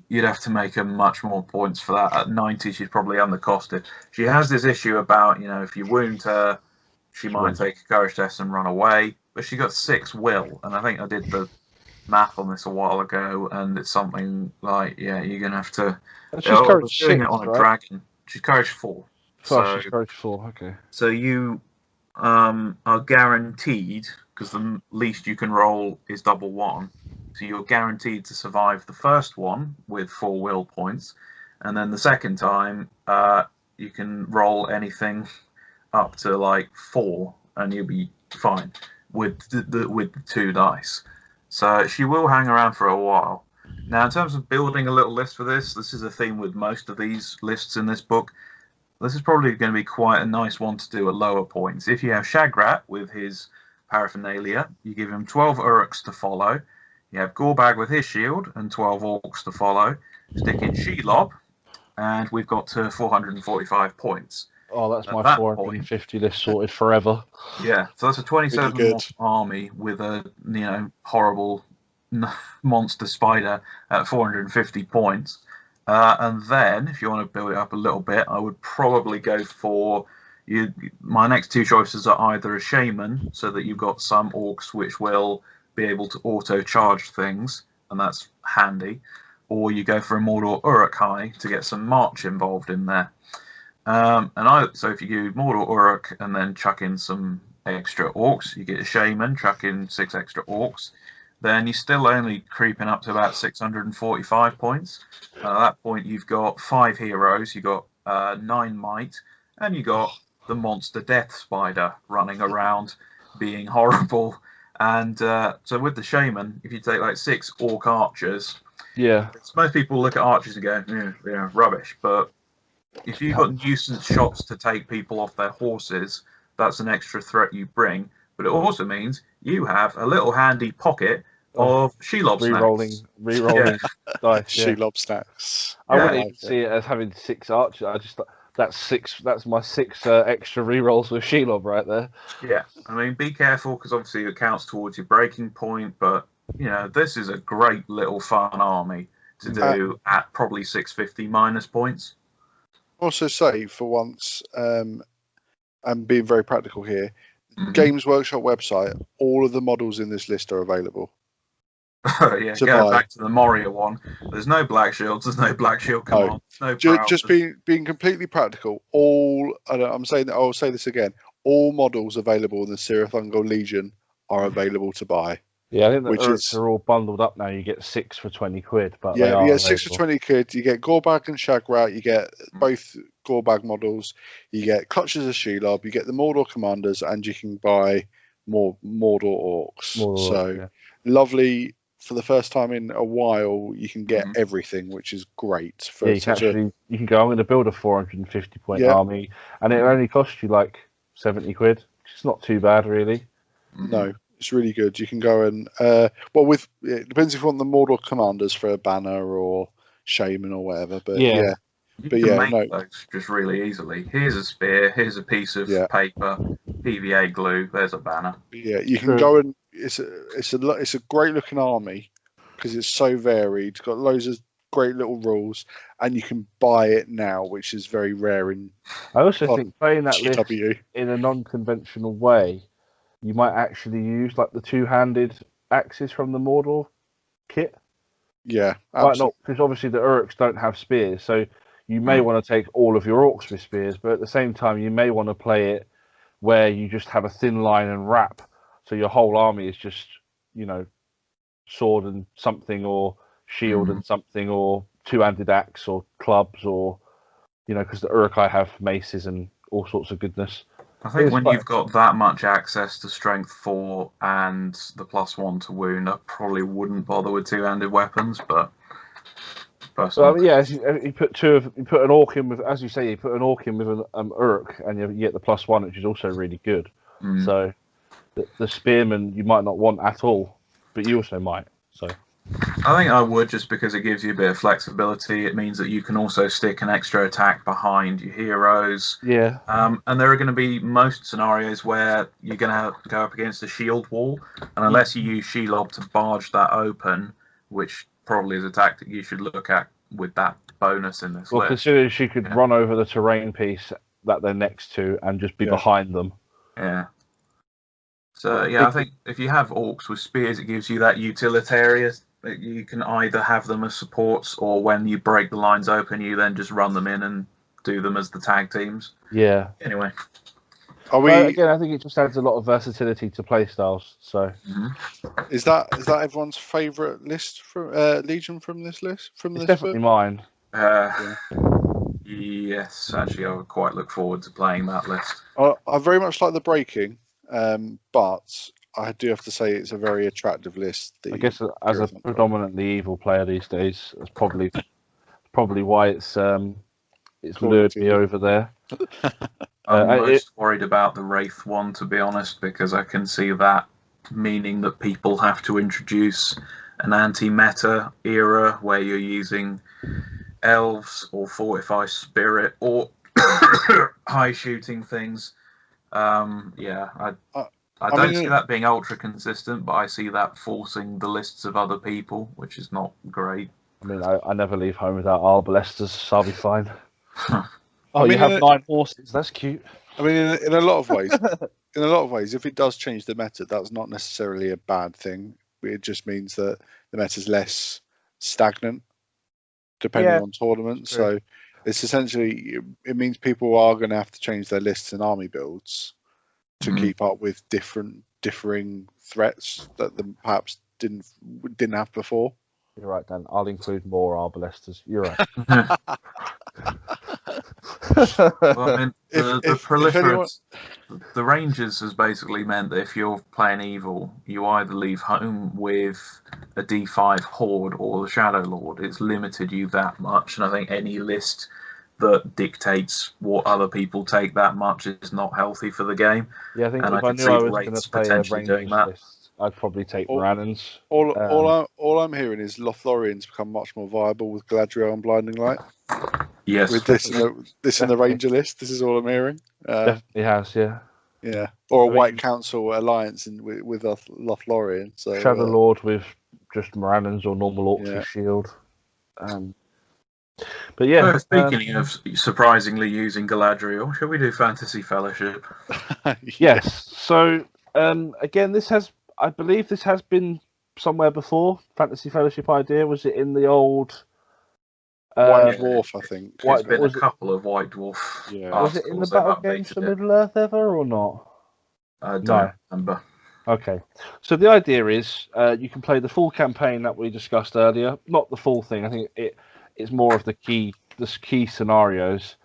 You'd have to make her much more points for that. At 90, she's probably undercosted. She has this issue about, if you wound her, she might take a courage test and run away. But she got 6 will, and I think I did the math on this a while ago, and it's something like, you're going to have to... She's courage 6, doing it on a dragon. She's courage 4. So she's courage 4, okay. So you are guaranteed, because the least you can roll is double 1, so you're guaranteed to survive the first one with 4 will points, and then the second time you can roll anything up to like 4, and you'll be fine with the 2 dice. So she will hang around for a while. Now, in terms of building a little list for this is a theme with most of these lists in this book. This is probably going to be quite a nice one to do at lower points. If you have Shagrat with his paraphernalia, you give him 12 Uruks to follow. You have Gorbag with his shield and 12 Orcs to follow. Stick in Shelob, and we've got to 445 points. Oh, that's my 450 list sorted forever. Yeah, so that's a 27 army with a horrible monster spider at 450 points. And then, if you want to build it up a little bit, I would probably go for my next 2 choices are either a shaman, so that you've got some orcs which will be able to auto charge things, and that's handy, or you go for a Mordor Uruk-hai to get some march involved in there. So if you do Mordor Uruk and then chuck in some extra orcs. You get a shaman, chuck in 6 extra orcs. Then you're still only creeping up to about 645 points. At that point, you've got 5 heroes, you've got 9 might, and you got the monster death spider running around being horrible. And so with the shaman, if you take like 6 orc archers, most people look at archers and go, yeah, rubbish. But if you've got nuisance shots to take people off their horses, that's an extra threat you bring. But it also means you have a little handy pocket of Shelob snacks. Re-rolling dice. Shelob snacks. I wouldn't even see it as having 6 archers. I just that's my 6 extra re-rolls with Shelob right there. Yeah, I mean, be careful because obviously it counts towards your breaking point. But this is a great little fun army to do at probably 650 minus points. Also, say for once, I'm being very practical here. Games Workshop website, all of the models in this list are available. Yeah, go back to the Moria one. There's no Black Shields, there's no Black Shield command, just being completely practical. I'll say this again. All models available in the Sirathungal Legion are available to buy. Yeah, I think the Urks are all bundled up now. You get 6 for 20 quid. But yeah, you get 6 for 20 quid. You get Gorbag and Shagrat. You get both Gorbag models. You get Clutches of Shelob. You get the Mordor commanders, and you can buy more Mordor orcs. Lovely. For the first time in a while, you can get everything, which is great. You can go, I'm going to build a 450 point army, and it only costs you like 70 quid. It's not too bad, really. No. It's really good. You can go and it depends if you want the Mordor commanders for a banner or shaman or whatever. But you can make those just really easily. Here's a spear. Here's a piece of paper. PVA glue. There's a banner. Yeah, you can go and it's a great looking army because it's so varied. It's got loads of great little rules, and you can buy it now, which is very rare in. I also think playing that list in a non-conventional way. You might actually use like the 2-handed axes from the Mordor kit. Yeah, absolutely. Because obviously the Urks don't have spears, so you may want to take all of your orcs with spears, but at the same time you may want to play it where you just have a thin line and wrap, so your whole army is just sword and something, or shield and something, or 2-handed axe, or clubs, or because the Uruk-hai have maces and all sorts of goodness. I think when you've got that much access to strength 4 and the +1 to wound, I probably wouldn't bother with 2-handed weapons. But you put an orc in with, as you say, you put an orc in with an Uruk, and you get the +1, which is also really good. So the spearman you might not want at all, but you also might. So I think I would, just because it gives you a bit of flexibility. It means that you can also stick an extra attack behind your heroes. Yeah. And there are going to be most scenarios where you're going to have to go up against a shield wall, and unless you use Shelob to barge that open, which probably is a tactic you should look at with that bonus in this list. Considering she could run over the terrain piece that they're next to and just be behind them. Yeah. So I think if you have orcs with spears, it gives you that utilitarian. You can either have them as supports, or when you break the lines open, you then just run them in and do them as the tag teams. Yeah. Anyway. Again, I think it just adds a lot of versatility to playstyles. So, is that everyone's favourite list from Legion from this list? It's definitely mine. Yes, actually, I would quite look forward to playing that list. I very much like the breaking, but I do have to say it's a very attractive list. I guess as a predominantly evil player these days, that's probably why it's lured me over there. I'm most worried about the Wraith one, to be honest, because I can see that meaning that people have to introduce an anti-meta era where you're using elves or fortified spirit or high shooting things. I don't see that being ultra consistent, but I see that forcing the lists of other people, which is not great. I mean, I never leave home without arbalesters, so I'll be fine. You have 9 horses. That's cute. I mean, in a lot of ways, if it does change the meta, that's not necessarily a bad thing. It just means that the meta is less stagnant, depending on tournaments. So it's essentially, it means people are going to have to change their lists and army builds. to keep up with differing threats that they perhaps didn't have before. You're right, Dan. I'll include more arbalesters. You're right. Well, I mean, the Rangers has basically meant that if you're playing evil, you either leave home with a D5 Horde or the Shadow Lord. It's limited you that much, and I think any list that dictates what other people take that much is not healthy for the game. Yeah, I think and if I knew I was going to play a Rangers list, I'd probably take Morannons. All I'm hearing is Lothlorians become much more viable with Galadriel and Blinding Light. Yes. With this in the Ranger list, this is all I'm hearing. Definitely has, yeah. Yeah, or a White Council alliance with Lothlorien. So Shadow Lord with just Morannons or normal Orcs with shield. But yeah. Speaking of surprisingly using Galadriel, shall we do Fantasy Fellowship? Yes. So again, I believe this has been somewhere before. Fantasy Fellowship idea, was it in the old White Dwarf? I think there's been a couple of White Dwarf. Yeah. Was it in the Battle Games for Middle Earth ever or not? I don't remember. Okay, so the idea is you can play the full campaign that we discussed earlier. Not the full thing. I think it's more of the key scenarios.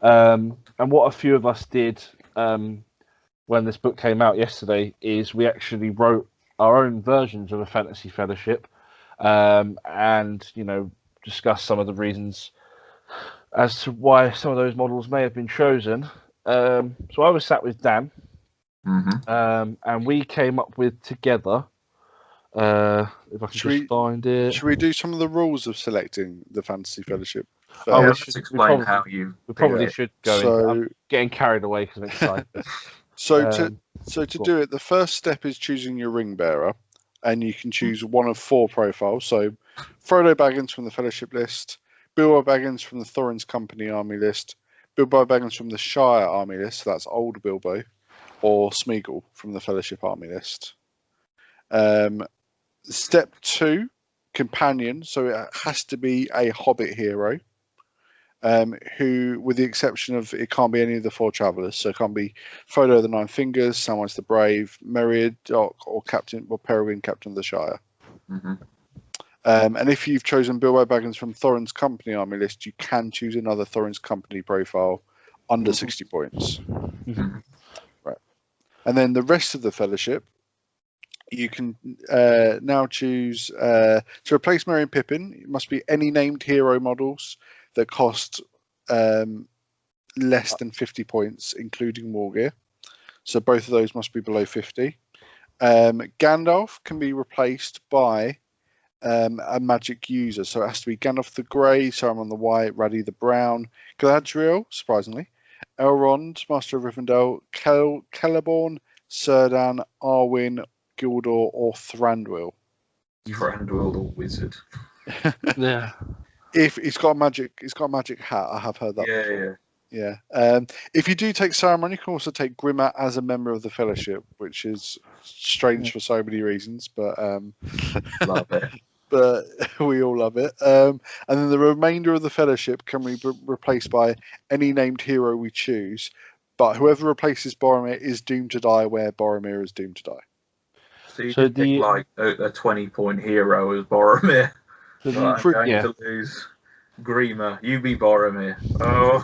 And what a few of us did when this book came out yesterday is we actually wrote our own versions of a Fantasy Fellowship, and discuss some of the reasons as to why some of those models may have been chosen. So I was sat with Dan, and we came up with together. If I can find it. Should we do some of the rules of selecting the Fantasy Fellowship? Let's explain how you. We probably should go. I'm getting carried away because I'm excited. So to do it, the first step is choosing your Ringbearer, and you can choose one of 4 profiles. So Frodo Baggins from the Fellowship list, Bilbo Baggins from the Thorin's Company army list, Bilbo Baggins from the Shire army list, so that's old Bilbo, or Smeagol from the Fellowship army list. Step 2, companion. So it has to be a Hobbit hero, who, with the exception of, it can't be any of the 4 travellers. So it can't be Frodo of the Nine Fingers, Samwise the Brave, Meriadoc, or Peregrine, Captain of the Shire. And if you've chosen Bilbo Baggins from Thorin's Company army list, you can choose another Thorin's Company profile under 60 points. Right. And then the rest of the Fellowship, you can now choose to replace Merry and Pippin. It must be any named hero models that cost less than 50 points, including war gear. So both of those must be below 50. Gandalf can be replaced by a magic user. So it has to be Gandalf the Grey, Saruman the White, Raddy the Brown, Galadriel, surprisingly, Elrond, Master of Rivendell, Celeborn, Círdan, Arwen, Gildor, or Thranduil. Thranduil the Wizard. Yeah. If it's got a magic hat, I have heard that. Yeah. If you do take Saruman, you can also take Grimmer as a member of the Fellowship, which is strange for so many reasons, but love it. But we all love it. And then the remainder of the Fellowship can be replaced by any named hero we choose, but whoever replaces Boromir is doomed to die where Boromir is doomed to die. So you can pick like a 20-point hero as Boromir. I'm going to lose. Grimmer, you be Boromir. Oh.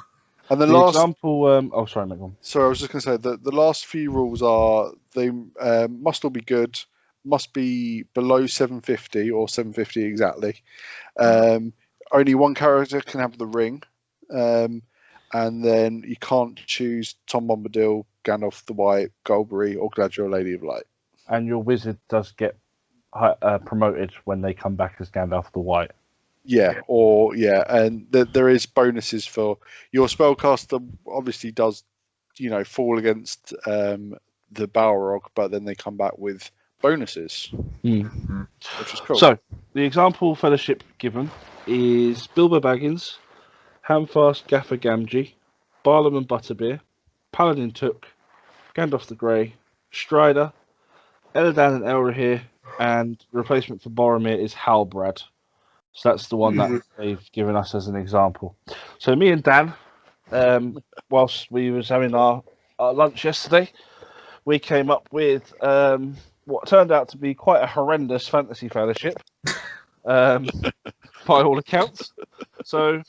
And the last example. Sorry, Mike. Sorry, I was just going to say that the last few rules are they must all be good, must be below 750 or 750 exactly. Only one character can have the ring, and then you can't choose Tom Bombadil, Gandalf the White, Goldberry, or Galadriel, Lady of Light. And your wizard does get promoted when they come back as Gandalf the White. And there is bonuses for your spellcaster. Obviously, does fall against the Balrog, but then they come back with bonuses, which is cool. So the example Fellowship given is Bilbo Baggins, Hamfast Gaffer Gamgee, Barlam and Butterbeer, Paladin Took, Gandalf the Grey, Strider, Elladan and Elrohir, and the replacement for Boromir is Halbrad. So that's the one that they've given us as an example. So me and Dan, whilst we was having our lunch yesterday, we came up with what turned out to be quite a horrendous fantasy fellowship, by all accounts. So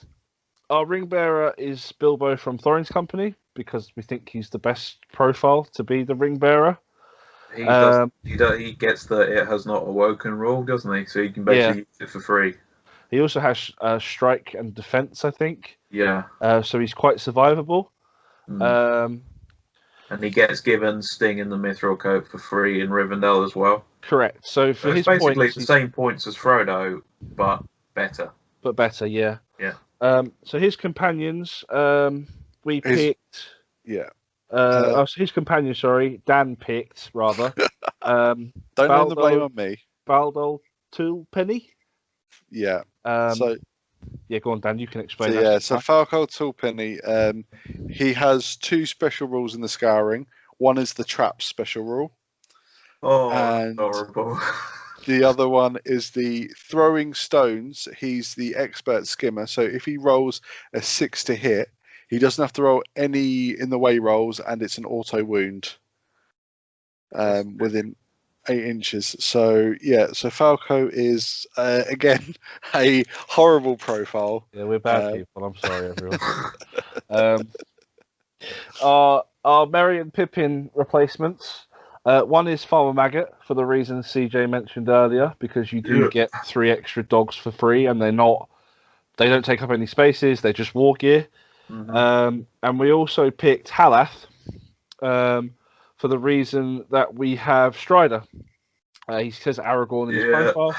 our Ringbearer is Bilbo from Thorin's company because we think he's the best profile to be the Ringbearer. He does. He gets the "it has not awoken" rule, doesn't he? So you can basically use it for free. He also has strike and defense, I think. Yeah. So he's quite survivable. And he gets given Sting in the Mithril Coat for free in Rivendell as well. Correct. So for his basically points, the same points as Frodo, but better. But better, yeah. Yeah. So his companions, we picked. Yeah. His companion, sorry, Dan picked rather. Don't name the blame on me. Baldo Toolpenny. Yeah. So yeah, go on, Dan. You can explain. So Falco Toolpenny, he has 2 special rules in the Scouring. One is the trap special rule. Oh, and horrible. The other one is the throwing stones. He's the expert skimmer. So if he rolls a 6 to hit, he doesn't have to roll any in the way rolls, and it's an auto wound within 8 inches. So yeah, so Falco is again a horrible profile. Yeah, we're bad people. I'm sorry, everyone. Our Merry and Pippin replacements. One is Farmer Maggot for the reasons CJ mentioned earlier, because you do get 3 extra dogs for free, and they don't take up any spaces. They're just war gear. And we also picked Halath for the reason that we have Strider. He says Aragorn in his profile,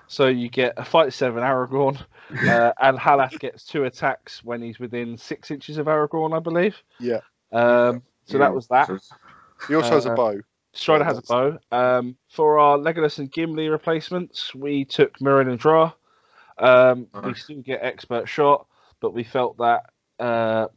so you get a fight 7 Aragorn, and Halath gets 2 attacks when he's within 6 inches of Aragorn, I believe. Yeah. So that was that. He also has a bow. Strider has a bow. For our Legolas and Gimli replacements, we took Mirren and Dra. We still get expert shot, but we felt that our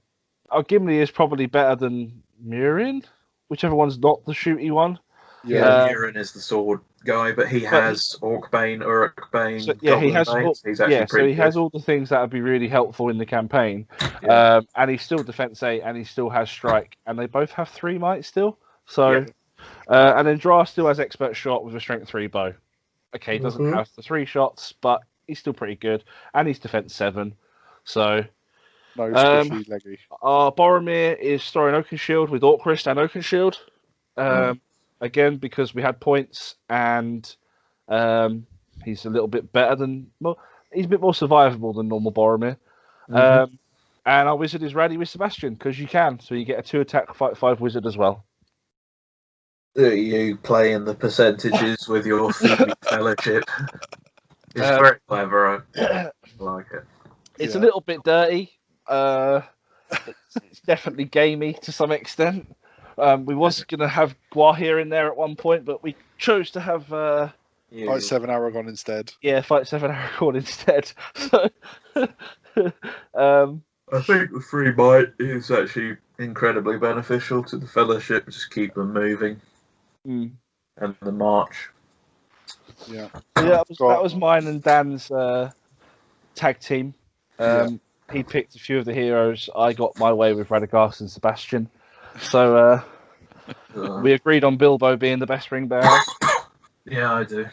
Gimli is probably better than Mirren, whichever one's not the shooty one. Yeah, Mirren is the sword guy, but he has Orcbane, Urukbane, so, yeah, he has. He's actually pretty he good. has all the things that would be really helpful in the campaign. And he's still defense 8, and he still has strike, and they both have 3 might still. So, and then Dra still has expert shot with a strength 3 bow. Okay, he doesn't have the 3 shots, but he's still pretty good, and he's defense 7. So. No squishy leggy. Our Boromir is Thorin Oakenshield with Orcrist and Oakenshield. Again, because we had points, and he's a little bit better than. Well, he's a bit more survivable than normal Boromir. And our wizard is Raddy with Sebastian, because you can. So you get a 2 attack, fight 5 wizard as well. You playing the percentages with your fellowship. It's very clever. I like it. It's a little bit dirty. It's definitely gamey to some extent. We was going to have Gwahir in there at one point, but we chose to have Fight 7 Aragorn instead. Yeah, Fight 7 Aragorn instead. So, I think the 3 might is actually incredibly beneficial to the fellowship. Just keep them moving. And the march. Yeah. That was mine and Dan's tag team. He picked a few of the heroes. I got my way with Radagast and Sebastian. So we agreed on Bilbo being the best ring bearer. Yeah, I do.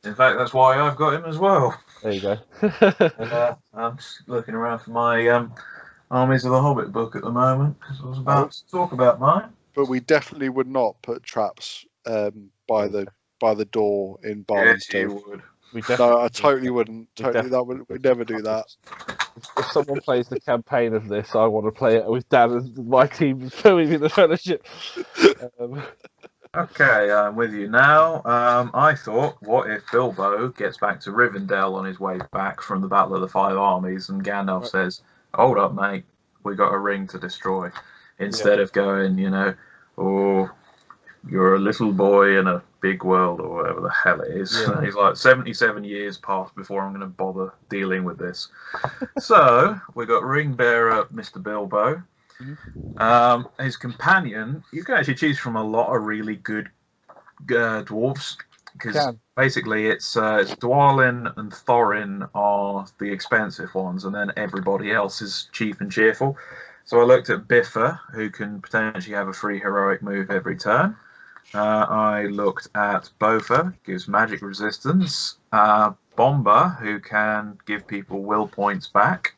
In fact, that's why I've got him as well. There you go. I'm just looking around for my Armies of the Hobbit book at the moment, because I was about to talk about mine. But we definitely would not put traps by the door in Barnes. Yes, you would. No, I totally wouldn't. We'd never do that. If someone plays the campaign of this, I want to play it with Dan and my team filming in the fellowship. Okay, I'm with you now. I thought, what if Bilbo gets back to Rivendell on his way back from the Battle of the 5 Armies, and Gandalf says, "Hold up, mate, we got a ring to destroy." Instead of going, "Oh, you're a little boy in a big world," or whatever the hell it is. He's like, 77 years passed before I'm going to bother dealing with this. So we got Ringbearer, Mr. Bilbo. His companion, you can actually choose from a lot of really good dwarves. because basically it's Dwalin and Thorin are the expensive ones, and then everybody else is cheap and cheerful. So I looked at Biffa, who can potentially have a free heroic move every turn. I looked at Bofa, gives magic resistance. Bomber, who can give people will points back.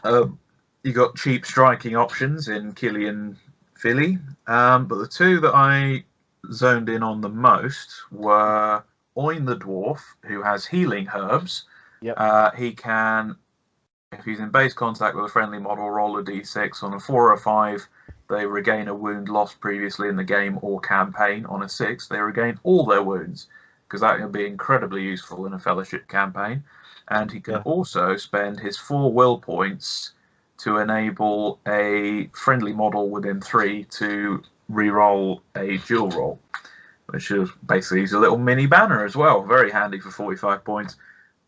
You got cheap striking options in Killian Philly, but the two that I zoned in on the most were Oin the Dwarf, who has healing herbs. Yep. He can, if he's in base contact with a friendly model, roll a d6. On a 4 or 5, they regain a wound lost previously in the game or campaign. On a 6, they regain all their wounds, because that can be incredibly useful in a Fellowship campaign. And he can also spend his 4 will points to enable a friendly model within 3 to re-roll a dual roll, which is basically a little mini banner as well. Very handy for 45 points.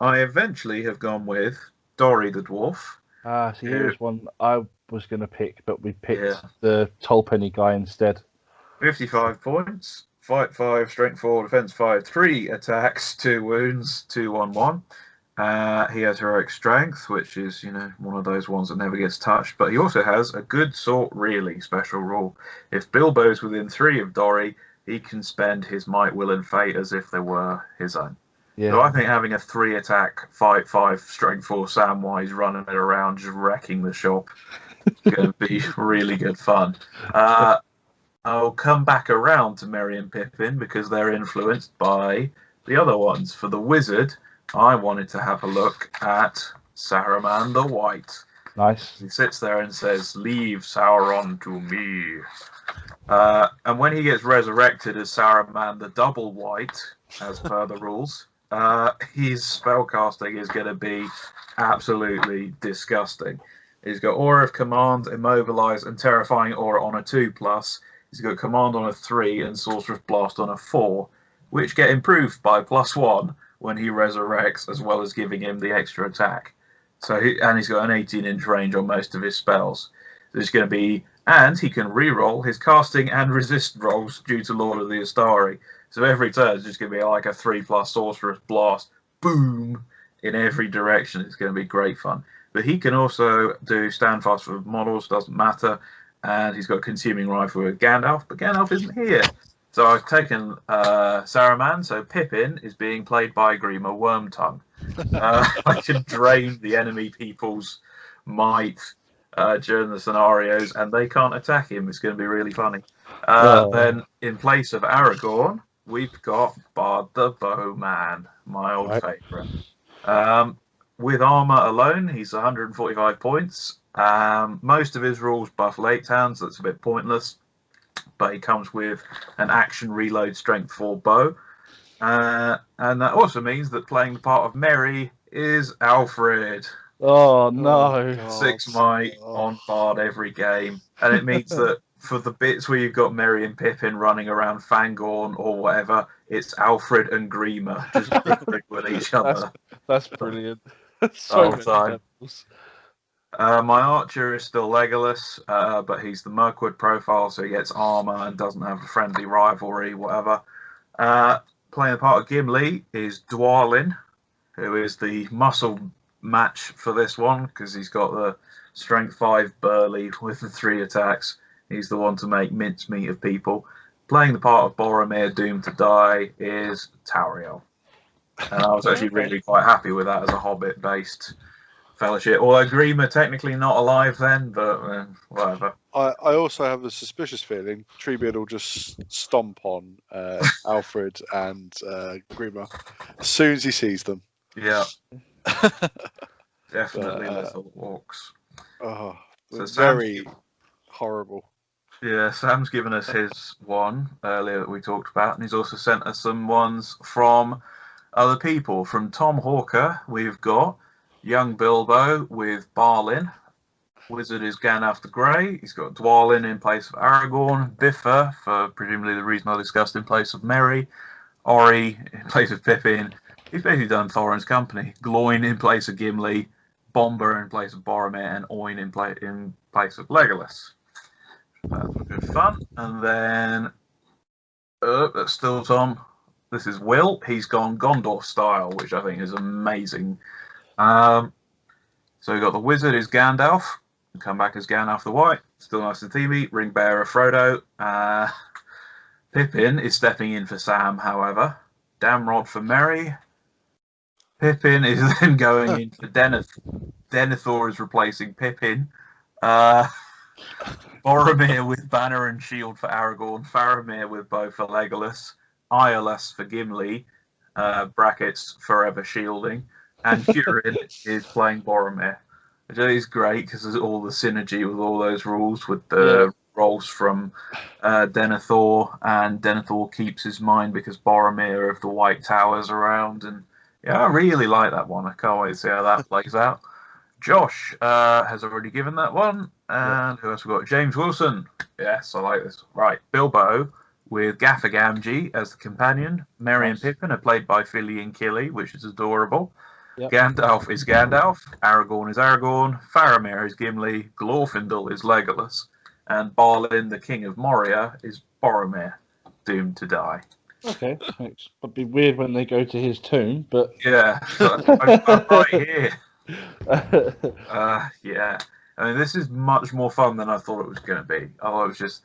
I eventually have gone with Dory the Dwarf. So here's one I was going to pick, but we picked the Tolpenny guy instead. 55 points. Fight 5, strength 4, defense 5, 3 attacks, 2 wounds, 2/1/1. He has heroic strength, which is, one of those ones that never gets touched. But he also has a good sort really special rule. If Bilbo's within 3 of Dory, he can spend his might, will, and fate as if they were his own. Yeah. So I think having a 3 attack, fight 5, strength 4 Samwise running it around, just wrecking the shop, is going to be really good fun. I'll come back around to Merry and Pippin because they're influenced by the other ones. For the wizard, I wanted to have a look at Saruman the White. Nice. He sits there and says, "Leave Sauron to me." And when he gets resurrected as Saruman the Double White, as per the rules, his spellcasting is going to be absolutely disgusting. He's got Aura of Command, Immobilize, and Terrifying Aura on a 2+. He's got Command on a 3 and Sorcerer's Blast on a 4, which get improved by +1 when he resurrects, as well as giving him the extra attack. And he's got an 18-inch range on most of his spells. There's going to be, and he can re-roll his casting and resist rolls due to Lord of the Astari. So every turn is just going to be like a 3+ Sorcerer's Blast, boom, in every direction. It's going to be great fun. But he can also do stand fast for models, doesn't matter. And he's got Consuming Rifle with Gandalf, but Gandalf isn't here. So I've taken Saruman, so Pippin is being played by Grima Wormtongue. I can drain the enemy people's might during the scenarios, and they can't attack him. It's going to be really funny. Then in place of Aragorn, we've got Bard the Bowman, my old favourite. With armour alone, he's 145 points. Most of his rules buff late towns, that's a bit pointless. But he comes with an action reload strength 4 bow. And that also means that playing the part of Merry is Alfred. Oh, no. 6 might on Bard every game. And it means that for the bits where you've got Merry and Pippin running around Fangorn or whatever, it's Alfred and Grima just bickering with each other. That's brilliant. So many levels. My archer is still Legolas, but he's the Mirkwood profile, so he gets armor and doesn't have a friendly rivalry, whatever. Playing the part of Gimli is Dwalin, who is the muscle match for this one, because he's got the strength 5 burly with the 3 attacks. He's the one to make mincemeat of people. Playing the part of Boromir, doomed to die, is Tauriel. And I was actually really quite happy with that as a Hobbit-based Fellowship. Although Grima technically not alive then, but whatever. I also have a suspicious feeling Treebeard will just stomp on Alfred and Grima as soon as he sees them. Yeah. Definitely little orcs. Oh, So very horrible. Yeah, Sam's given us his one earlier that we talked about, and he's also sent us some ones from other people. From Tom Hawker, we've got Young Bilbo with Balin. Wizard is Gandalf the Grey. He's got Dwalin in place of Aragorn. Biffa, for presumably the reason I discussed, in place of Merry. Ori in place of Pippin. He's basically done Thorin's company. Gloin in place of Gimli. Bomber in place of Boromir. And Oin in place of Legolas. That's good fun. And then, that's still Tom. This is Will. He's gone Gondor style, which I think is amazing. So we've got the wizard is Gandalf. Come back as Gandalf the White. Still nice and themey. Ringbearer Frodo. Pippin is stepping in for Sam, however. Damrod for Merry. Pippin is then going in for Denethor. Denethor is replacing Pippin. Boromir with banner and shield for Aragorn. Faramir with bow for Legolas. Iolaus for Gimli. Brackets forever shielding. And Hurin is playing Boromir. Which is great because there's all the synergy with all those rules with the roles from Denethor, and Denethor keeps his mind because Boromir of the White Tower's around, and I really like that one. I can't wait to see how that plays out. Josh has already given that one, and who else we got? James Wilson. Yes, I like this. Right, Bilbo with Gaffer Gamgee as the companion. Merry and Pippin are played by Philly and Killy, which is adorable. Yep. Gandalf is Gandalf, Aragorn is Aragorn, Faramir is Gimli, Glorfindel is Legolas, and Balin, the King of Moria, is Boromir, doomed to die. Okay, thanks. It'd be weird when they go to his tomb, but yeah, I'm right here. Yeah, I mean, this is much more fun than I thought it was going to be. I thought it was just,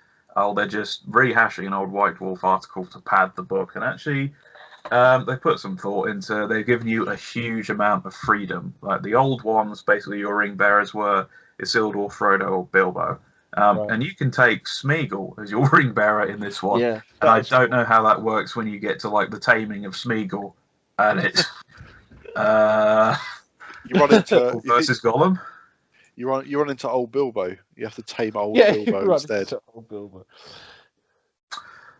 they're just rehashing an old White Dwarf article to pad the book, and actually. They put some thought into. They've given you a huge amount of freedom. Like the old ones, basically your ring bearers were Isildur, Frodo, or Bilbo, and you can take Smeagol as your ring bearer in this one. Yeah, and I don't know how that works when you get to like the taming of Smeagol, and it's you run into versus Gollum. You run into old Bilbo. You have to tame old Bilbo instead. Old Bilbo.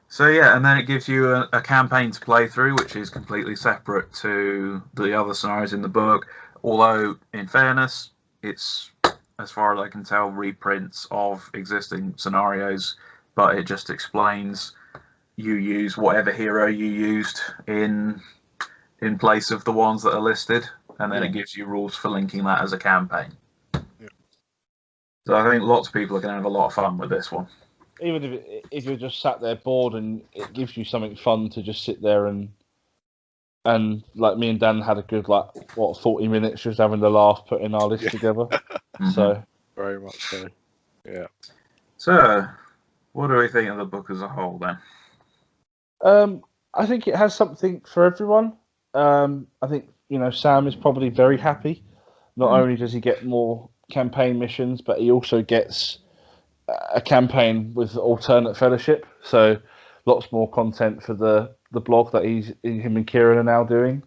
So yeah, and then it gives you a campaign to play through, which is completely separate to the other scenarios in the book. Although, in fairness, it's, as far as I can tell, reprints of existing scenarios, but it just explains you use whatever hero you used in place of the ones that are listed, and then it gives you rules for linking that as a campaign. Yeah. So I think lots of people are going to have a lot of fun with this one. Even if you're just sat there bored, and it gives you something fun to just sit there and like me and Dan had a good 40 minutes just having the laugh putting our list together. Mm-hmm. So very much so. Yeah. So, what do we think of the book as a whole then? I think it has something for everyone. I think Sam is probably very happy. Not only does he get more campaign missions, but he also gets a campaign with alternate fellowship, so lots more content for the blog that him and Kieran are now doing.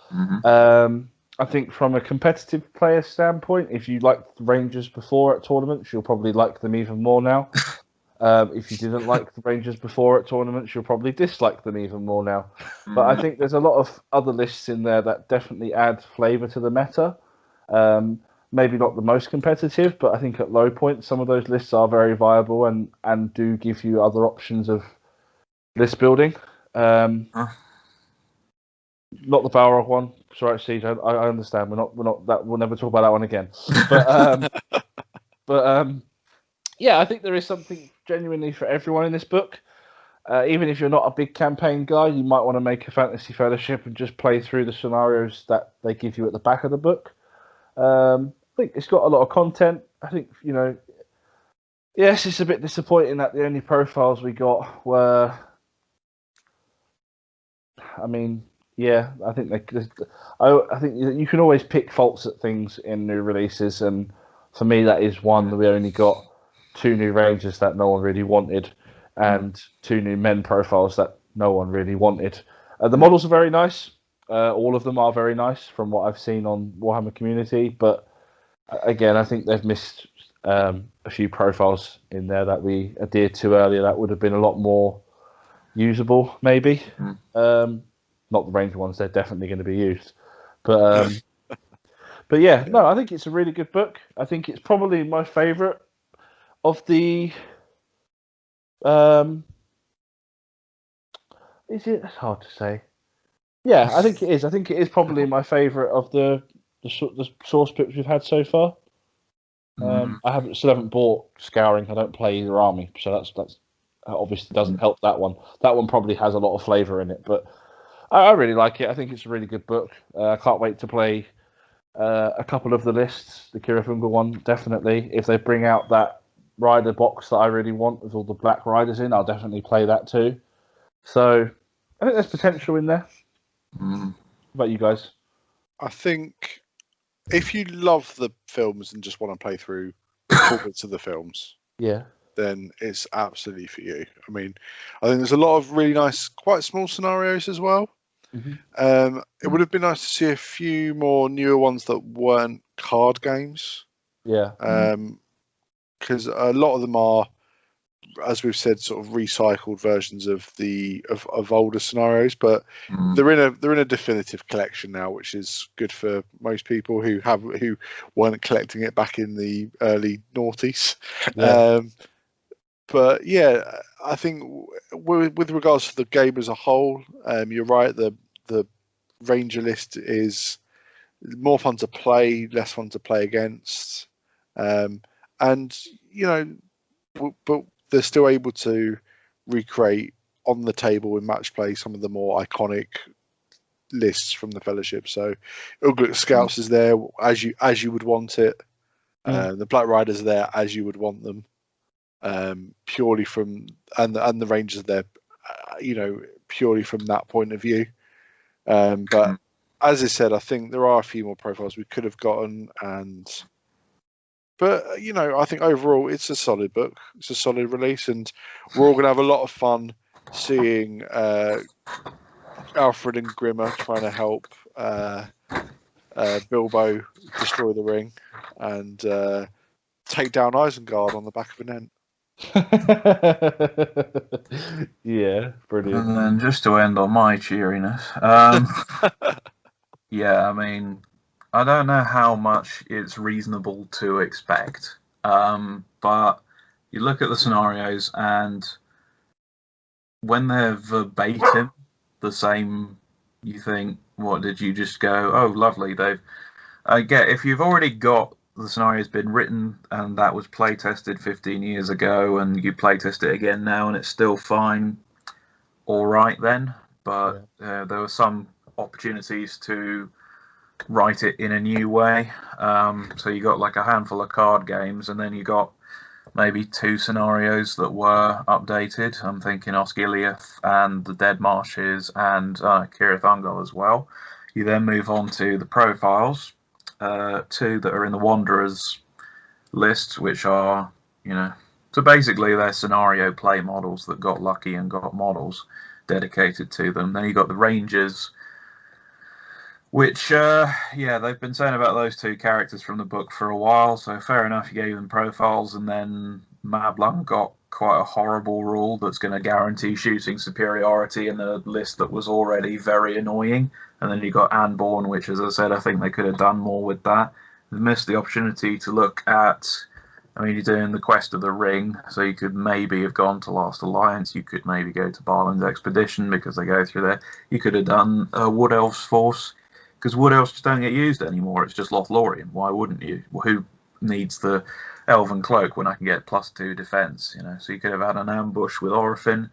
Mm-hmm. I think from a competitive player standpoint, if you liked the Rangers before at tournaments, you'll probably like them even more now. If you didn't like the Rangers before at tournaments, you'll probably dislike them even more now. Mm-hmm. But I think there's a lot of other lists in there that definitely add flavour to the meta. Maybe not the most competitive, but I think at low points, some of those lists are very viable and do give you other options of list building. Not the Balrog one. Sorry, Siege. I understand. We'll never talk about that one again. But yeah, I think there is something genuinely for everyone in this book. Even if you're not a big campaign guy, you might want to make a fantasy fellowship and just play through the scenarios that they give you at the back of the book. I think it's got a lot of content. I think, yes, it's a bit disappointing that the only profiles we got were, I think I think you can always pick faults at things in new releases, and for me that is one. We only got 2 new Rangers that no one really wanted, and 2 new men profiles that no one really wanted. The models are very nice. All of them are very nice from what I've seen on Warhammer Community, but again, I think they've missed a few profiles in there that we adhered to earlier that would have been a lot more usable, maybe. Not the Ranger ones; they're definitely going to be used. But yeah, no, I think it's a really good book. I think it's probably my favourite of the. Is it? It's hard to say. Yeah, I think it is. I think it is probably my favourite of the source books we've had so far. I still haven't bought Scouring. I don't play either army, so that's obviously doesn't help that one. That one probably has a lot of flavour in it, but I really like it. I think it's a really good book. I can't wait to play a couple of the lists. The Kirafunga one, definitely. If they bring out that rider box that I really want with all the black riders in, I'll definitely play that too. So I think there's potential in there. Mm. What about you guys? I think if you love the films and just want to play through full bits of the films, Yeah. then it's absolutely for you. I mean, I think there's a lot of really nice, quite small scenarios as well. Mm-hmm. It would have been nice to see a few more newer ones that weren't card games. Yeah. Because a lot of them are, as we've said, sort of recycled versions of of older scenarios, but they're in a definitive collection now, which is good for most people who weren't collecting it back in the early noughties. Yeah. But yeah, I think with regards to the game as a whole, you're right. The Ranger list is more fun to play, less fun to play against, and you know, but they're still able to recreate on the table in match play some of the more iconic lists from the Fellowship. So, Uglet Scouts is there as you would want it. The Black Riders are there as you would want them. Purely from and the Rangers are there, purely from that point of view. But as I said, I think there are a few more profiles we could have gotten, but I think overall it's a solid book. It's a solid release, and we're all going to have a lot of fun seeing Alfred and Grimmer trying to help Bilbo destroy the ring and take down Isengard on the back of an ent. Yeah, brilliant. And then just to end on my cheeriness, yeah, I mean, I don't know how much it's reasonable to expect, but you look at the scenarios, and when they're verbatim the same, you think, what did you just go, oh, lovely, I get, if you've already got the scenario's been written and that was play tested 15 years ago and you play test it again now and it's still fine, all right then. But there were some opportunities to write it in a new way. So you got like a handful of card games, and then you got maybe 2 scenarios that were updated. I'm thinking Osgiliath and the Dead Marshes and Cirith Ungol as well. You then move on to the profiles, 2 that are in the Wanderers list, which are, so basically they're scenario play models that got lucky and got models dedicated to them. Then you got the Rangers, which, they've been saying about those 2 characters from the book for a while, so fair enough, you gave them profiles, and then Mablung got quite a horrible rule that's going to guarantee shooting superiority in a list that was already very annoying. And then you got Anborn, which, as I said, I think they could have done more with that. They missed the opportunity to look at, you're doing the Quest of the Ring, so you could maybe have gone to Last Alliance, you could maybe go to Barland's Expedition because they go through there. You could have done Wood Elves Force, because Wood Elves just don't get used anymore. It's just Lothlorien. Why wouldn't you? Who needs the Elven Cloak when I can get +2 defense? So you could have had an ambush with Orifin.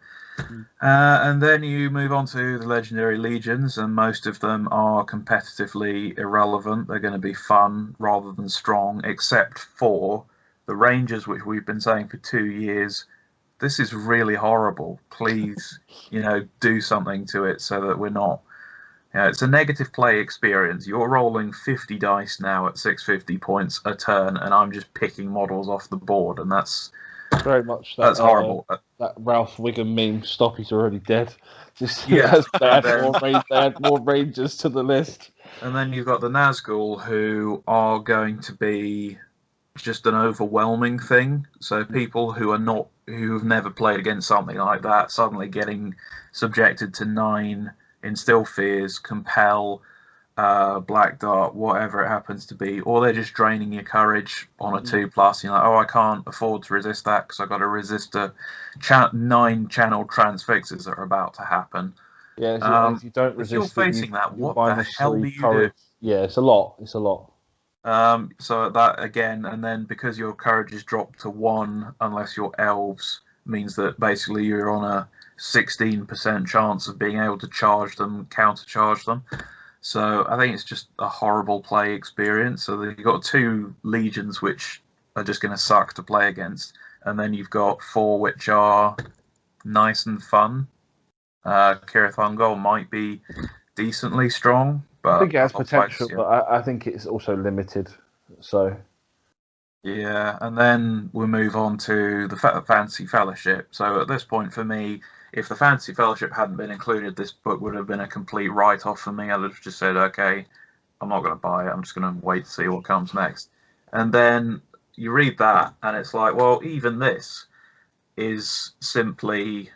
And then you move on to the Legendary Legions, and most of them are competitively irrelevant. They're going to be fun rather than strong, except for the Rangers, which we've been saying for 2 years. This is really horrible. Please, do something to it so that we're not. It's a negative play experience. You're rolling 50 dice now at 650 points a turn, and I'm just picking models off the board, and that's very much that's horrible. That Ralph Wiggum meme, "Stop, he's already dead." Just they add more Rangers to the list. And then you've got the Nazgul, who are going to be just an overwhelming thing. So people who've never played against something like that suddenly getting subjected to 9 Instill Fears, Compel, Black Dart, whatever it happens to be, or they're just draining your courage on a 2+. You're like, oh, I can't afford to resist that because I've got to resist 9 channel transfixes that are about to happen. Yeah, if you don't resist, if you're facing that, what the hell do you do? Yeah, it's a lot. It's a lot. So that again, and then because your courage is dropped to 1, unless you're elves, means that basically you're on a 16% chance of being able to charge them, countercharge them. So I think it's just a horrible play experience. So you've got 2 legions which are just going to suck to play against, and then you've got 4 which are nice and fun. Kirith Ungol might be decently strong, but I think it has potential, but I think it's also limited. So yeah, and then we'll move on to the Fantasy Fellowship. So at this point, for me, if the Fantasy Fellowship hadn't been included, this book would have been a complete write-off for me. I'd have just said, okay, I'm not going to buy it. I'm just going to wait to see what comes next. And then you read that, and it's like, well, even this is simply,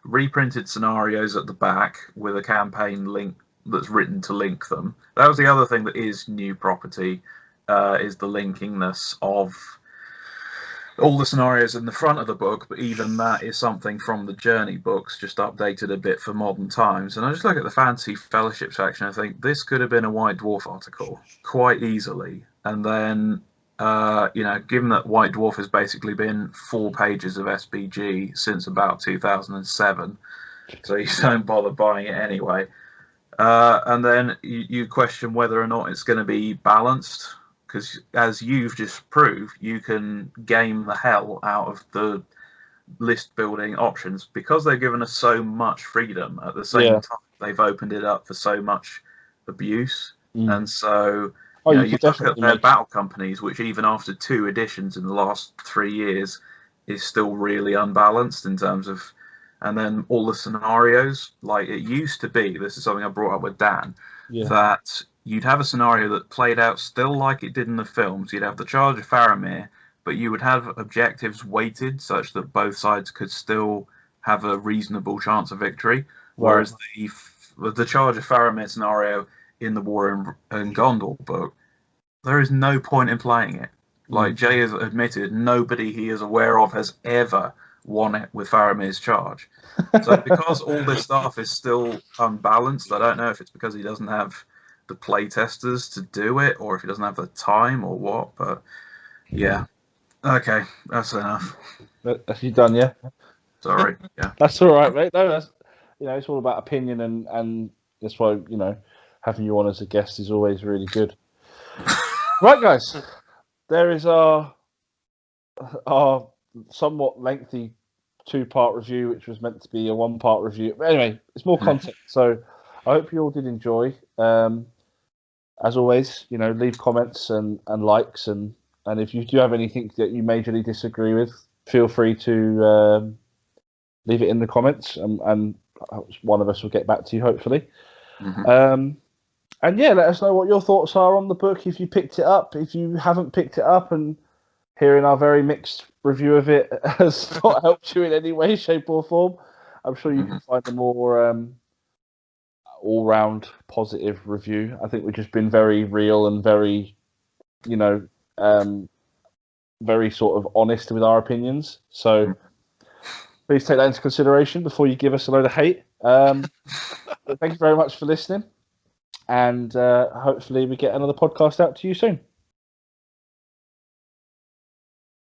reprinted scenarios at the back with a campaign link that's written to link them. That was the other thing that is new property, is the linkingness of all the scenarios in the front of the book, but even that is something from the Journey books, just updated a bit for modern times. And I just look at the Fantasy Fellowship section, I think this could have been a White Dwarf article quite easily. And then, given that White Dwarf has basically been 4 pages of SBG since about 2007, so you don't bother buying it anyway. And then you question whether or not it's going to be balanced, because as you've just proved, you can game the hell out of the list building options because they've given us so much freedom. At the same time, they've opened it up for so much abuse. And so you look at their battle companies, which even after 2 editions in the last 3 years is still really unbalanced in terms of, and then all the scenarios, like it used to be, this is something I brought up with Dan, that you'd have a scenario that played out still like it did in the films. You'd have the Charge of Faramir, but you would have objectives weighted such that both sides could still have a reasonable chance of victory. Whereas the Charge of Faramir scenario in the War in Gondor book, there is no point in playing it. Like Jay has admitted, nobody he is aware of has ever won it with Faramir's charge. So because all this stuff is still unbalanced, I don't know if it's because he doesn't have the play testers to do it, or if he doesn't have the time, or what. But yeah, okay, that's enough. Have you done? Yeah. Sorry. Yeah. That's all right, mate. No, that's it's all about opinion, and that's why having you on as a guest is always really good. Right, guys, there is our somewhat lengthy 2-part review, which was meant to be a 1-part review. But anyway, it's more content, so I hope you all did enjoy. As always, leave comments and likes, and if you do have anything that you majorly disagree with, feel free to leave it in the comments, and one of us will get back to you, hopefully. And yeah, let us know what your thoughts are on the book, if you picked it up, if you haven't picked it up, and hearing our very mixed review of it has not helped you in any way, shape or form. I'm sure you can find a more all-round positive review. I think we've just been very real and very, very sort of honest with our opinions. So please take that into consideration before you give us a load of hate. Thank you very much for listening, and hopefully we get another podcast out to you soon.